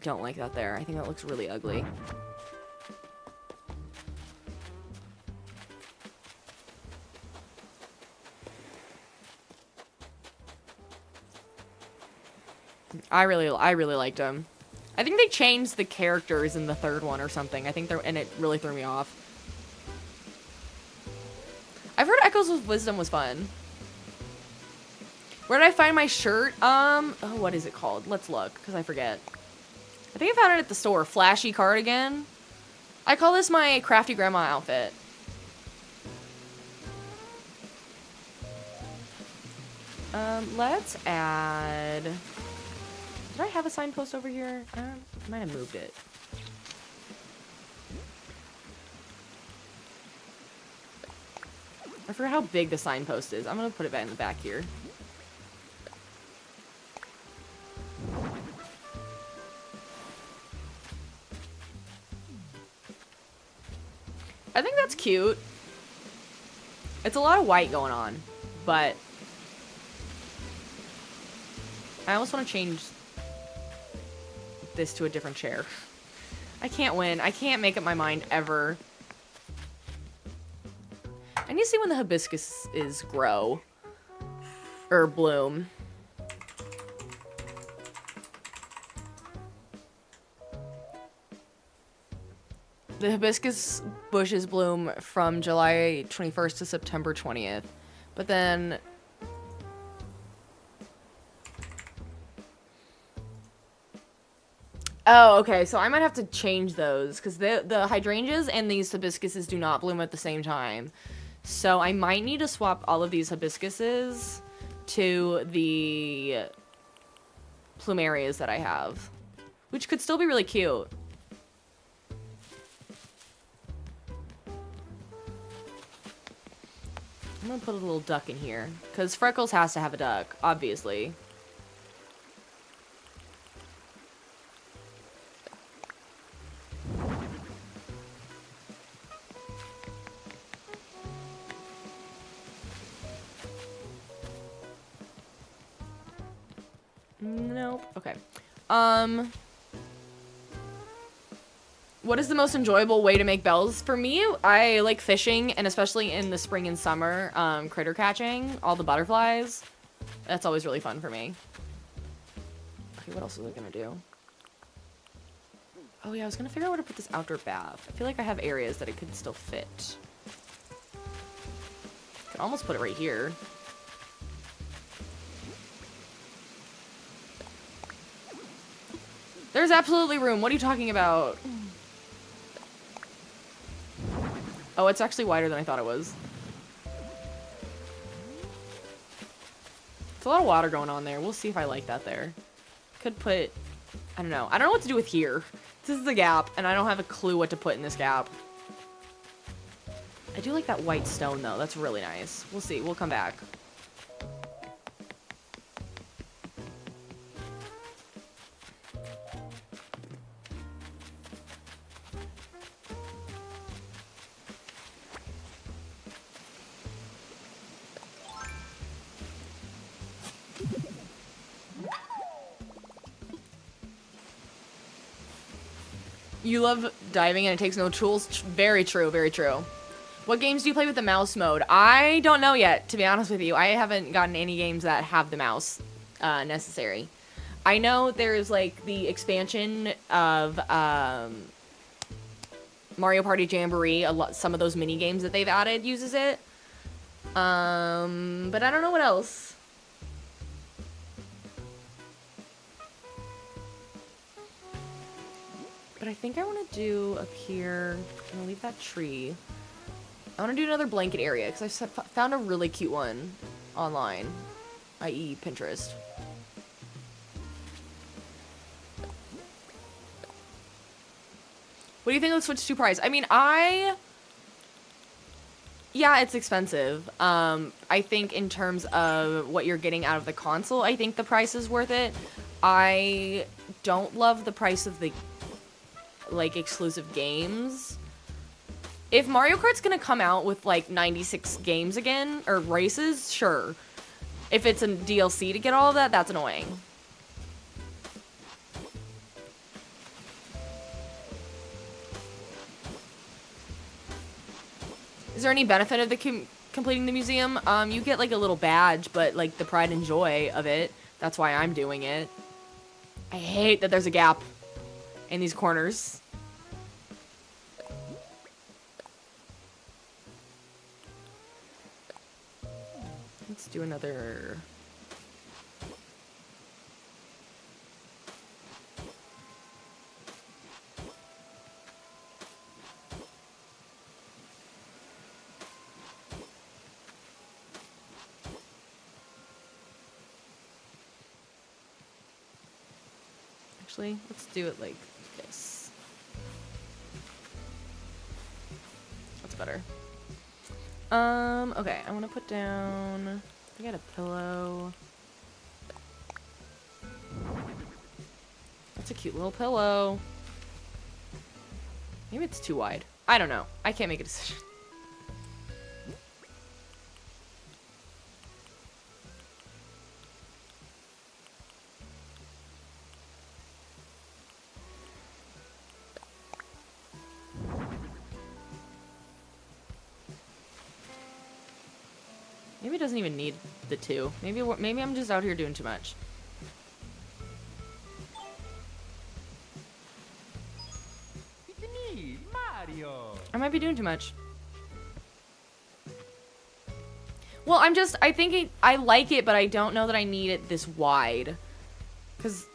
Speaker 1: don't like that there. I think that looks really ugly. I really liked them. I think they changed the characters in the third one or something. I think and it really threw me off. I've heard Echoes of Wisdom was fun. Where did I find my shirt? Oh, what is it called? Let's look, because I forget. I think I found it at the store. Flashy cardigan. I call this my crafty grandma outfit. Let's add... Did I have a signpost over here? I might have moved it. I forgot how big the signpost is. I'm gonna put it back in the back here. I think that's cute. It's a lot of white going on, but I almost want to change this to a different chair. I can't win. I can't make up my mind ever. I need to see when the hibiscuses grow. Or bloom. The hibiscus bushes bloom from July 21st to September 20th. But then... Oh, okay, so I might have to change those, because the hydrangeas and these hibiscuses do not bloom at the same time. So I might need to swap all of these hibiscuses to the plumerias that I have, which could still be really cute. I'm gonna put a little duck in here, because Freckles has to have a duck, obviously. Nope. Okay. What is the most enjoyable way to make bells? For me, I like fishing, and especially in the spring and summer, critter catching, all the butterflies. That's always really fun for me. Okay, what else was I gonna do? Oh yeah, I was gonna figure out where to put this outdoor bath. I feel like I have areas that it could still fit. Could almost put it right here. There's absolutely room. What are you talking about? Oh, it's actually wider than I thought it was. It's a lot of water going on there. We'll see if I like that there. Could put... I don't know. I don't know what to do with here. This is the gap, and I don't have a clue what to put in this gap. I do like that white stone, though. That's really nice. We'll see. We'll come back. You love diving and it takes no tools. Very true, very true. What games do you play with the mouse mode? I don't know yet, to be honest with you. I haven't gotten any games that have the mouse necessary. I know there's like the expansion of Mario Party Jamboree. Some of those mini games that they've added uses it. But I don't know what else. But I think I want to do up here. I'm gonna leave that tree. I want to do another blanket area because I found a really cute one online, i.e. Pinterest. What do you think of the Switch 2 price? I mean, yeah, it's expensive. I think in terms of what you're getting out of the console, I think the price is worth it. I don't love the price of the like exclusive games. If Mario Kart's gonna come out with like 96 games again, or races, sure. If it's a DLC to get all of that, that's annoying. Is there any benefit of the completing the museum? You get like a little badge, but like the pride and joy of it, that's why I'm doing it. I hate that there's a gap in these corners. Let's do another... Actually, let's do it like this. That's better. Okay, I want to put down... I got a pillow. That's a cute little pillow. Maybe it's too wide. I don't know. I can't make a decision. Maybe it doesn't even need the two. Maybe I'm just out here doing too much.
Speaker 2: It's me, Mario.
Speaker 1: I might be doing too much. Well, I think I like it, but I don't know that I need it this wide. Because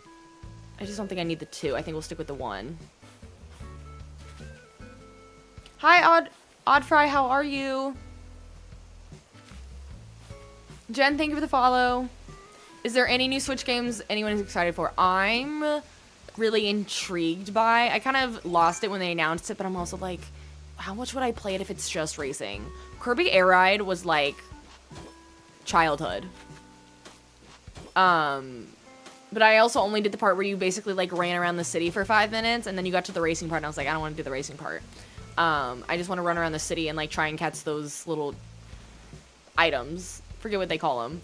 Speaker 1: I just don't think I need the two. I think we'll stick with the one. Hi, Oddfry, how are you? Jen, thank you for the follow. Is there any new Switch games anyone is excited for? I'm really intrigued by. I kind of lost it when they announced it, but I'm also like, how much would I play it if it's just racing? Kirby Air Ride was like childhood. But I also only did the part where you basically like ran around the city for 5 minutes, and then you got to the racing part, and I was like, I don't want to do the racing part. I just want to run around the city and like try and catch those little items. Forget what they call them.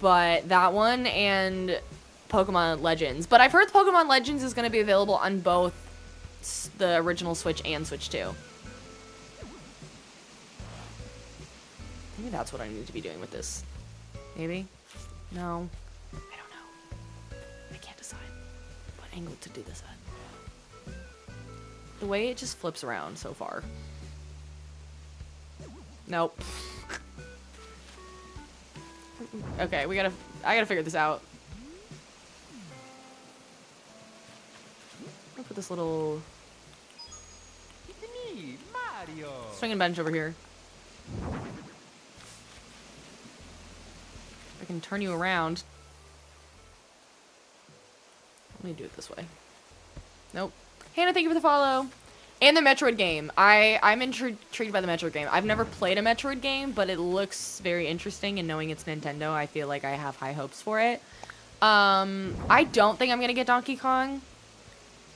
Speaker 1: But that one and Pokemon Legends. But I've heard Pokemon Legends is going to be available on both the original Switch and Switch 2. Maybe that's what I need to be doing with this. Maybe? No. I don't know. I can't decide what angle to do this at. The way it just flips around so far. Nope. Okay, I gotta figure this out. I'll put this little
Speaker 2: It's me, Mario.
Speaker 1: swinging bench over here. I can turn you around. Let me do it this way. Nope. Hannah, thank you for the follow. And the Metroid game. I'm intrigued by the Metroid game. I've never played a Metroid game, but it looks very interesting, and knowing it's Nintendo, I feel like I have high hopes for it. I don't think I'm going to get Donkey Kong.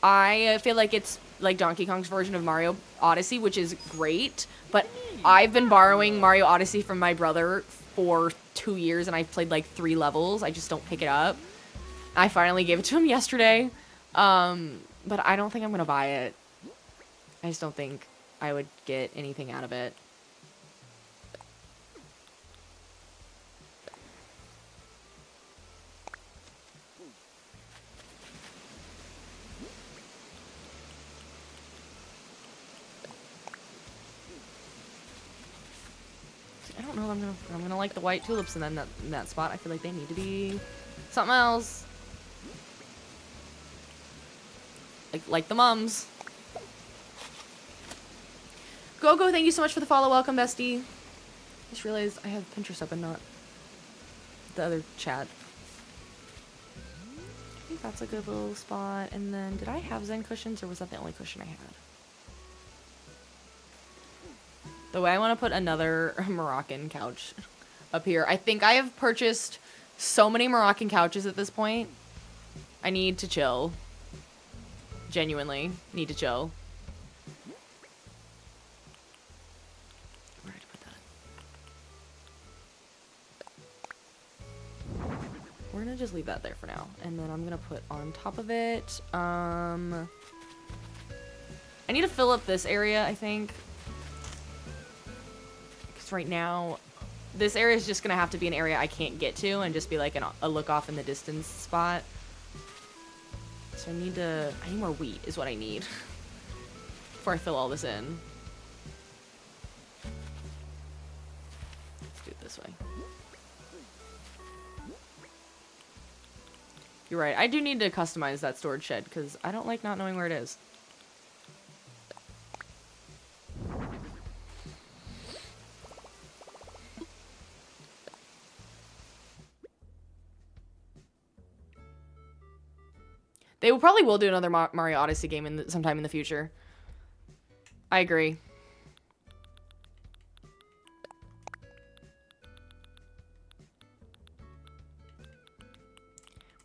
Speaker 1: I feel like it's like Donkey Kong's version of Mario Odyssey, which is great, but I've been borrowing Mario Odyssey from my brother for 2 years, and I've played like 3 levels. I just don't pick it up. I finally gave it to him yesterday. But I don't think I'm gonna buy it. I just don't think I would get anything out of it. I don't know if I'm gonna like the white tulips and then in that spot. I feel like they need to be something else. Like the mums. Go, thank you so much for the follow. Welcome, bestie. Just realized I have Pinterest open, not the other chat. I think that's a good little spot. And then, did I have Zen cushions, or was that the only cushion I had? The way I want to put another Moroccan couch up here. I think I have purchased so many Moroccan couches at this point. I need to chill. Genuinely need to chill. Where did I put that? We're gonna just leave that there for now. And then I'm gonna put on top of it, I need to fill up this area, I think. Because right now, this area is just gonna have to be an area I can't get to and just be like a look off in the distance spot. So I need more wheat is what I need before I fill all this in. Let's do it this way. You're right. I do need to customize that storage shed because I don't like not knowing where it is. They probably will do another Mario Odyssey game sometime in the future. I agree.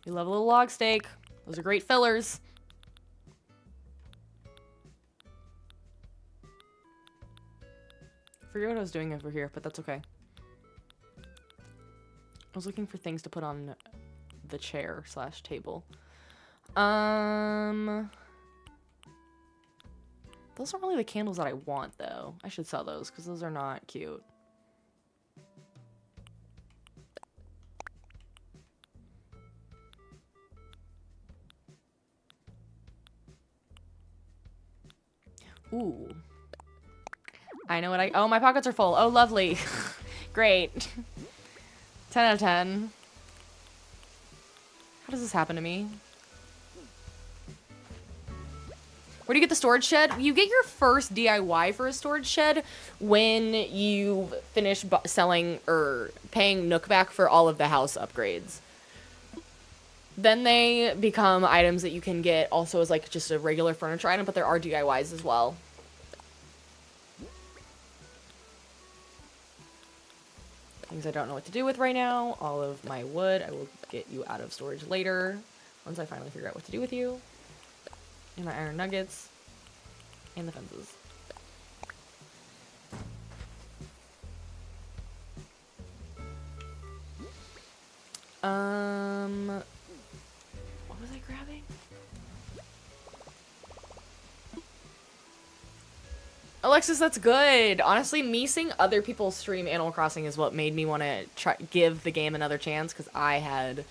Speaker 1: We love a little log steak. Those are great fillers. Forget what I was doing over here, but that's okay. I was looking for things to put on the chair / table. Those aren't really the candles that I want, though. I should sell those, because those are not cute. Ooh. I know what oh, my pockets are full. Oh, lovely. Great. 10 out of 10. How does this happen to me? Where do you get the storage shed? You get your first DIY for a storage shed when you finish selling or paying Nook back for all of the house upgrades. Then they become items that you can get also as like just a regular furniture item, but there are DIYs as well. Things I don't know what to do with right now. All of my wood, I will get you out of storage later once I finally figure out what to do with you. And my iron nuggets. And the fences. What was I grabbing? Alexis, that's good. Honestly, me seeing other people stream Animal Crossing is what made me want to give the game another chance, because I had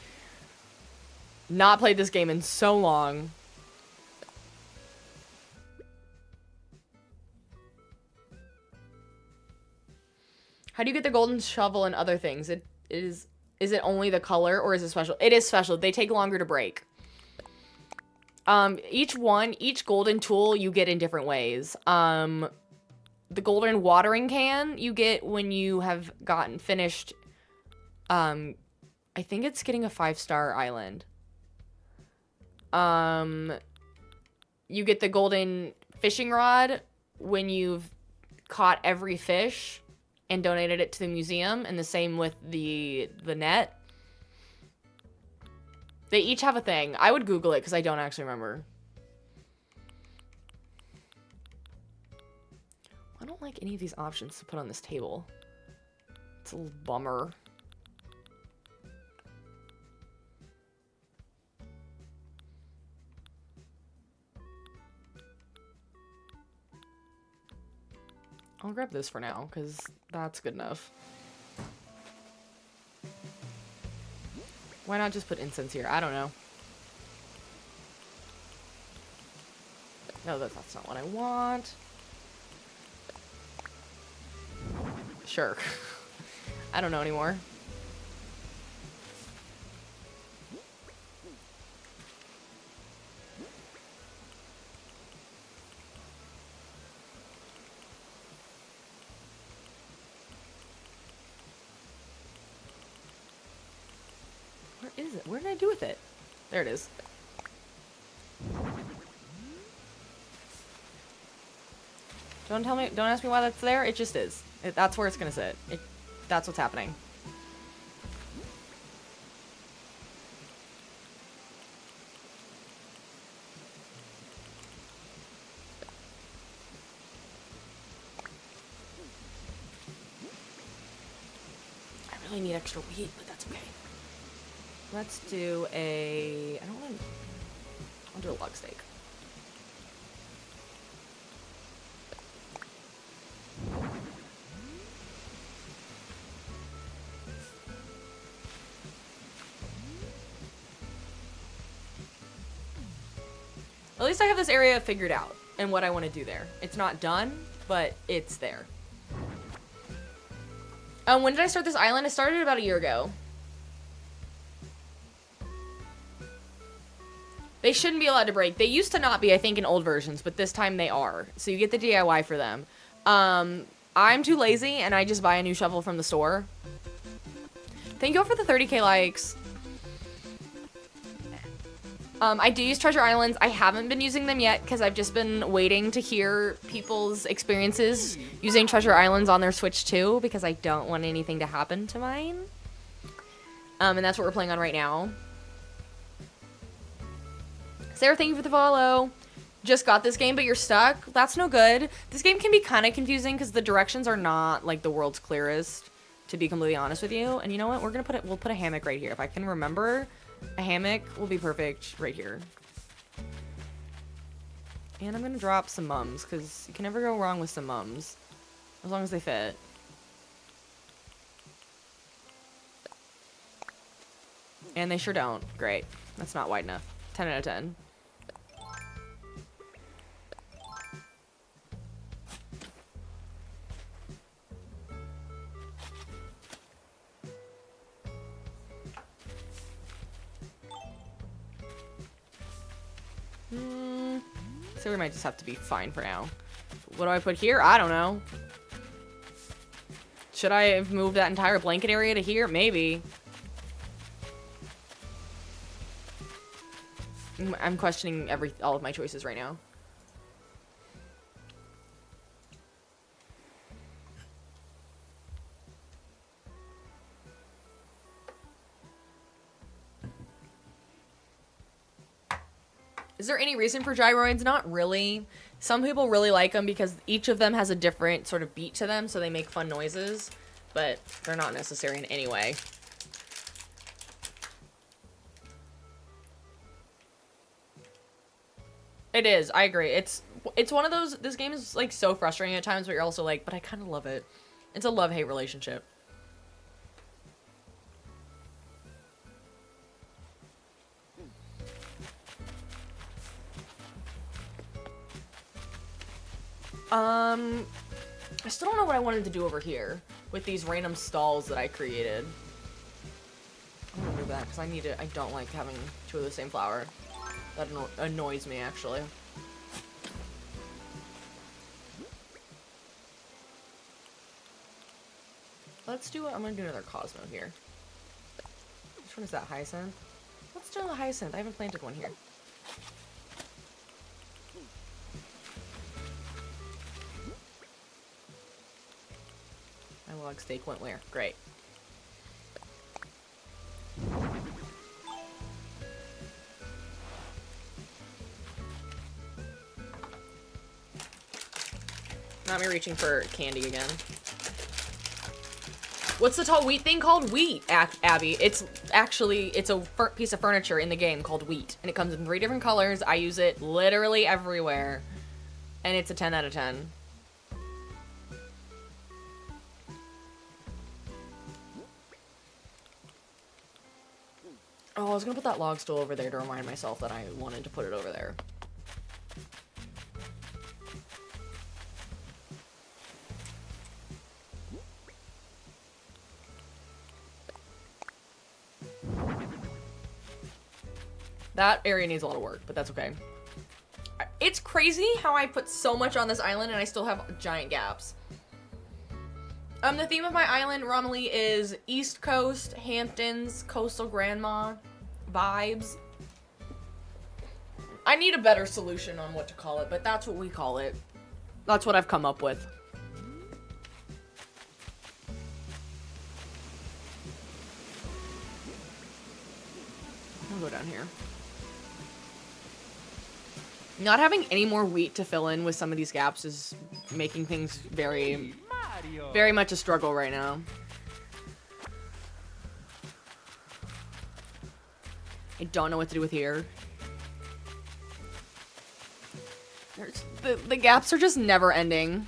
Speaker 1: not played this game in so long. How do you get the golden shovel and other things? Is it only the color, or is it special? It is special. They take longer to break. Each golden tool you get in different ways. The golden watering can you get when you have finished, I think it's getting a 5-star island. You get the golden fishing rod when you've caught every fish and donated it to the museum, and the same with the net. They each have a thing. I would Google it because I don't actually remember. I don't like any of these options to put on this table. It's a little bummer. I'll grab this for now, because that's good enough. Why not just put incense here? I don't know. No, that's not what I want. Sure. I don't know anymore. Where is it? Where did I do with it? There it is. Don't tell me, don't ask me why that's there. It just is. That's where it's gonna sit. That's what's happening. I really need extra wheat, but that's okay. Let's do a, I'll do a log steak. At least I have this area figured out and what I want to do there. It's not done, but it's there. When did I start this island? I started about a year ago. They shouldn't be allowed to break. They used to not be, I think, in old versions, but this time they are. So you get the DIY for them. I'm too lazy, and I just buy a new shovel from the store. Thank you all for the 30k likes. I do use treasure islands. I haven't been using them yet because I've just been waiting to hear people's experiences using treasure islands on their Switch too, because I don't want anything to happen to mine. And that's what we're playing on right now. Sarah, thank you for the follow. Just got this game, but you're stuck. That's no good. This game can be kind of confusing because the directions are not like the world's clearest, to be completely honest with you. And you know what? We'll put a hammock right here. If I can remember, a hammock will be perfect right here. And I'm gonna drop some mums because you can never go wrong with some mums, as long as they fit. And they sure don't. Great. That's not wide enough. 10 out of 10. So we might just have to be fine for now. What do I put here? I don't know. Should I have moved that entire blanket area to here? Maybe. I'm questioning all of my choices right now. Is there any reason for gyroids? Not really. Some people really like them because each of them has a different sort of beat to them, so they make fun noises, but they're not necessary in any way. It is. I agree. It's one of those, this game is like so frustrating at times, but you're also like, but I kind of love it. It's a love-hate relationship. I still don't know what I wanted to do over here with these random stalls that I created. I'm gonna move that because I don't like having two of the same flower. That annoys me, actually. Let's do I'm gonna do another Cosmo here. Which one is that, Hyacinth? Let's do a Hyacinth. I haven't planted one here. My log steak went where? Great. Not me reaching for candy again. What's the tall wheat thing called? Wheat, Abby. It's a piece of furniture in the game called wheat. And it comes in 3 different colors. I use it literally everywhere. And it's a 10 out of 10. Oh, I was gonna put that log stool over there to remind myself that I wanted to put it over there. That area needs a lot of work, but that's okay. It's crazy how I put so much on this island and I still have giant gaps. The theme of my island, Romilly, is East Coast, Hamptons, Coastal Grandma vibes. I need a better solution on what to call it, but that's what we call it. That's what I've come up with. I'll go down here. Not having any more wheat to fill in with some of these gaps is making things very, very much a struggle right now. I don't know what to do with here. The gaps are just never ending.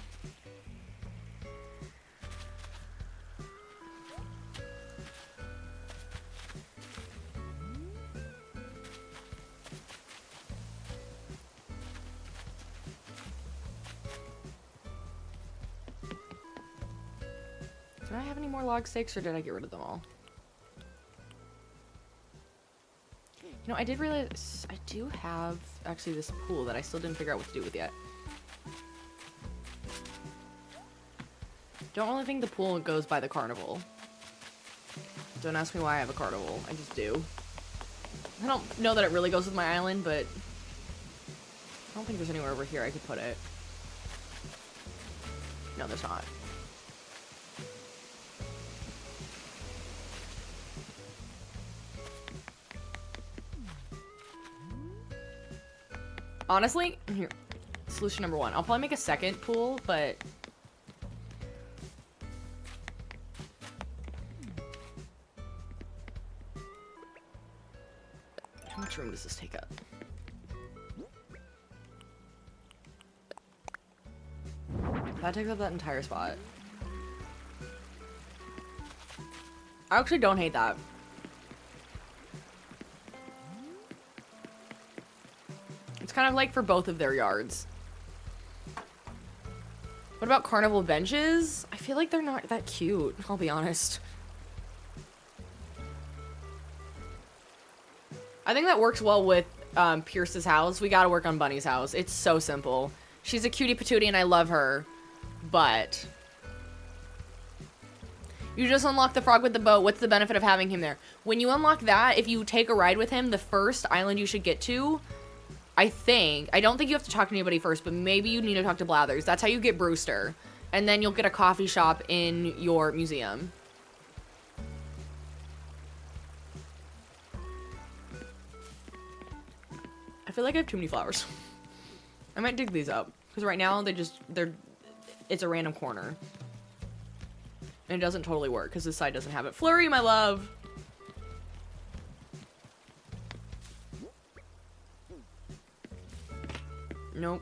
Speaker 1: Did I have any more log stakes or did I get rid of them all? You know, I did realize I do have actually this pool that I still didn't figure out what to do with yet. Don't really think the pool goes by the carnival. Don't ask me why I have a carnival. I just do. I don't know that it really goes with my island, but I don't think there's anywhere over here I could put it. No, there's not. Honestly, here, solution number one. I'll probably make a second pool, but how much room does this take up? That takes up that entire spot. I actually don't hate that. It's kind of like for both of their yards. What about carnival benches? I feel like they're not that cute, I'll be honest. I think that works well with Pierce's house. We gotta work on Bunny's house. It's so simple. She's a cutie patootie and I love her, but you just unlock the frog with the boat. What's the benefit of having him there? When you unlock that, if you take a ride with him, the first island you should get to, I don't think you have to talk to anybody first, but maybe you need to talk to Blathers. That's how you get Brewster. And then you'll get a coffee shop in your museum. I feel like I have too many flowers. I might dig these up. Because right now, it's a random corner. And it doesn't totally work, because this side doesn't have it. Flurry, my love! Nope.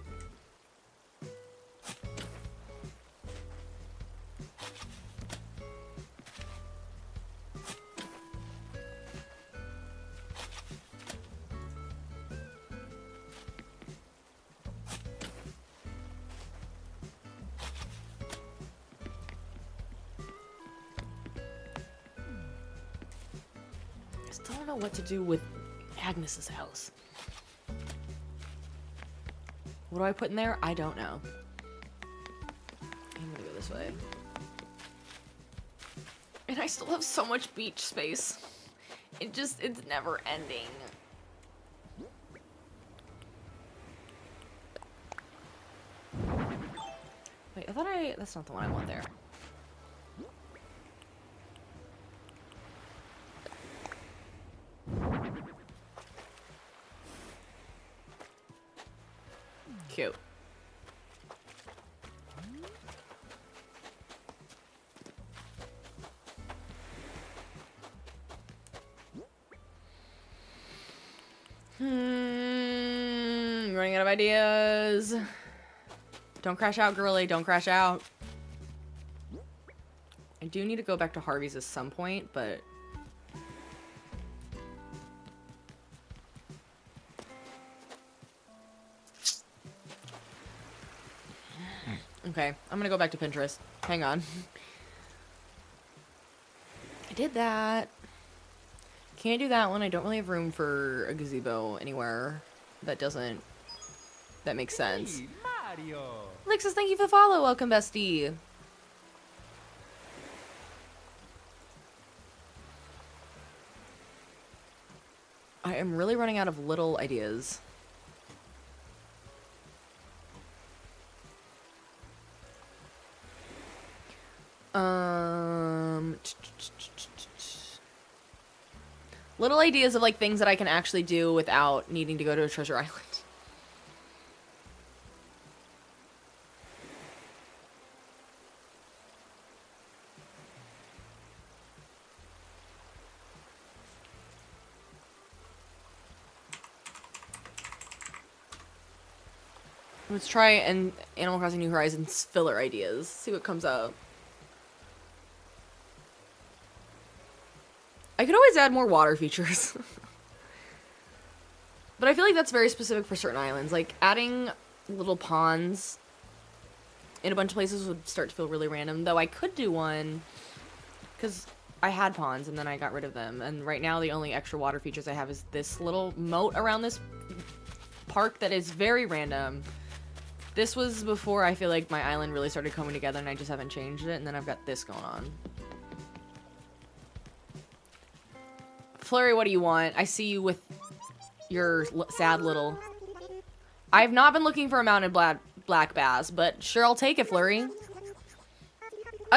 Speaker 1: I still don't know what to do with Agnes's house. What do I put in there? I don't know. I'm gonna go this way. And I still have so much beach space. It's never ending. Wait, that's not the one I want there. Cute. Running out of ideas. Don't crash out, girly. Don't crash out. I do need to go back to Harvey's at some point, but Okay, I'm gonna go back to Pinterest. Hang on. I did that. Can't do that one. I don't really have room for a gazebo anywhere that doesn't... that makes sense.
Speaker 2: Me, Mario.
Speaker 1: Alexis, thank you for the follow. Welcome, bestie. I am really running out of little ideas. Little ideas of like things that I can actually do without needing to go to a treasure island. Let's try and Animal Crossing New Horizons filler ideas. See what comes up. I could always add more water features. But I feel like that's very specific for certain islands. Like, adding little ponds in a bunch of places would start to feel really random. Though I could do one, because I had ponds and then I got rid of them. And right now the only extra water features I have is this little moat around this park that is very random. This was before I feel like my island really started coming together and I just haven't changed it. And then I've got this going on. Flurry, what do you want? I see you with your sad little... I've not been looking for a mounted black bass, but sure, I'll take it, Flurry.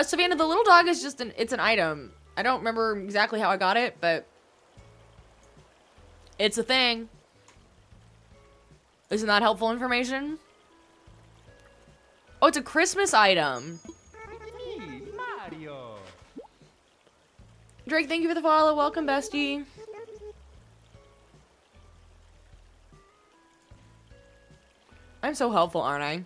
Speaker 1: Savannah, the little dog is just it's an item. I don't remember exactly how I got it, but it's a thing. Isn't that helpful information? Oh, it's a Christmas item.
Speaker 2: Me, Mario.
Speaker 1: Drake, thank you for the follow. Welcome, bestie. I'm so helpful, aren't I?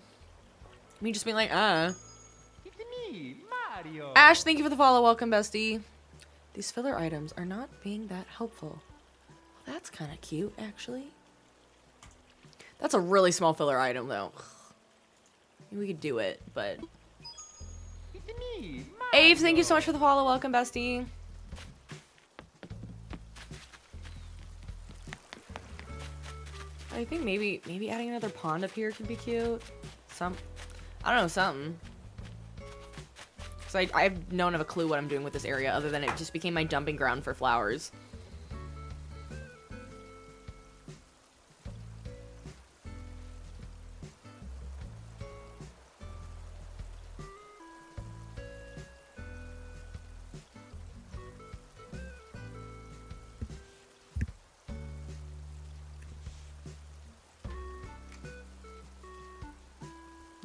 Speaker 1: Me just being like,
Speaker 2: It's me, Mario.
Speaker 1: Ash, thank you for the follow. Welcome, bestie. These filler items are not being that helpful. Well, that's kind of cute, actually. That's a really small filler item, though. Maybe we could do it, but...
Speaker 2: It's me, Mario.
Speaker 1: Abe, thank you so much for the follow. Welcome, bestie. I think maybe adding another pond up here could be cute. I don't know, something. Because I don't have a clue what I'm doing with this area other than it just became my dumping ground for flowers.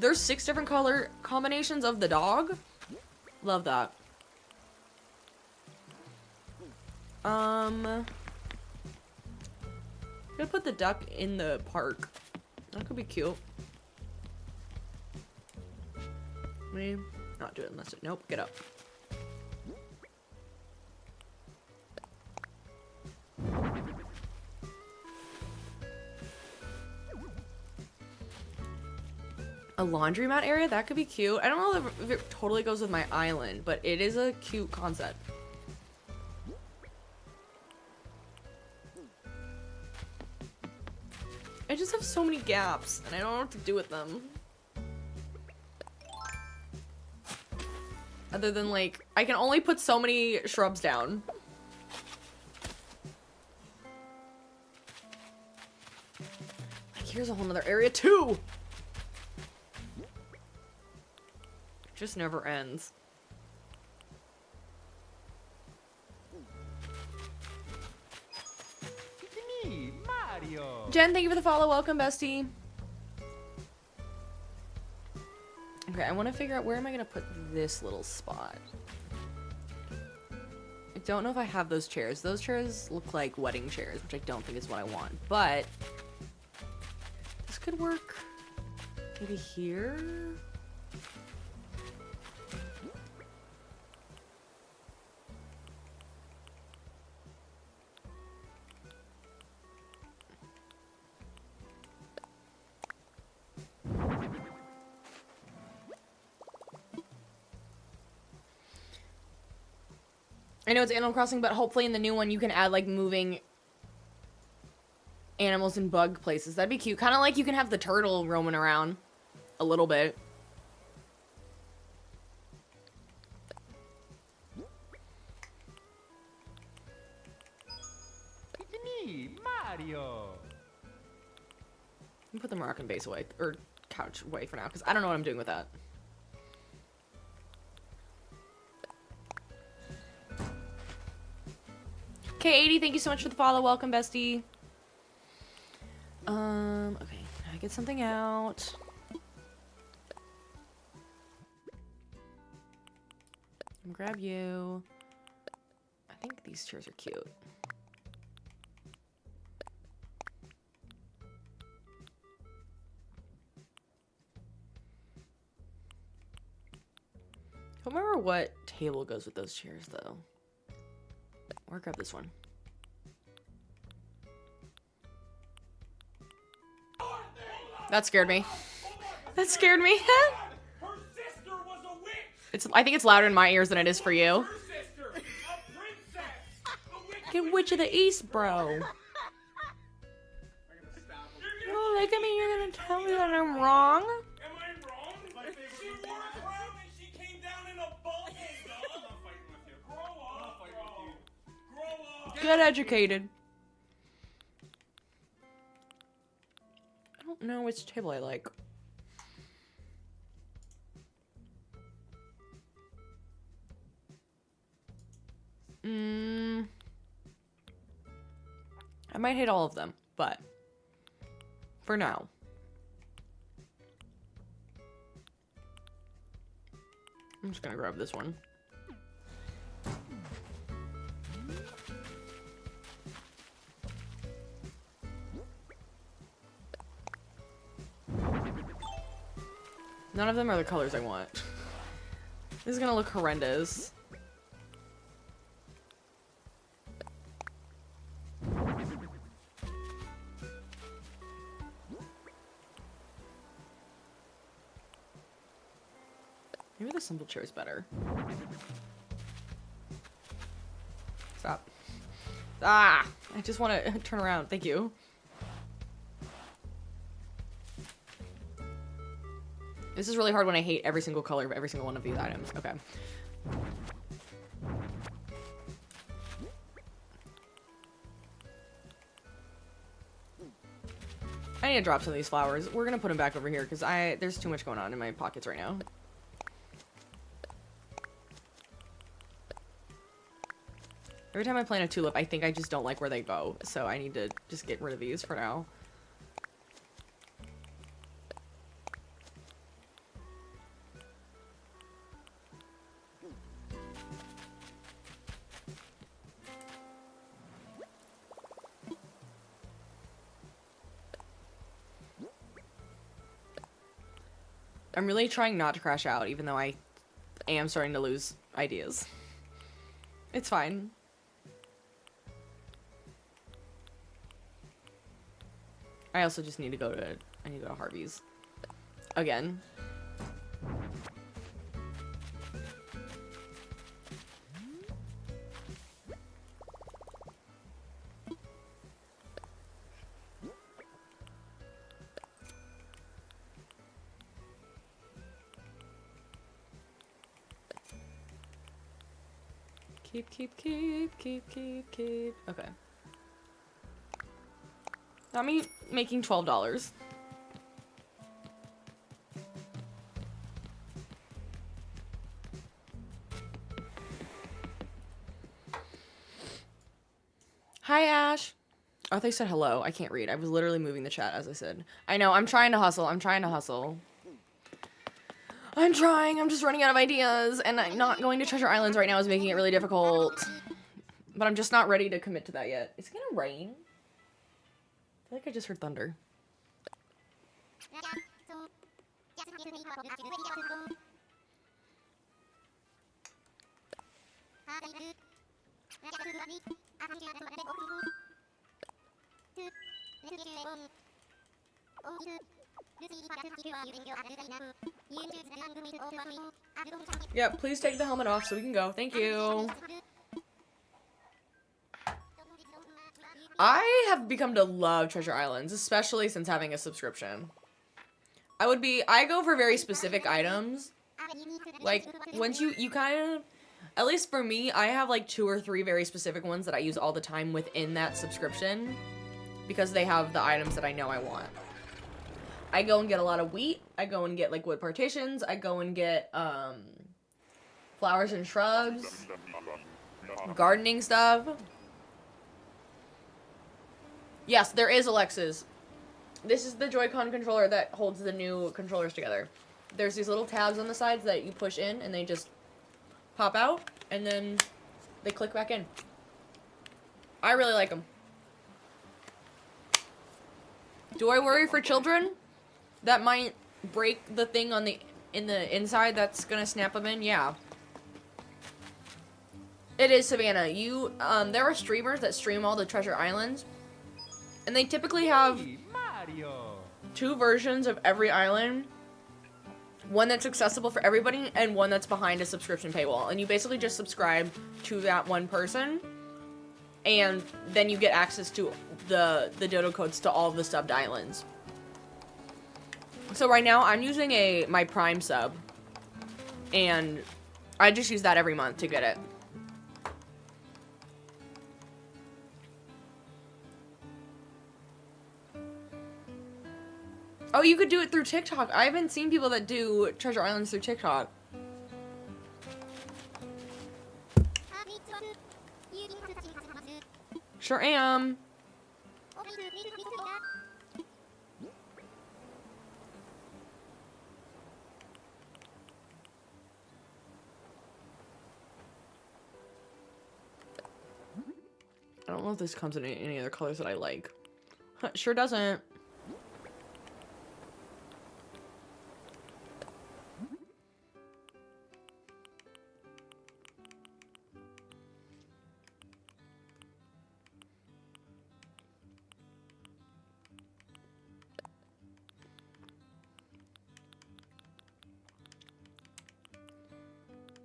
Speaker 1: There's 6 different color combinations of the dog. Love that. Gonna put the duck in the park. That could be cute. Me not do it unless it. Nope, get up. A laundromat area? That could be cute. I don't know if it totally goes with my island, but it is a cute concept. I just have so many gaps, and I don't know what to do with them. Other than, like, I can only put so many shrubs down. Like, here's a whole nother area, too! Just never ends.
Speaker 2: It's me, Mario.
Speaker 1: Jen, thank you for the follow. Welcome, bestie. Okay, I want to figure out where am I going to put this little spot. I don't know if I have those chairs. Those chairs look like wedding chairs, which I don't think is what I want. But this could work maybe here. I know it's Animal Crossing, but hopefully in the new one you can add like moving animals and bug places. That'd be cute. Kind of like you can have the turtle roaming around a little bit.
Speaker 2: It's me, Mario.
Speaker 1: Let me put the Moroccan base away, or couch away for now, because I don't know what I'm doing with that. K80, thank you so much for the follow. Welcome, bestie. Okay, I get something out. Grab you. I think these chairs are cute. I don't remember what table goes with those chairs, though. Or grab this one. That scared me. That scared me.
Speaker 4: Her sister was a witch.
Speaker 1: I think it's louder in my ears than it is for you.
Speaker 4: Her sister, a princess, a witch.
Speaker 1: Get Witch of the East, bro. Oh, look at me. You're gonna tell me that I'm wrong?
Speaker 4: Am I wrong? She wore a crown and she came down in a bubble, dog. I'm not fighting with you. Grow up, bro. Grow up.
Speaker 1: Get educated. I don't know which table I like. I might hate all of them, but for now. I'm just gonna grab this one. None of them are the colors I want. This is gonna look horrendous. Maybe the simple chair is better. Stop. Ah! I just want to turn around. Thank you. This is really hard when I hate every single color of every single one of these items. Okay. I need to drop some of these flowers. We're gonna put them back over here because there's too much going on in my pockets right now. Every time I plant a tulip, I think I just don't like where they go. So I need to just get rid of these for now. I'm really trying not to crash out, even though I am starting to lose ideas. It's fine. I also just need to go to Harvey's again. Keep. Okay. Got me making $12. Hi, Ash. Oh, they said hello. I can't read. I was literally moving the chat as I said. I know. I'm trying to hustle. I'm trying. I'm just running out of ideas, and I'm not going to Treasure Islands right now is making it really difficult. But I'm just not ready to commit to that yet. Is it gonna rain? I feel like I just heard thunder. Yeah, please take the helmet off so we can go. Thank you. I have become to love Treasure Islands, especially since having a subscription. I go for very specific items. Like, once you kind of, at least for me, I have like 2 or 3 very specific ones that I use all the time within that subscription because they have the items that I know I want. I go and get a lot of wheat. I go and get like wood partitions. I go and get flowers and shrubs, gardening stuff. Yes, there is Alexa's. This is the Joy-Con controller that holds the new controllers together. There's these little tabs on the sides that you push in and they just pop out and then they click back in. I really like them. Do I worry for children that might break the thing on the inside that's gonna snap them in? Yeah. It is, Savannah. There are streamers that stream all the Treasure Islands, and they typically have
Speaker 2: Mario.
Speaker 1: 2 versions of every island. One that's accessible for everybody, and one that's behind a subscription paywall. And you basically just subscribe to that one person, and then you get access to the dodo codes to all of the subbed islands. So right now, I'm using my Prime sub, and I just use that every month to get it. Oh, you could do it through TikTok. I haven't seen people that do Treasure Islands through TikTok. Sure am. I don't know if this comes in any other colors that I like. Sure doesn't.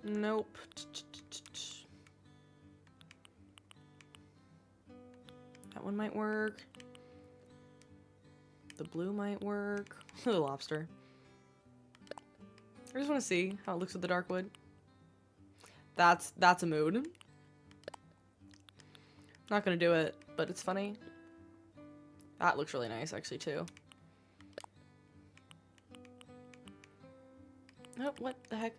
Speaker 1: Nope. That one might work. The blue might work. The lobster. I just want to see how it looks with the dark wood. That's a mood. Not gonna do it, but it's funny. That looks really nice actually too. Oh, what the heck?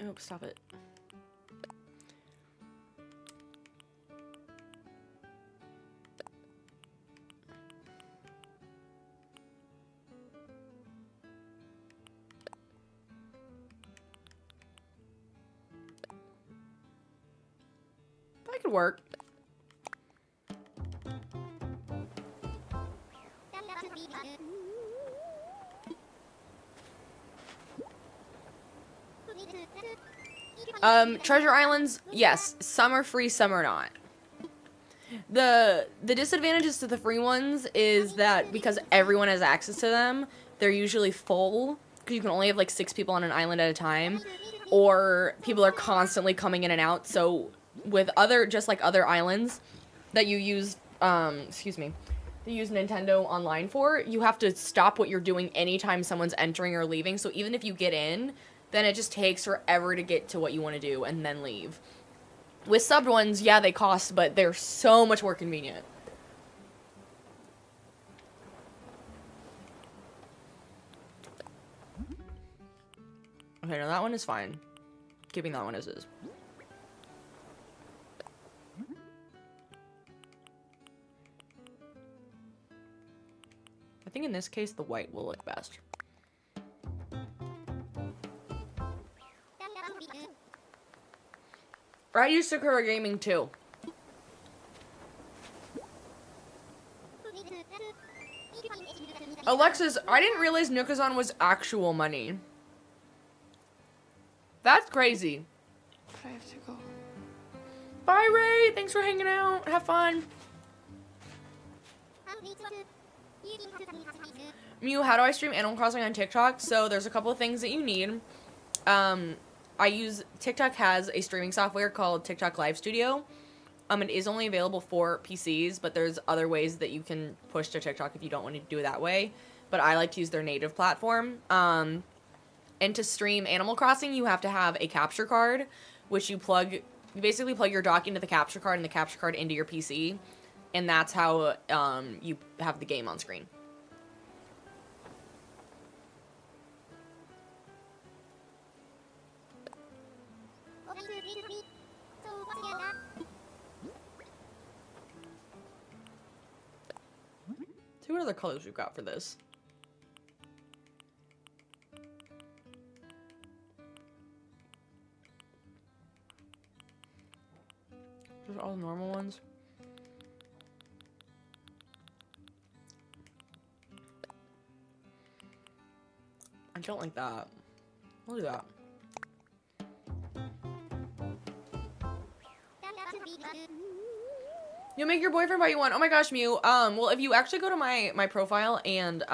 Speaker 1: Oh, stop it. That could work. Treasure Islands, yes, some are free, some are not. The disadvantages to the free ones is that because everyone has access to them, they're usually full, because you can only have like 6 people on an island at a time, or people are constantly coming in and out. So with just like other islands that you use, you use Nintendo Online for, you have to stop what you're doing anytime someone's entering or leaving. So even if you get in, then it just takes forever to get to what you want to do and then leave. With subbed ones, yeah, they cost, but they're so much more convenient. Okay, now that one is fine. Keeping that one as is. I think in this case, the white will look best. I use Sakura Gaming too. Alexis, I didn't realize Nookazon was actual money. That's crazy. I have to go. Bye, Ray. Thanks for hanging out. Have fun. Mew, how do I stream Animal Crossing on TikTok? So there's a couple of things that you need. TikTok has a streaming software called TikTok Live Studio. It is only available for PCs, but there's other ways that you can push to TikTok if you don't want to do it that way. But I like to use their native platform. And to stream Animal Crossing, you have to have a capture card, which you basically plug your dock into the capture card and the capture card into your PC. And that's how you have the game on screen. See what other colors we've got for this. Those are all the normal ones. I don't like that. We'll do that. You'll make your boyfriend buy you one. Oh my gosh, Mew. Well, if you actually go to my profile and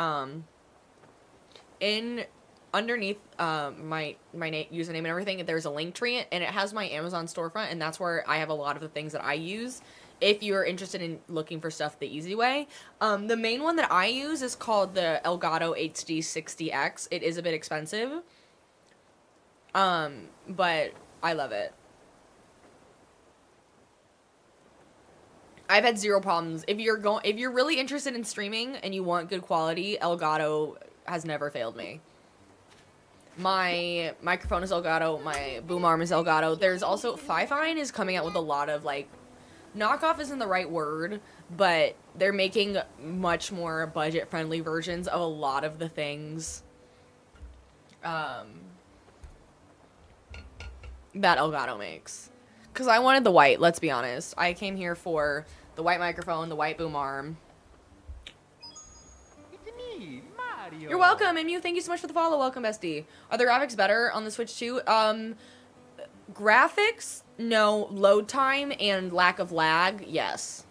Speaker 1: underneath my username and everything, there's a link tree and it has my Amazon storefront, and that's where I have a lot of the things that I use. If you're interested in looking for stuff the easy way, the main one that I use is called the Elgato HD 60X. It is a bit expensive, but I love it. I've had zero problems. If you're really interested in streaming and you want good quality, Elgato has never failed me. My microphone is Elgato, my boom arm is Elgato. There's also Fifine is coming out with a lot of like knockoff isn't the right word, but they're making much more budget friendly versions of a lot of the things that Elgato makes. Cause I wanted the white, let's be honest. I came here for the white microphone, the white boom arm.
Speaker 2: It's me, Mario.
Speaker 1: You're welcome, and Mew, thank you so much for the follow. Welcome, bestie. Are the graphics better on the Switch too? Graphics, no. Load time and lack of lag, yes.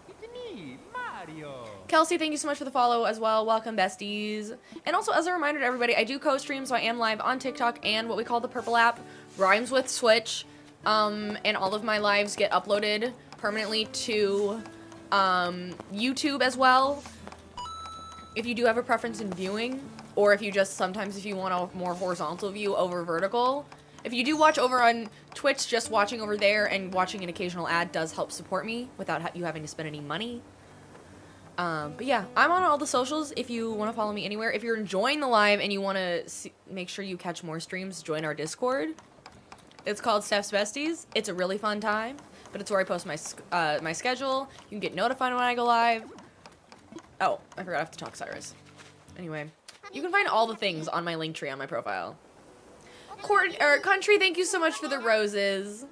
Speaker 2: It's me, Mario.
Speaker 1: Kelsey, thank you so much for the follow as well. Welcome, besties. And also, as a reminder to everybody, I do co-stream, so I am live on TikTok and what we call the Purple app, rhymes with Switch. And all of my lives get uploaded permanently to YouTube as well. If you do have a preference in viewing, or if you just sometimes if you want a more horizontal view over vertical. If you do watch over on Twitch, just watching over there and watching an occasional ad does help support me without you having to spend any money. But yeah, I'm on all the socials if you want to follow me anywhere. If you're enjoying the live and you want to make sure you catch more streams, join our Discord. It's called Steph's Besties. It's a really fun time, but it's where I post my schedule. You can get notified when I go live. Oh, I forgot I have to talk Cyrus. Anyway, you can find all the things on my link tree on my profile. Country, thank you so much for the roses.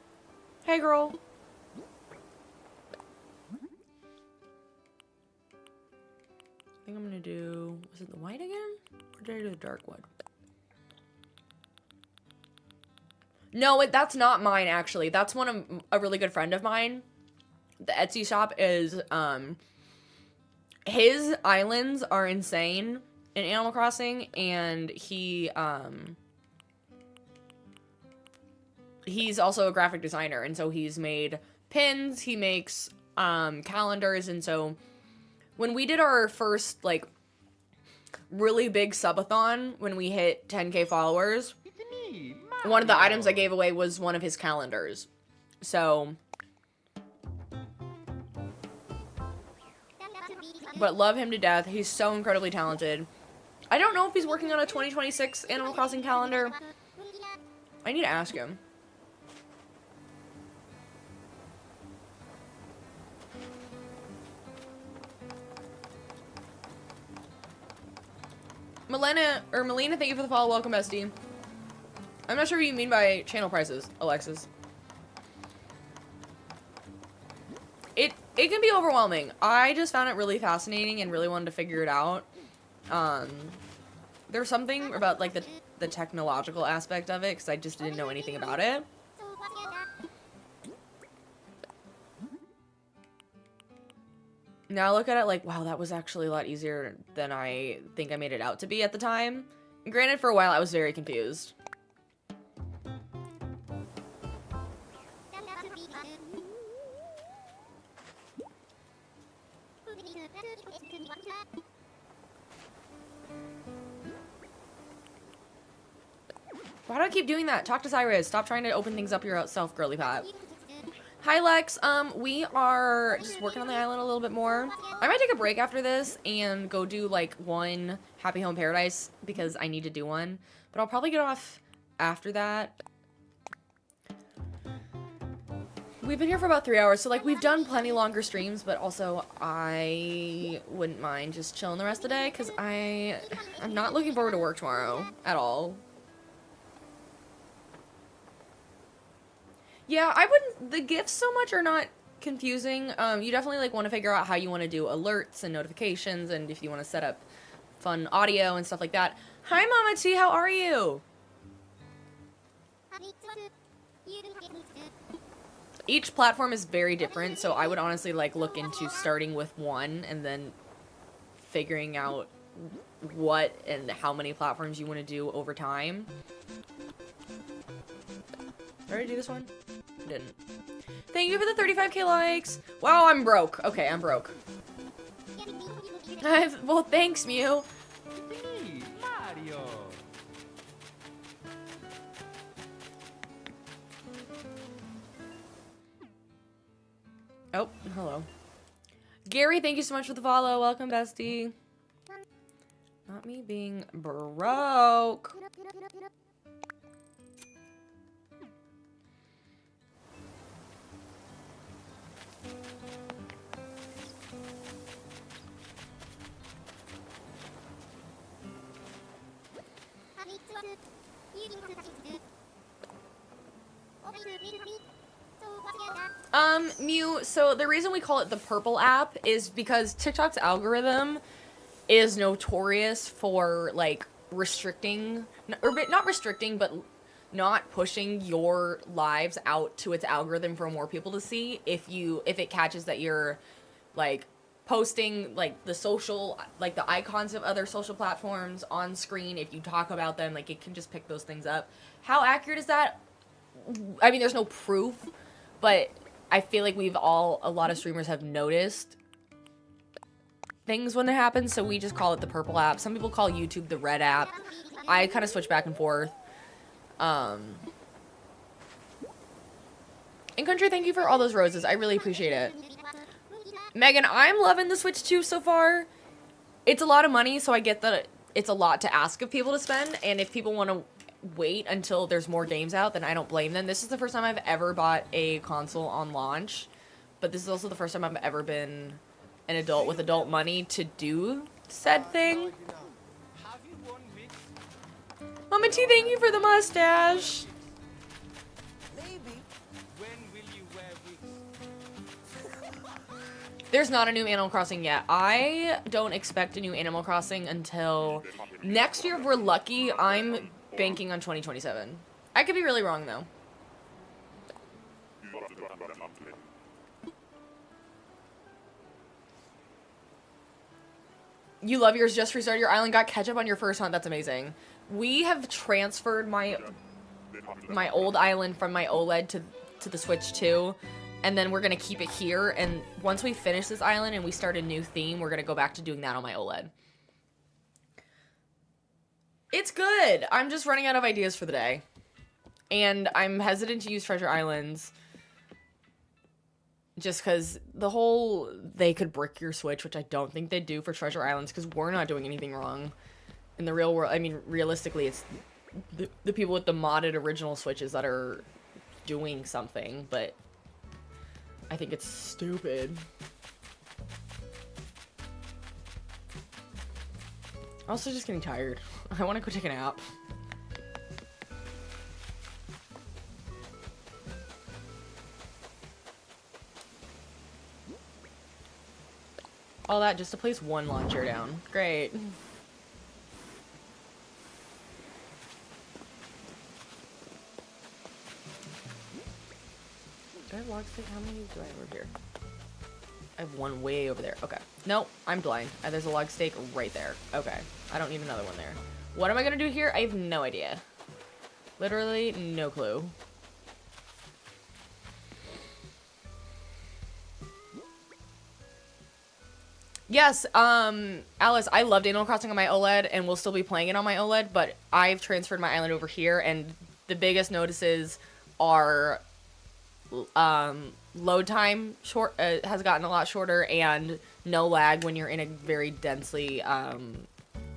Speaker 1: Hey, girl. I think I'm gonna do, was it the white again? Or did I do the dark one? No, that's not mine, actually. That's one of a really good friend of mine. The Etsy shop is, his islands are insane in Animal Crossing, and he's also a graphic designer, and so he's made pins, he makes, calendars, and so when we did our first, like, really big subathon, when we hit 10K followers,
Speaker 2: It's me,
Speaker 1: one of the
Speaker 2: Mario.
Speaker 1: items I gave away was one of his calendars. So, but love him to death. He's so incredibly talented. I don't know if he's working on a 2026 Animal Crossing calendar. I need to ask him. Melina, thank you for the follow. Welcome, bestie. I'm not sure what you mean by channel prices, Alexis. It can be overwhelming. I just found it really fascinating and really wanted to figure it out. There's something about like the technological aspect of it because I just didn't know anything about it. Now I look at it like, wow, that was actually a lot easier than I think I made it out to be at the time. Granted, for a while I was very confused. Why do I keep doing that? Talk to Cyrus. Stop trying to open things up yourself, girly pop. Hi, Lex. We are just working on the island a little bit more. I might take a break after this and go do, like, one Happy Home Paradise because I need to do one. But I'll probably get off after that. We've been here for about 3 hours, so, like, we've done plenty longer streams, but also I wouldn't mind just chilling the rest of the day because I'm not looking forward to work tomorrow at all. Yeah, I wouldn't, the gifts so much are not confusing. You definitely like want to figure out how you want to do alerts and notifications and if you want to set up fun audio and stuff like that. Hi, Mama T, how are you? Each platform is very different, so I would honestly like look into starting with one and then figuring out what and how many platforms you want to do over time. Did I already do this one? I didn't. Thank you for the 35k likes. Wow, I'm broke. Okay, I'm broke. Well, thanks, Mew.
Speaker 2: Me, Mario.
Speaker 1: Oh, hello. Gary, thank you so much for the follow. Welcome, bestie. Not me being broke. Mew, so the reason we call it the purple app is because TikTok's algorithm is notorious for, like, restricting, or not restricting, but not pushing your lives out to its algorithm for more people to see if it catches that you're, like, posting, like, the social, like, the icons of other social platforms on screen. If you talk about them, like, it can just pick those things up. How accurate is that? I mean, there's no proof, but I feel like a lot of streamers have noticed things when it happens, so we just call it the purple app. Some people call YouTube the red app. I kind of switch back and forth. In country, thank you for all those roses. I really appreciate it. Megan, I'm loving the Switch 2 so far. It's a lot of money, so I get that it's a lot to ask of people to spend, and if people want to wait until there's more games out, then I don't blame them. This is the first time I've ever bought a console on launch, but this is also the first time I've ever been an adult with adult money to do said thing. Mama T, thank you for the mustache. There's not a new Animal Crossing yet. I don't expect a new Animal Crossing until next year if we're lucky. I'm banking on 2027. I could be really wrong, though. You love yours, just restarted your island, got ketchup on your first hunt. That's amazing. We have transferred my old island from my OLED to the Switch 2, and then we're going to keep it here, and once we finish this island and we start a new theme, we're going to go back to doing that on my OLED. It's good. I'm just running out of ideas for the day. And I'm hesitant to use Treasure Islands. Just because they could brick your Switch, which I don't think they do for Treasure Islands, because we're not doing anything wrong. In the real world, I mean, realistically, it's the people with the modded original Switches that are doing something, but I think it's stupid. Also just getting tired. I want to go take a nap. All that just to place one launcher down. Great. Do I have log stick? How many do I have over here? I have one way over there. Okay. Nope, I'm blind. There's a log stake right there. Okay. I don't need another one there. What am I gonna do here? I have no idea. Literally no clue. Yes, Alice, I loved Animal Crossing on my OLED and will still be playing it on my OLED, but I've transferred my island over here, and the biggest notices are load time has gotten a lot shorter, and no lag when you're in a very densely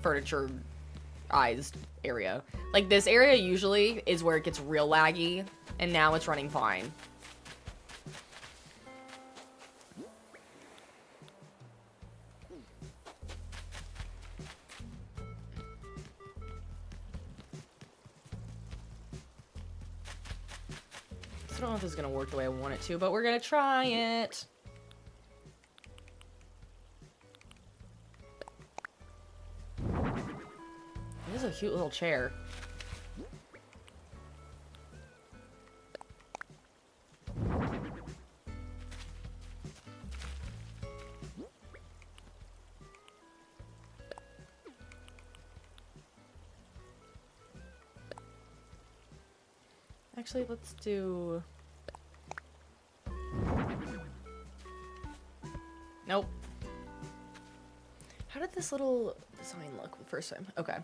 Speaker 1: furnitureized area. Like, this area usually is where it gets real laggy, and now it's running fine. I don't know if this is gonna work the way I want it to, but we're gonna try it. This is a cute little chair. Actually, let's do... Nope. How did this little design look the first time? Okay.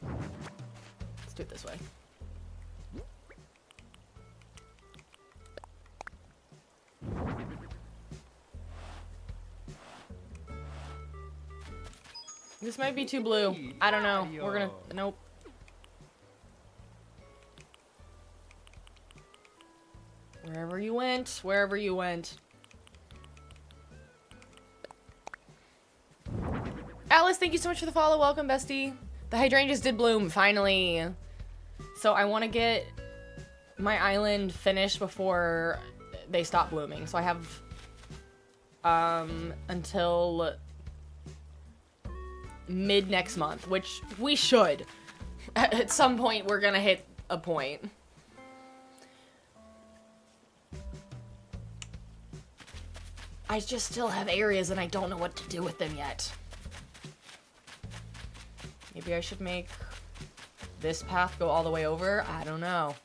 Speaker 1: Let's do it this way. This might be too blue. I don't know. We're gonna... Nope. Wherever you went, wherever you went. Alice, thank you so much for the follow. Welcome, bestie. The hydrangeas did bloom, finally. So I want to get my island finished before they stop blooming. So I have until mid next month, which we should. At some point, we're gonna hit a point. I just still have areas and I don't know what to do with them yet. Maybe I should make this path go all the way over? I don't know.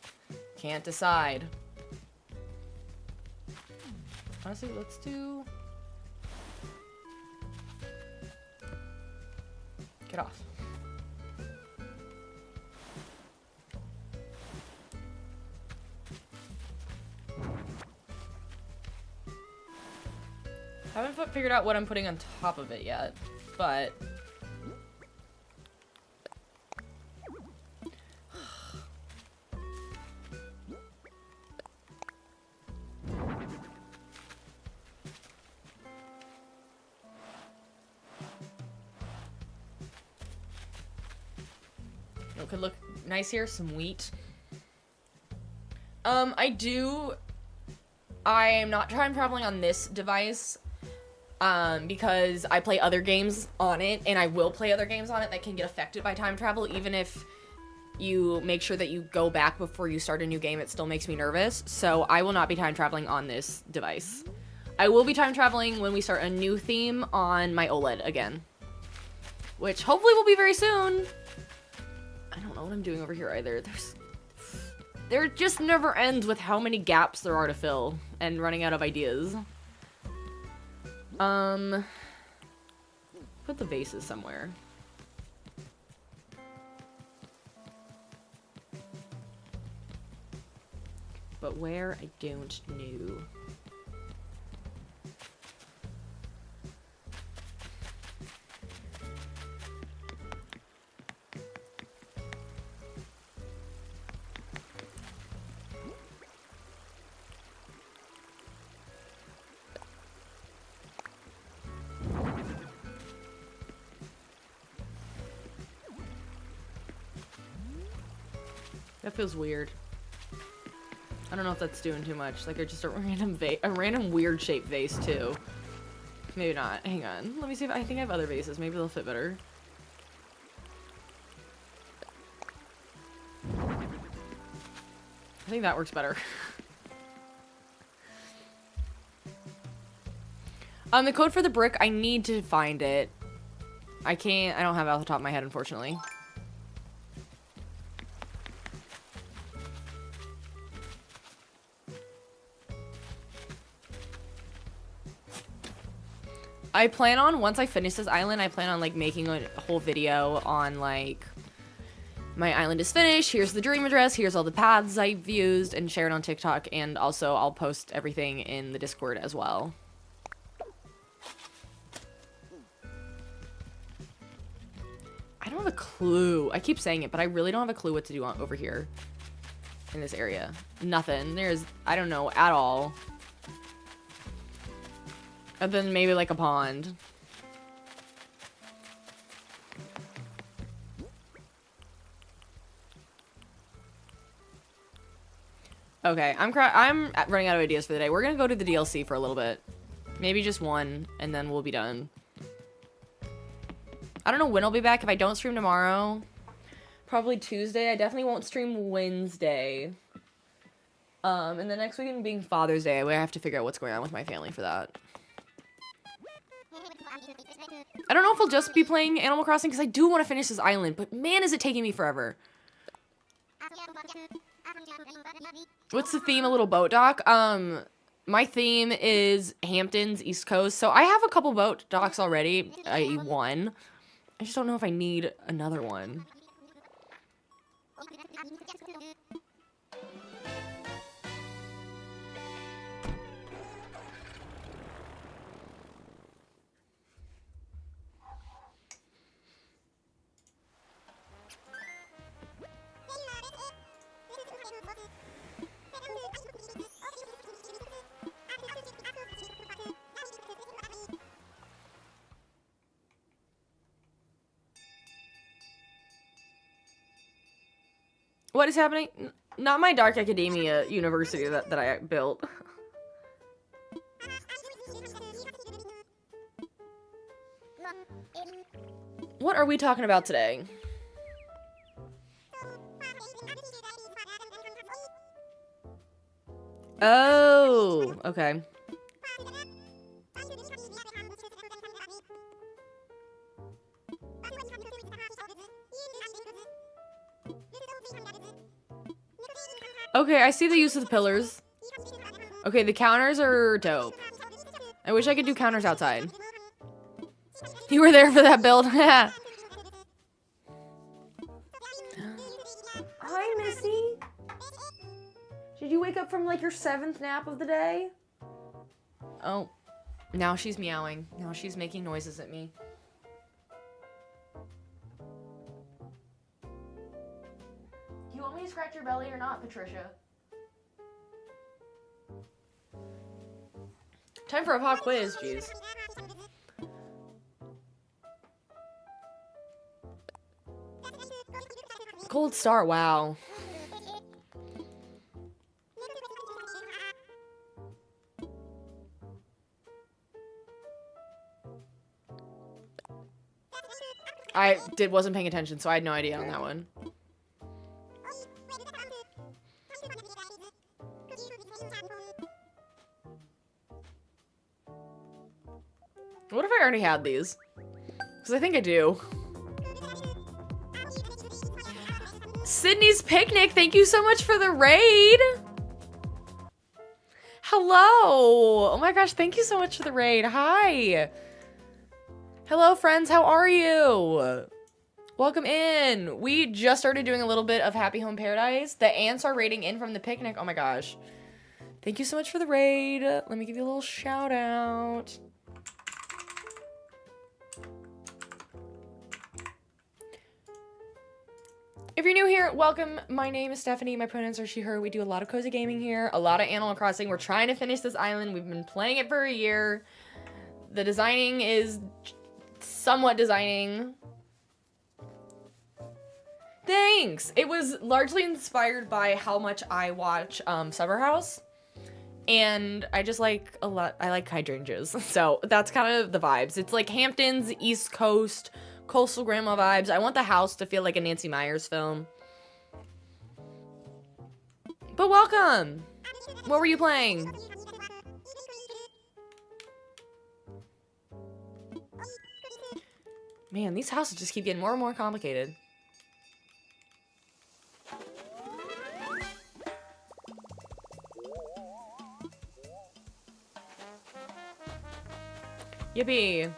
Speaker 1: Can't decide. Honestly, let's do... Get off. I haven't figured out what I'm putting on top of it yet, but... It could look nice here, some wheat. I'm not time traveling on this device. Because I play other games on it, and I will play other games on it that can get affected by time travel. Even if you make sure that you go back before you start a new game, it still makes me nervous. So I will not be time traveling on this device. I will be time traveling when we start a new theme on my OLED again, which hopefully will be very soon. I don't know what I'm doing over here either. There just never ends with how many gaps there are to fill and running out of ideas. Put the vases somewhere. But where, I don't know. That feels weird. I don't know if that's doing too much. Like, just a random weird shaped vase too. Maybe not. Hang on. Let me see if I think I have other vases. Maybe they'll fit better. I think that works better. The code for the brick, I need to find it. I don't have it off the top of my head, unfortunately. I plan on, once I finish this island, I plan on, like, making a whole video on, like, my island is finished, here's the dream address, here's all the paths I've used, and share it on TikTok, and also I'll post everything in the Discord as well. I don't have a clue. I keep saying it, but I really don't have a clue what to do over here in this area. Nothing. I don't know at all. And then maybe like a pond. Okay, I'm running out of ideas for the day. We're gonna go to the DLC for a little bit. Maybe just one, and then we'll be done. I don't know when I'll be back. If I don't stream tomorrow, probably Tuesday. I definitely won't stream Wednesday. And the next weekend being Father's Day, I have to figure out what's going on with my family for that. I don't know if I'll just be playing Animal Crossing, because I do want to finish this island, but man, is it taking me forever. What's the theme? A little boat dock? My theme is Hamptons, East Coast, so I have a couple boat docks already, i.e. one. I just don't know if I need another one. What is happening? Not my Dark Academia university that I built. What are we talking about today? Oh, okay. Okay, I see the use of the pillars. Okay, the counters are dope. I wish I could do counters outside. You were there for that build. Hi, Missy. Did you wake up from like your 7th nap of the day? Oh, now she's meowing. Now she's making noises at me. You want me to scratch your belly or not, Patricia? Time for a pop quiz, jeez. Cold start, wow. Wasn't paying attention, so I had no idea on that one. What if I already had these? Because I think I do. Sydney's Picnic, thank you so much for the raid. Hello. Oh my gosh, thank you so much for the raid. Hi. Hello, friends. How are you? Welcome in. We just started doing a little bit of Happy Home Paradise. The ants are raiding in from the picnic. Oh my gosh. Thank you so much for the raid. Let me give you a little shout out. If you're new here, welcome. My name is Stephanie. My pronouns are she, her. We do a lot of cozy gaming here, a lot of Animal Crossing. We're trying to finish this island. We've been playing it for a year. The designing is somewhat designing. Thanks! It was largely inspired by how much I watch Summer House. And I just like a lot, I like hydrangeas. So that's kind of the vibes. It's like Hamptons, East Coast, coastal grandma vibes. I want the house to feel like a Nancy Meyers film. But welcome! What were you playing? Man, these houses just keep getting more and more complicated. Yippee.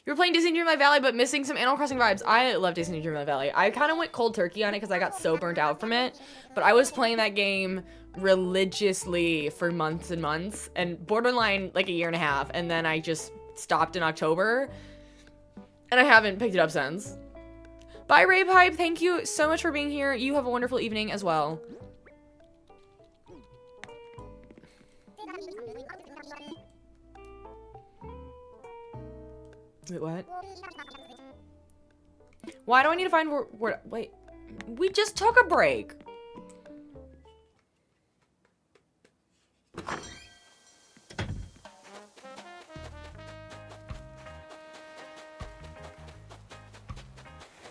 Speaker 1: You were playing Disney Dreamlight Valley, but missing some Animal Crossing vibes. I love Disney Dreamlight Valley. I kind of went cold turkey on it because I got so burnt out from it. But I was playing that game religiously for months and months. And borderline like a year and a half. And then I just stopped in October. And I haven't picked it up since. Bye, Ray Pipe. Thank you so much for being here. You have a wonderful evening as well. Wait, what? Why do I need to find where wait. We just took a break.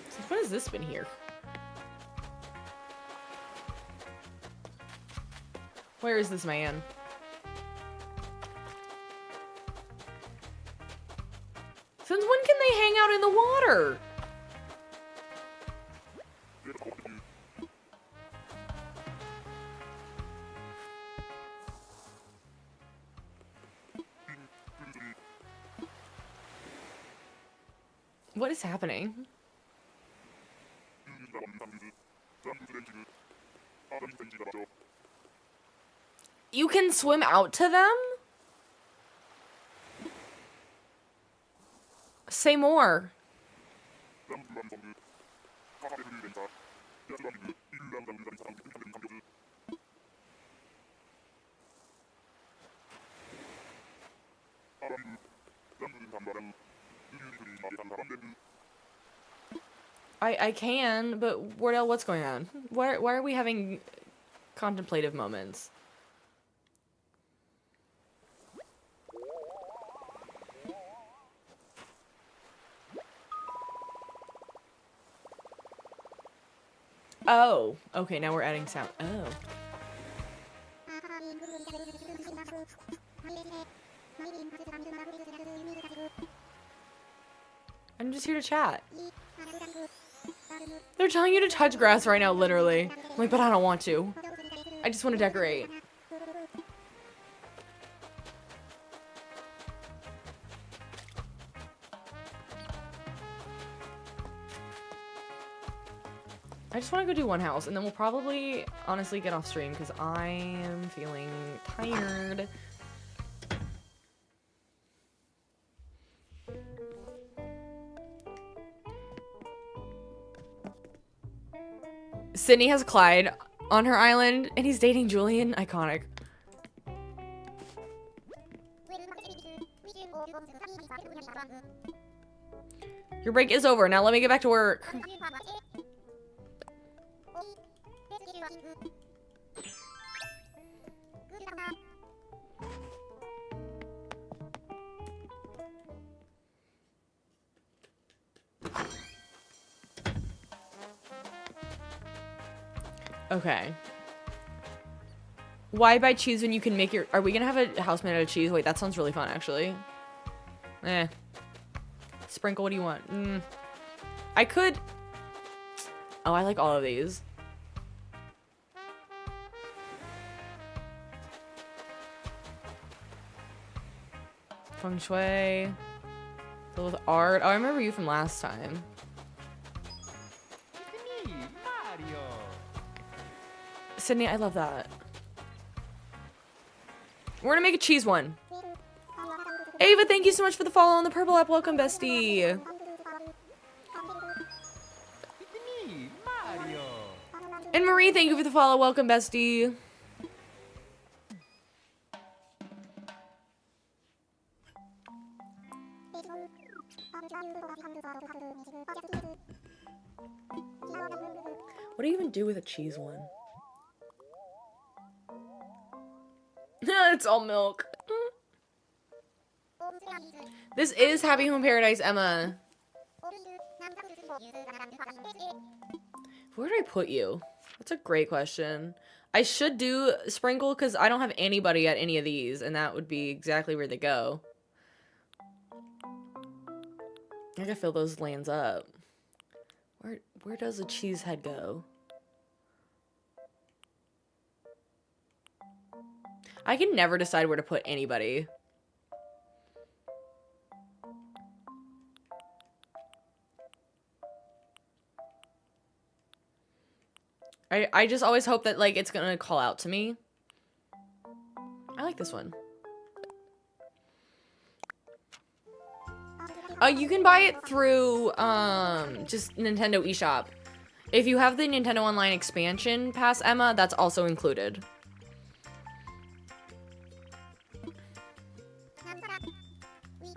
Speaker 1: Since when has this been here? Where is this man? Since when can they hang out in the water? What is happening? You can swim out to them? Say more. I can, but Wardell, what's going on? Why are we having contemplative moments? Oh, okay, now we're adding sound. Oh. I'm just here to chat. They're telling you to touch grass right now, literally. I'm like, but I don't want to. I just want to decorate. I just want to go do one house, and then we'll probably, honestly, get off stream, because I am feeling tired. Sydney has Clyde on her island, and he's dating Julian. Iconic. Your break is over. Now let me get back to work. Okay. Why buy cheese when you can make your... Are we gonna have a house made out of cheese? Wait, that sounds really fun, actually. Eh. Sprinkle, what do you want? I could... Oh, I like all of these. Feng Shui. Filled with art. Oh, I remember you from last time.
Speaker 2: Me, Mario.
Speaker 1: Sydney, I love that. We're gonna make a cheese one. Ava, thank you so much for the follow on the purple app. Welcome, bestie.
Speaker 2: Me, Mario.
Speaker 1: And Marie, thank you for the follow. Welcome, bestie. What do you even do with a cheese one? It's all milk. This is Happy Home Paradise, Emma. Where do I put you? That's a great question. I should do Sprinkle because I don't have anybody at any of these, and that would be exactly where they go. I gotta fill those lands up. Where does a cheese head go? I can never decide where to put anybody. I just always hope that, like, it's gonna call out to me. I like this one. You can buy it through, just Nintendo eShop. If you have the Nintendo Online expansion pass, Emma, that's also included. She's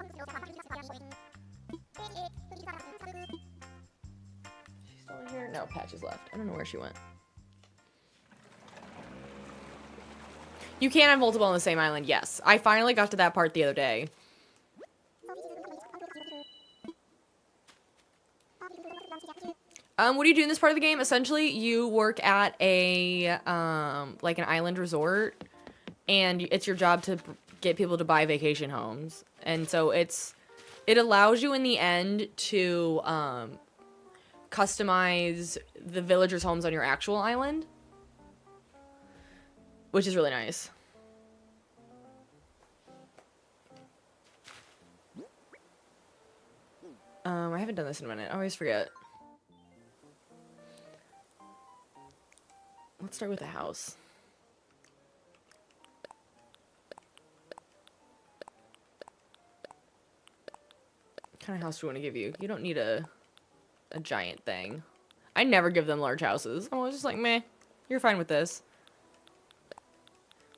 Speaker 1: still in here? No, Patch is left. I don't know where she went. You can have multiple on the same island, yes. I finally got to that part the other day. What do you do in this part of the game? Essentially, you work at a, like an island resort, and it's your job to get people to buy vacation homes. And so it allows you in the end to, customize the villagers' homes on your actual island, which is really nice. I haven't done this in a minute. I always forget. Let's start with the house. What kind of house do we want to give you? You don't need a giant thing. I never give them large houses. I'm always just like, meh, you're fine with this.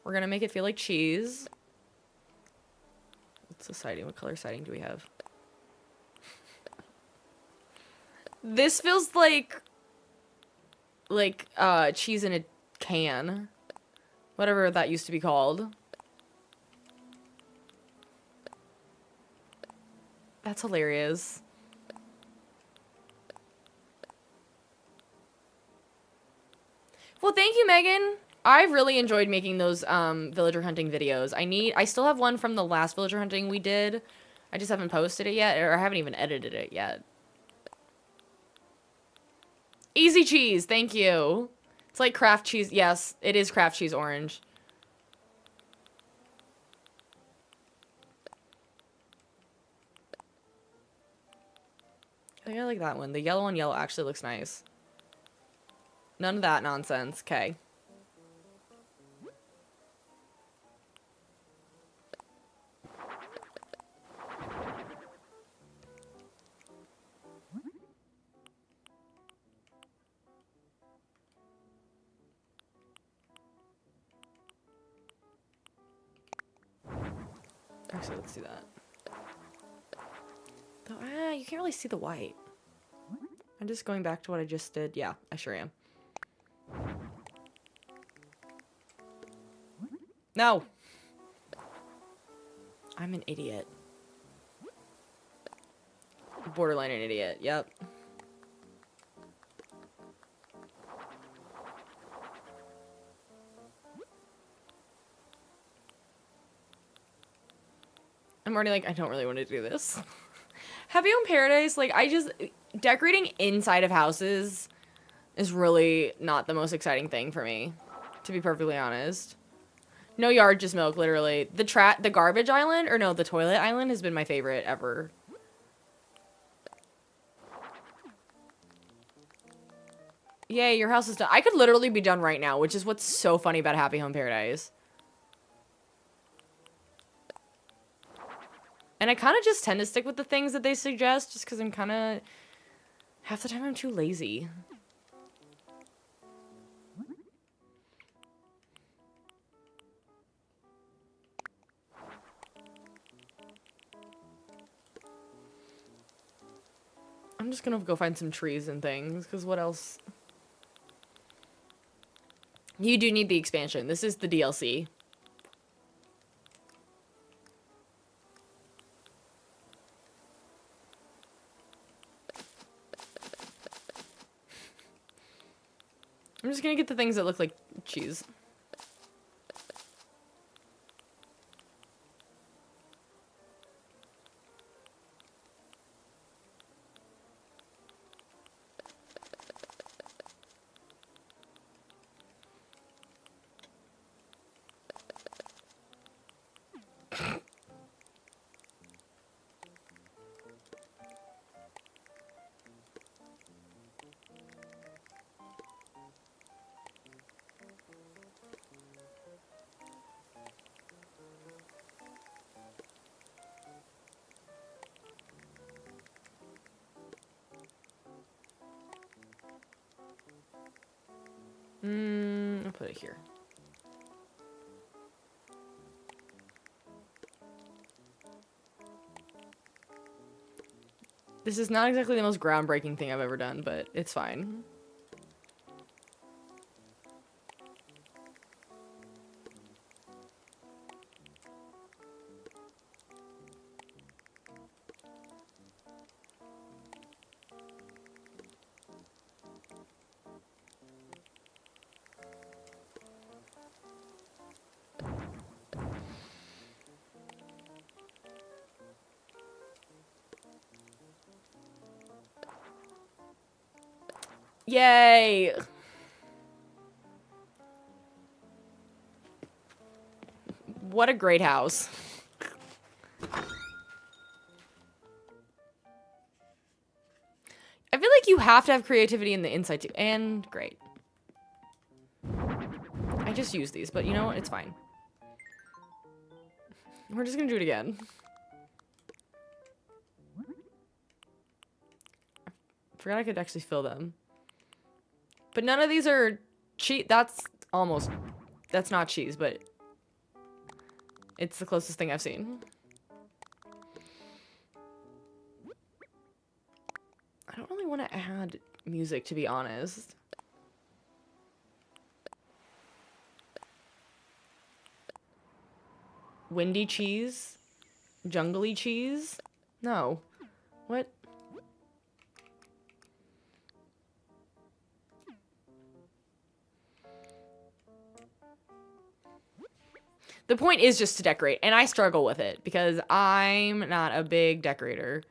Speaker 1: We're gonna make it feel like cheese. What's the siding? What color siding do we have? This feels like cheese in a can. Whatever that used to be called. That's hilarious. Well, thank you, Megan. I've really enjoyed making those villager hunting videos. I still have one from the last villager hunting we did. I just haven't posted it yet, or I haven't even edited it yet. Easy cheese, thank you. It's like craft cheese. Yes, it is craft cheese orange. I think I like that one. The yellow on yellow actually looks nice. None of that nonsense. Okay. Actually, let's do that. Though, you can't really see the white. I'm just going back to what I just did. Yeah, I sure am. No! I'm an idiot. Borderline an idiot, yep. I'm already like, I don't really want to do this. Happy Home Paradise, like, decorating inside of houses is really not the most exciting thing for me, to be perfectly honest. No yard, just milk, literally. The garbage island, or no, the toilet island has been my favorite ever. Yay, your house is done. I could literally be done right now, which is what's so funny about Happy Home Paradise. And I kind of just tend to stick with the things that they suggest, just because I'm kind of... Half the time I'm too lazy. I'm just gonna go find some trees and things, because what else? You do need the expansion. This is the DLC. I'm just gonna get the things that look like cheese. I'll put it here. This is not exactly the most groundbreaking thing I've ever done, but it's fine. Yay! What a great house. I feel like you have to have creativity in the inside too. And great. I just used these, but you know what? It's fine. We're just gonna do it again. Forgot I could actually fill them. But none of these are cheese. That's not cheese, but it's the closest thing I've seen. I don't really want to add music, to be honest. Windy cheese? Jungly cheese? No. What? The point is just to decorate, and I struggle with it because I'm not a big decorator.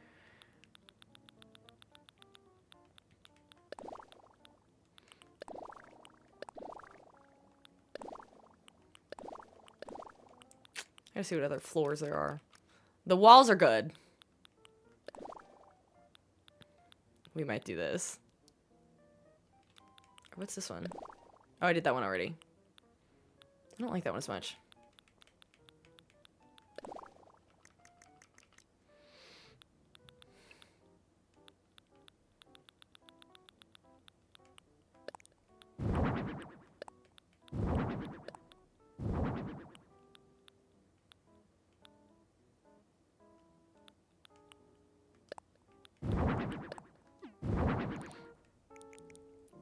Speaker 1: Gotta see what other floors there are. The walls are good. We might do this. What's this one? Oh, I did that one already. I don't like that one as much.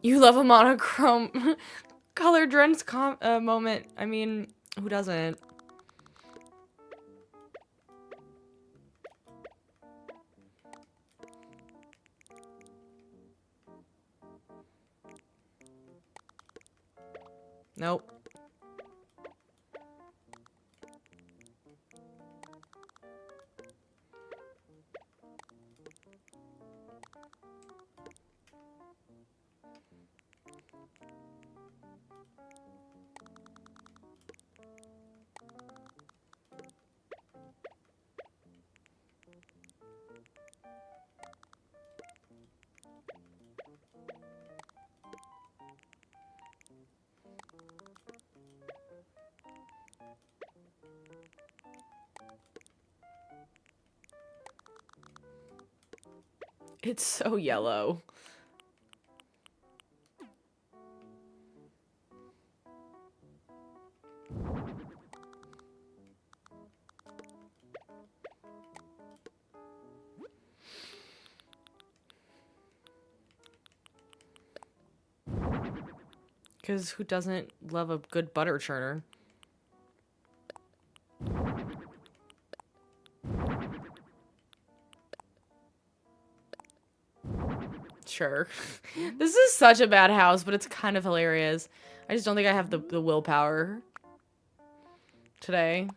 Speaker 1: You love a monochrome color drenched moment. I mean, who doesn't? Nope. It's so yellow. Because who doesn't love a good butter churner? Sure. This is such a bad house, but it's kind of hilarious. I just don't think I have the willpower today.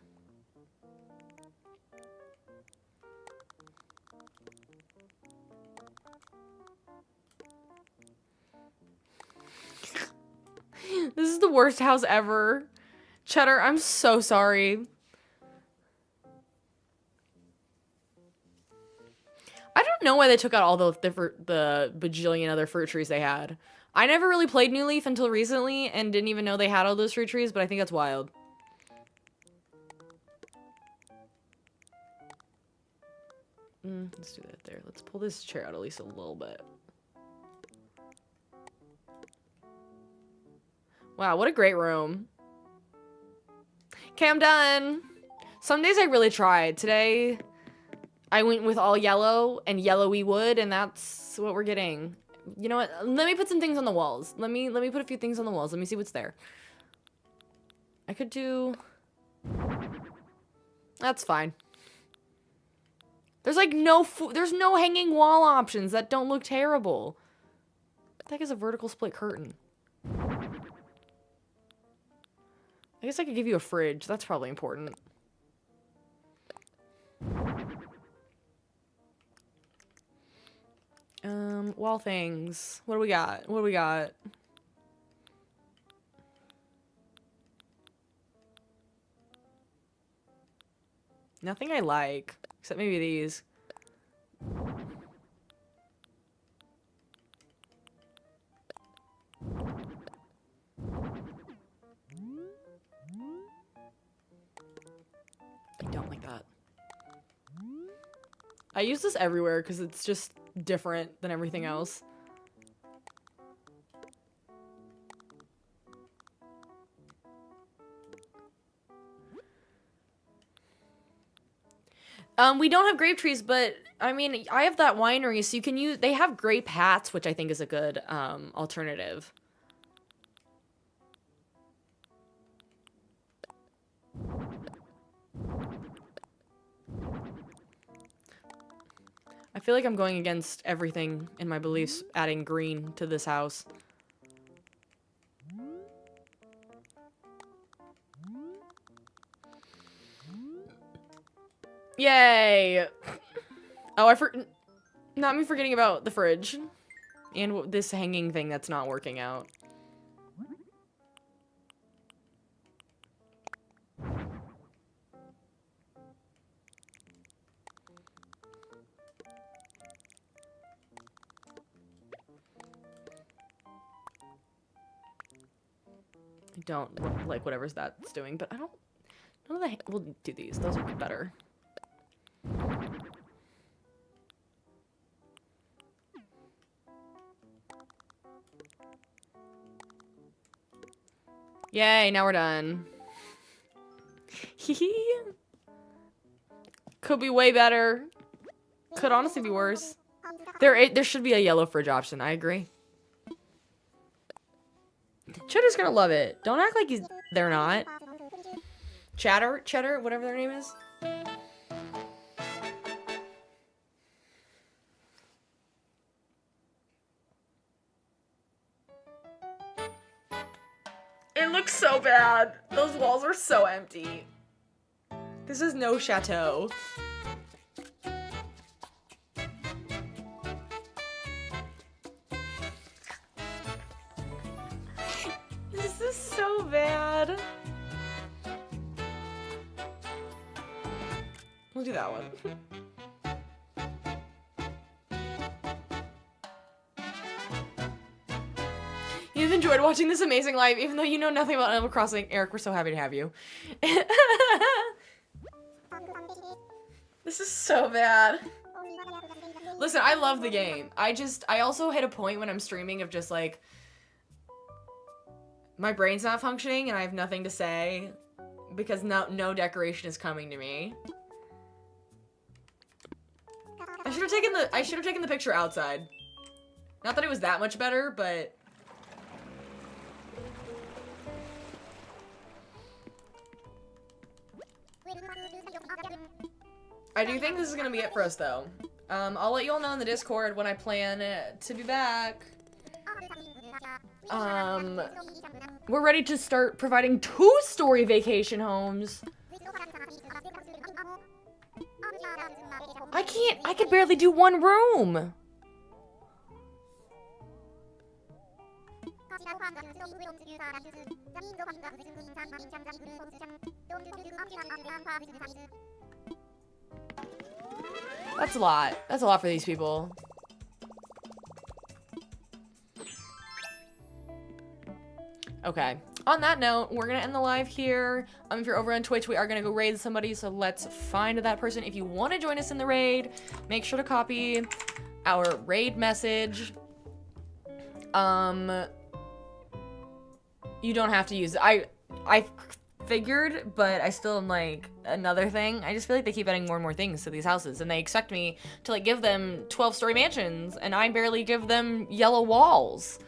Speaker 1: This is the worst house ever. Cheddar, I'm so sorry. I don't know why they took out all the bajillion other fruit trees they had. I never really played New Leaf until recently and didn't even know they had all those fruit trees, but I think that's wild. Let's do that there. Let's pull this chair out at least a little bit. Wow, what a great room. Okay, I'm done. Some days I really tried. Today, I went with all yellow and yellowy wood, and that's what we're getting. You know what? Let me put some things on the walls. Let me put a few things on the walls. Let me see what's there. I could do... That's fine. There's like there's no hanging wall options that don't look terrible. What the heck is a vertical split curtain? I guess I could give you a fridge. That's probably important. Wall things. What do we got? What do we got? Nothing I like, except maybe these. I don't like that. I use this everywhere because it's just different than everything else. We don't have grape trees, but I mean, I have that winery, so you can use, they have grape hats, which I think is a good, alternative. I feel like I'm going against everything in my beliefs, adding green to this house. Yay! Oh, not me forgetting about the fridge. And this hanging thing that's not working out. I don't like whatever that's doing, but I don't... None of the... We'll do these. Those would be better. Yay, now we're done. Could be way better. Could honestly be worse. There should be a yellow fridge option, I agree. Cheddar's gonna love it. Don't act like they're not. Cheddar, whatever their name is. It looks so bad. Those walls are so empty. This is no chateau. This is so bad. We'll do that one. You've enjoyed watching this amazing live, even though you know nothing about Animal Crossing. Eric, we're so happy to have you. This is so bad. Listen, I love the game. I also hit a point when I'm streaming of just like, my brain's not functioning and I have nothing to say because no decoration is coming to me. I should have taken the picture outside. Not that it was that much better, but I do think this is gonna be it for us, though. I'll let you all know in the Discord when I plan to be back. We're ready to start providing 2-story vacation homes. I could barely do 1 room. That's a lot. That's a lot for these people. Okay. On that note, we're gonna end the live here. If you're over on Twitch, we are gonna go raid somebody, so let's find that person. If you want to join us in the raid, make sure to copy our raid message. You don't have to use it. I figured, but I still am like, another thing. I just feel like they keep adding more and more things to these houses, and they expect me to like give them 12-story mansions, and I barely give them yellow walls.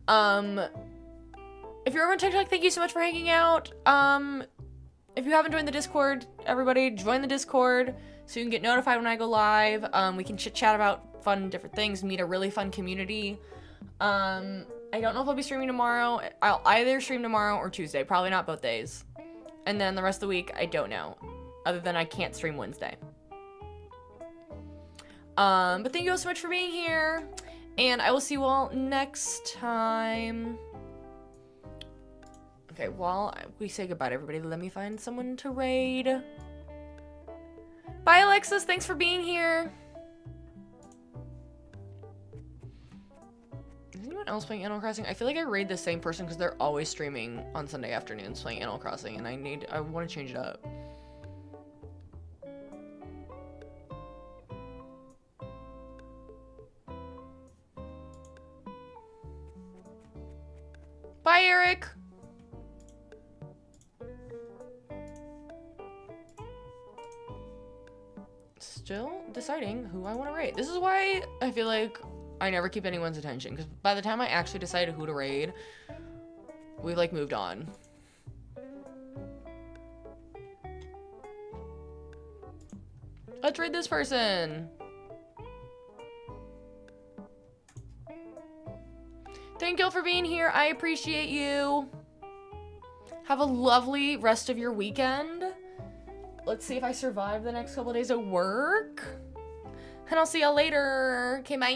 Speaker 1: If you're over on TikTok, thank you so much for hanging out. If you haven't joined the Discord, everybody join the Discord so you can get notified when I go live. We can chit chat about fun different things, meet a really fun community. I don't know if I'll be streaming tomorrow. I'll either stream tomorrow or Tuesday, probably not both days. And then the rest of the week, I don't know. Other than I can't stream Wednesday. But thank you all so much for being here. And I will see you all next time. Okay, while we say goodbye to everybody, let me find someone to raid. Bye, Alexis. Thanks for being here. Is anyone else playing Animal Crossing? I feel like I raid the same person because they're always streaming on Sunday afternoons playing Animal Crossing, and I want to change it up. Bye, Eric. Still deciding who I want to raid. This is why I feel like I never keep anyone's attention, because by the time I actually decide who to raid, we've like moved on. Let's raid this person. Thank you all for being here. I appreciate you. Have a lovely rest of your weekend. Let's see if I survive the next couple of days of work. And I'll see y'all later. Okay, bye.